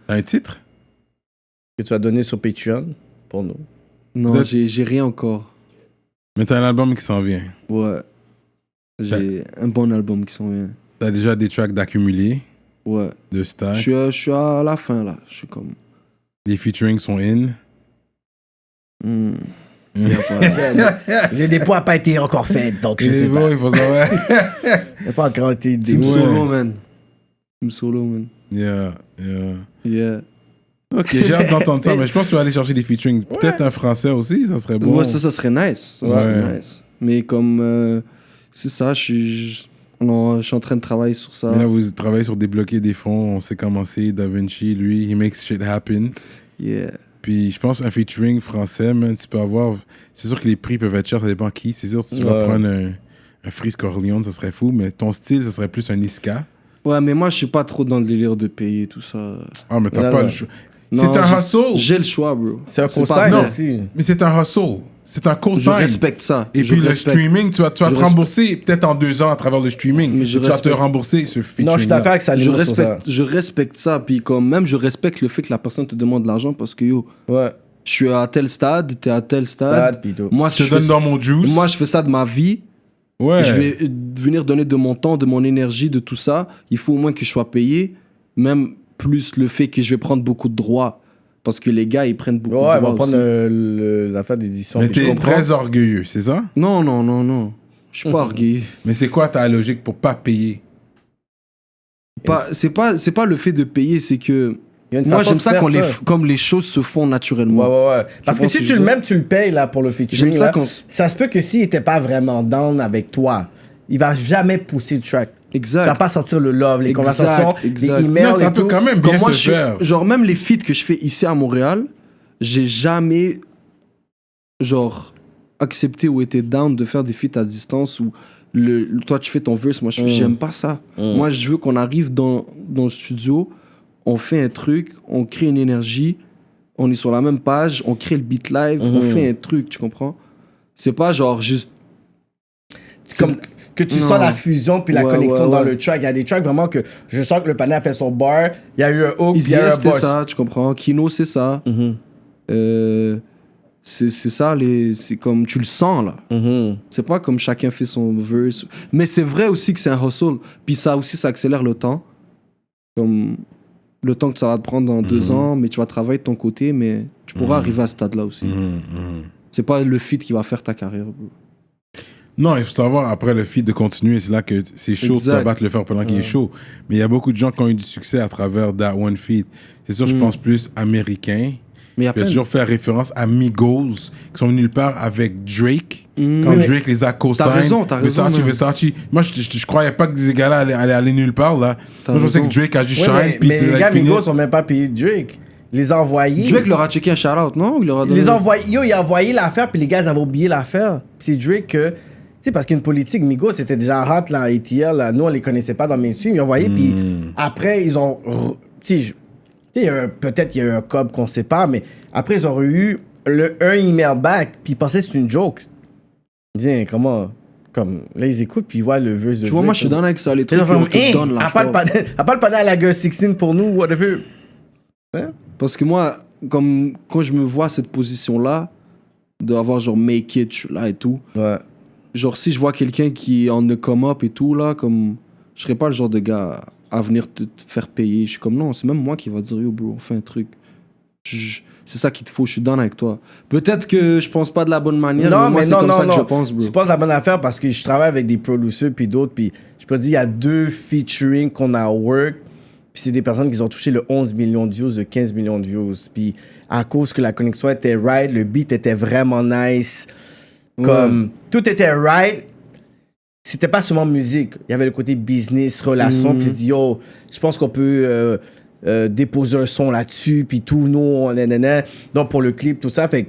Un titre? Que tu vas donner sur Patreon pour nous. non, Peut-être- j'ai rien encore. Mais t'as un album qui s'en vient. Ouais. J'ai un bon album qui s'en vient. T'as déjà des tracks d'accumulés, Ouais. de Je stack. suis à la fin, là. Je suis comme... Les featuring sont in. hmm. Le dépôt n'a pas été encore fait, donc je sais pas. Il faut savoir. Il n'a pas encore été Team déposé. Solo, man. Team Solo, man. Yeah. Yeah. Ok, j'ai hâte d'entendre ça, mais je pense que tu vas aller chercher des featuring. Peut-être un français aussi, ça serait bon. Ouais, ça serait nice. Ça Ouais. serait nice. Mais comme... c'est ça, je suis en train de travailler sur ça. Mais là, vous travaillez sur débloquer des fonds. On sait comment c'est. Da Vinci, lui, he makes shit happen. Yeah. Puis je pense un featuring français, man, tu peux avoir. C'est sûr que les prix peuvent être chers, ça dépend qui. C'est sûr, si tu vas Ouais. prendre un Freeze Corleone, ça serait fou. Mais ton style, ça serait plus un Iska. Ouais, mais moi, je suis pas trop dans le délire de payer tout ça. Ah, mais t'as Non, pas non. le choix. Non, C'est un j'ai- hustle. J'ai le choix, bro. C'est un pas cosign vrai. aussi. Mais c'est un hustle. C'est un Je cosign. respecte ça. Et Je puis le respecte. streaming, tu vas te Je rembourser peut-être en 2 ans à travers le streaming. Mais je tu vas te respecte. rembourser ce featuring. Non, je suis d'accord avec Je Salimo sur ça. respecte ça. Puis comme même, je respecte le fait que la personne te demande de l'argent parce que yo, Ouais. je suis à tel stade, t'es à tel stade. Stade, puis tout. Moi, Je te je donne fais, dans mon juice. moi, je fais ça de ma vie. ouais. Je vais venir donner de mon temps, de mon énergie, de tout ça. Il faut au moins que je sois payé. Même plus le fait que je vais prendre beaucoup de droits. Parce que les gars, ils prennent beaucoup Ouais, de ils droits vont prendre aussi. l'affaire d'édition. Mais puis je t'es comprends. très orgueilleux, c'est ça? Non, non, non, non. Je suis pas orgueilleux. Mais c'est quoi ta logique pour pas payer? C'est pas le fait de payer, c'est que... Il y a une Moi, façon j'aime de ça faire quand comme les choses se font naturellement. Ouais, ouais. Parce que comprends ce si que tu je le veux dire? même, tu le payes là pour le featuring. J'aime ça là, quand... ça se peut que s'il était pas vraiment down avec toi, il va jamais pousser le track. Tu vas Exact. pas sortir le love, les Exact, conversations, exact. les emails Non, ça et peut tout. quand même Comme bien moi, se faire. genre, même les feats que je fais ici à Montréal, j'ai jamais, genre, accepté ou été down de faire des feats à distance où toi tu fais ton verse, moi j'aime pas ça. Moi je veux qu'on arrive dans le studio, on fait un truc, on crée une énergie, on est sur la même page, on crée le beat live, on fait un truc, tu comprends? C'est pas genre juste... Comme que tu Non. sens la fusion puis la Ouais, connexion ouais, dans ouais. le track. Il y a des tracks vraiment que je sens que le panel a fait son bar, il y a eu un hook, puis il y a eu Easy un c'était boss. ça, tu comprends? Kino c'est ça. Mhm. C'est ça, c'est comme tu le sens là. Mhm. C'est pas comme chacun fait son verse. Mais c'est vrai aussi que c'est un hustle. Puis ça aussi, ça accélère le temps. Comme le temps que ça va te prendre dans 2 ans, mais tu vas travailler de ton côté, mais tu pourras arriver à ce stade-là aussi. C'est pas le feat qui va faire ta carrière. Bro. Non, il faut savoir après le feat de continuer. C'est là que c'est chaud, tu Exact. dois battre le faire pendant qu'il est chaud. Mais il y a beaucoup de gens qui ont eu du succès à travers that one feat. C'est sûr, je pense plus américain. Mais il y a Puis plein j'ai toujours fait référence à Migos, qui sont venus nulle part avec Drake. Quand Oui, Drake les a co-signed. t'as raison, man. Versace. Moi, je croyais pas que ces gars-là allaient aller nulle part, là. T'as Moi, je pensais raison. que Drake a juste Ouais, shine, puis mais c'est les like gars fini. Migos ont même pas payé Drake. Il les a envoyés. Drake leur a checké un shout-out, non? Il leur a Il donné... les a envoyés. Yo, il a envoyé l'affaire, puis les gars ils avaient oublié l'affaire. Puis c'est Drake que. Tu sais, parce qu'une politique, Migos, c'était déjà hot, là, ATL, là. Nous, on les connaissait pas dans le mainstream. Ils ont envoyé, puis après, ils ont. Tu sais, peut-être il y a eu un cob qu'on sait pas, mais après, ils ont eu un email back, puis ils pensaient que c'était une joke. Ils disaient, comment. Comme, là, ils écoutent, puis ils voient le verse de Tu vois, moi, je suis dans avec ça. Les Ils trucs ont qu'on fait, te donne à la pas le force. panel à la Girl 16 pour nous, whatever. Parce que moi, comme quand je me vois à cette position-là, d'avoir genre make it, je suis là et tout, Ouais. genre si je vois quelqu'un qui en ne come up et tout là, comme je serais pas le genre de gars à venir te faire payer. Je suis comme non, c'est même moi qui va dire yo bro, on fait un truc. C'est ça qu'il te faut, je suis down avec toi. Peut-être que je pense pas de la bonne manière, mais moi c'est comme ça que je pense, bro. Tu penses la bonne affaire parce que je travaille avec des producers puis d'autres, puis je peux te dire, il y a 2 featuring qu'on a work, puis c'est des personnes qui ont touché le 11 millions de views, le 15 millions de views, puis à cause que la connexion était right, le beat était vraiment nice, comme tout était right. C'était pas seulement musique, il y avait le côté business, relation, puis je dis yo, je pense qu'on peut déposer un son là-dessus, puis tout, nous, donc pour le clip, tout ça, fait que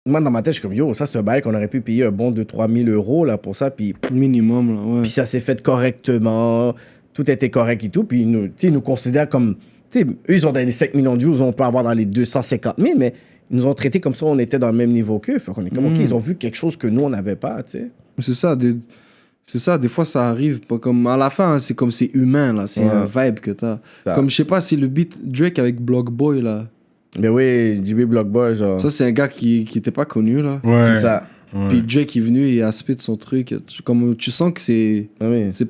moi, dans ma tête, je suis comme, yo, ça, c'est un bail qu'on aurait pu payer un bon de 3 000 euros là, pour ça. Puis Minimum, là, ouais. ça s'est fait correctement. Tout était correct et tout. Puis ils nous considèrent comme Tu sais, eux, ils ont dans les 5 millions de views, on peut avoir dans les 250 000, mais ils nous ont traités comme ça, on était dans le même niveau qu'eux. Fait qu'on est comme, OK, ils ont vu quelque chose que nous, on n'avait pas, tu sais. C'est ça, des fois ça arrive. Pas comme, à la fin, hein, c'est comme c'est humain, là. C'est un vibe que t'as. Comme, je sais pas, si le beat Drake avec Block Boy, là. Mais oui, JB Blockboy, genre. Ça, c'est un gars qui était pas connu, là. Ouais. C'est ça. Ouais. Puis Drake est venu et a spit son truc. Comme, tu sens que c'est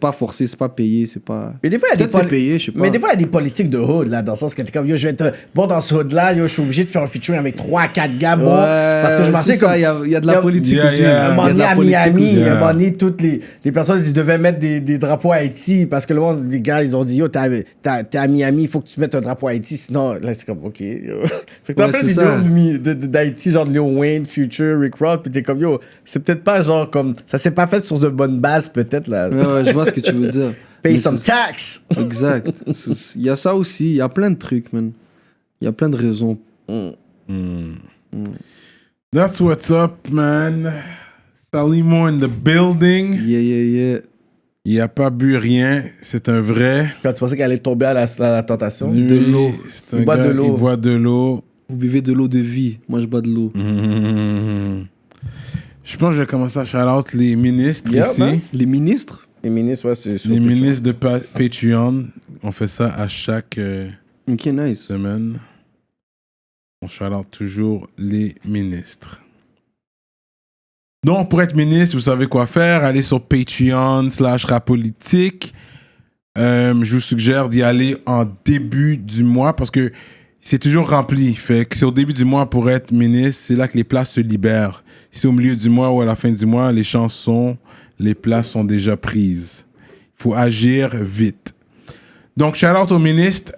pas forcé, c'est pas payé, c'est pas... Mais des fois, il y a Peut-être c'est payé, je sais pas. Mais des fois, il y a des politiques de hood, là, dans le sens que t'es comme, yo, je vais être bon dans ce hood-là, yo, je suis obligé de faire un featuring avec 3-4 gars, bon, parce que je marchais comme... Il y a de la politique aussi. Un moment donné, à Miami, aussi. un moment donné, toutes les personnes, ils devaient mettre des drapeaux à Haïti, parce que le monde, les gars, ils ont dit, yo, t'es à Miami, il faut que tu mettes un drapeau à Haïti, sinon, là, c'est comme, OK, yo. Fait que t'as plein de vidéos d'Haïti, genre de Lil Wayne, Future, Rick Ross, puis t'es comme, yo, c'est peut-être pas genre comme... Ça s'est pas fait sur de bonnes bases, peut-être, là. Ouais, je vois ce que tu veux dire. Pay some tax! Exact. Il y a ça aussi, il y a plein de trucs, man. Il y a plein de raisons. That's what's up, man. Salimo in the building. Yeah. Il a pas bu rien, c'est un vrai. Quand tu pensais qu'elle allait tomber à la tentation. Lui, De l'eau. c'est un Il boit gars, de l'eau. Il boit de l'eau. Vous buvez de l'eau de vie. Moi, je bois de l'eau. Je pense que je vais commencer à shout-out les ministres Yeah, ici. man. Les ministres? Les ministres, ouais, c'est sur Les Patreon. ministres de Patreon. On fait ça à chaque Ok, nice. semaine. On shout-out toujours les ministres. Donc, pour être ministre, vous savez quoi faire. Allez sur Patreon/rapolitique. Je vous suggère d'y aller en début du mois parce que c'est toujours rempli. Fait que c'est au début du mois pour être ministre. C'est là que les places se libèrent. Si c'est au milieu du mois ou à la fin du mois, les chansons, les places sont déjà prises. Il faut agir vite. Donc, shout out au ministre.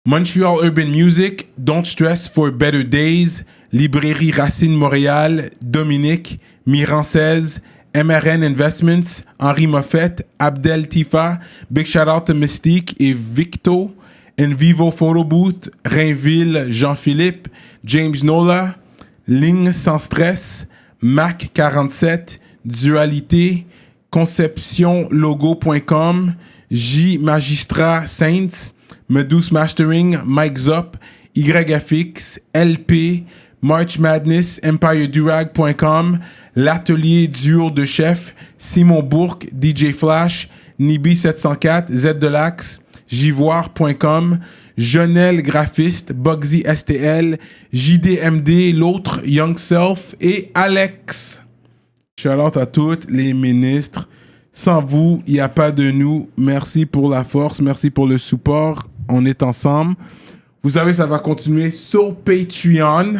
Montreal Urban Music, Don't Stress for Better Days, Librairie Racine Montréal, Dominique, Miran 16, MRN Investments, Henri Moffett, Abdel Tifa, Big shout out to Mystique et Victo, Envivo Photo Booth, Rainville, Jean-Philippe, James Nola, Ligne Sans Stress, Mac 47, Dualité, ConceptionLogo.com, J Magistrat Saints, Medus Mastering, Mike Zop, YFX, LP, March Madness, EmpireDurag.com, L'Atelier Duo de Chef, Simon Bourque, DJ Flash, Nibi704, Z de l'Axe, Jivoire.com, Jonel Graphiste, Bugsy STL, JDMD, L'Autre, Young Self et Alex. Shout out à toutes les ministres. Sans vous, il n'y a pas de nous. Merci pour la force, merci pour le support. On est ensemble. Vous savez, ça va continuer sur Patreon.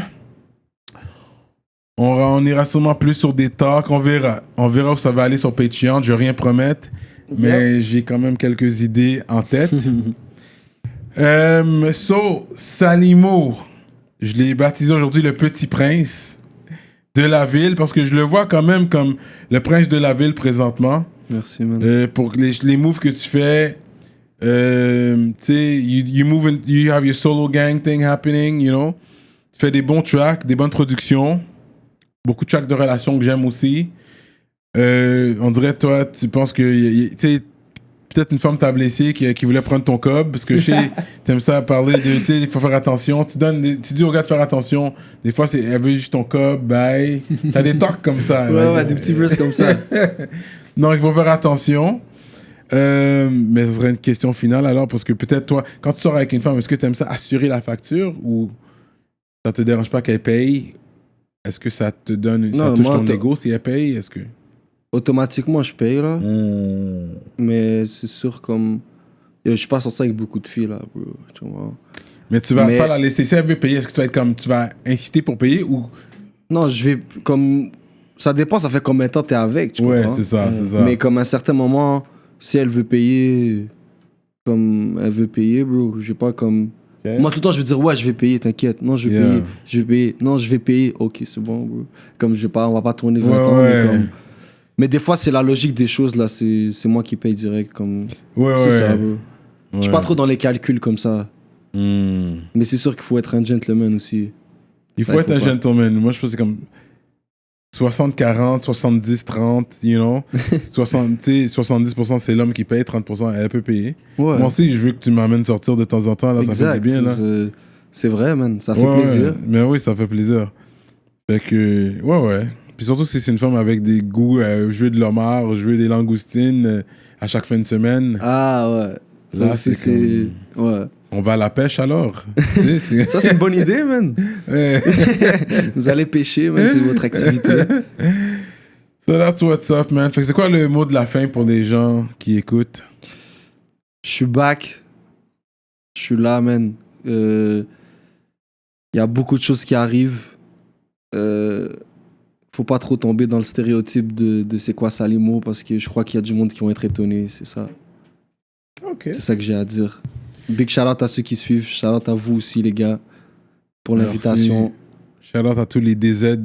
On ira sûrement plus sur des talks. On verra. On verra où ça va aller sur Patreon. Je ne vais rien promettre. Mais j'ai quand même quelques idées en tête. Salimo, je l'ai baptisé aujourd'hui le Petit Prince de la ville parce que je le vois quand même comme le prince de la ville présentement. Merci, man. Pour les moves que tu fais, tu sais, you have your solo gang thing happening, you know. Tu fais des bons tracks, des bonnes productions, beaucoup de tracks de relations que j'aime aussi. On dirait, toi, tu penses que, tu sais, peut-être une femme t'a blessé qui voulait prendre ton cob, parce que je sais, t'aimes ça parler de, tu sais, il faut faire attention. Tu dis au gars de faire attention. Des fois, elle veut juste ton cob, bye. T'as des talks comme ça. Ouais, des petits verses comme ça. Non, il faut faire attention. Mais ce serait une question finale alors, parce que peut-être toi, quand tu sors avec une femme, est-ce que tu aimes ça assurer la facture ou ça te dérange pas qu'elle paye? Est-ce que ça te donne, ça touche ton ego si elle paye? Est-ce que... Automatiquement, je paye, là. Mais c'est sûr, comme... Je suis pas sorti avec beaucoup de filles, là, bro. Tu vois. Mais tu vas pas la laisser. Si elle veut payer, est-ce que tu vas être comme... Tu vas insister pour payer ou... Non, je vais... Comme... Ça dépend, ça fait combien de temps t'es avec, tu ouais, comprends? c'est ça. Mais comme à un certain moment, si elle veut payer... Comme elle veut payer, bro, je vais pas comme... Okay. Moi, tout le temps, je vais dire, ouais, je vais payer, t'inquiète. Non, je vais payer. Non, je vais payer. Ok, c'est bon, bro. Comme je vais pas... On va pas tourner 20 ans, mais comme... Mais des fois, c'est la logique des choses, là. C'est moi qui paye direct, comme... C'est ça, bro. Je suis pas trop dans les calculs comme ça. Mais c'est sûr qu'il faut être un gentleman aussi. Il faut être un gentleman. Moi, je pense que c'est comme... 60-40, 70-30, you know. 70% c'est l'homme qui paye, 30% elle peut payer. Ouais. Moi aussi, je veux que tu m'amènes sortir de temps en temps, là, ça fait du bien, là. C'est vrai, man, ça fait plaisir. Ouais. Mais oui, ça fait plaisir. Fait que, ouais. Puis surtout si c'est une femme avec des goûts, jouer de l'homard, jouer des langoustines à chaque fin de semaine. Ah ouais. Ça Là, aussi, c'est... Ouais. On va à la pêche alors. Tu sais, Ça, c'est une bonne idée, man. Ouais. Vous allez pêcher, man, c'est votre activité. So that's what's up, man. Fait que c'est quoi le mot de la fin pour les gens qui écoutent? Je suis back. Je suis là, man. Il y a beaucoup de choses qui arrivent. Faut pas trop tomber dans le stéréotype de c'est quoi Salimo, parce que je crois qu'il y a du monde qui vont être étonnés, c'est ça. Ok. C'est ça que j'ai à dire. Big shout out à ceux qui suivent, shout out à vous aussi les gars pour l'invitation. Shout out à tous les DZ,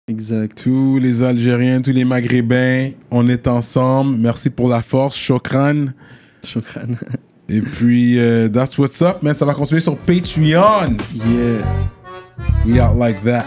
Exact. tous les Algériens, tous les Maghrébins. On est ensemble. Merci pour la force. Shokran. Shukran. Et puis, that's what's up, man. Ça va continuer sur Patreon. Yeah. We out like that.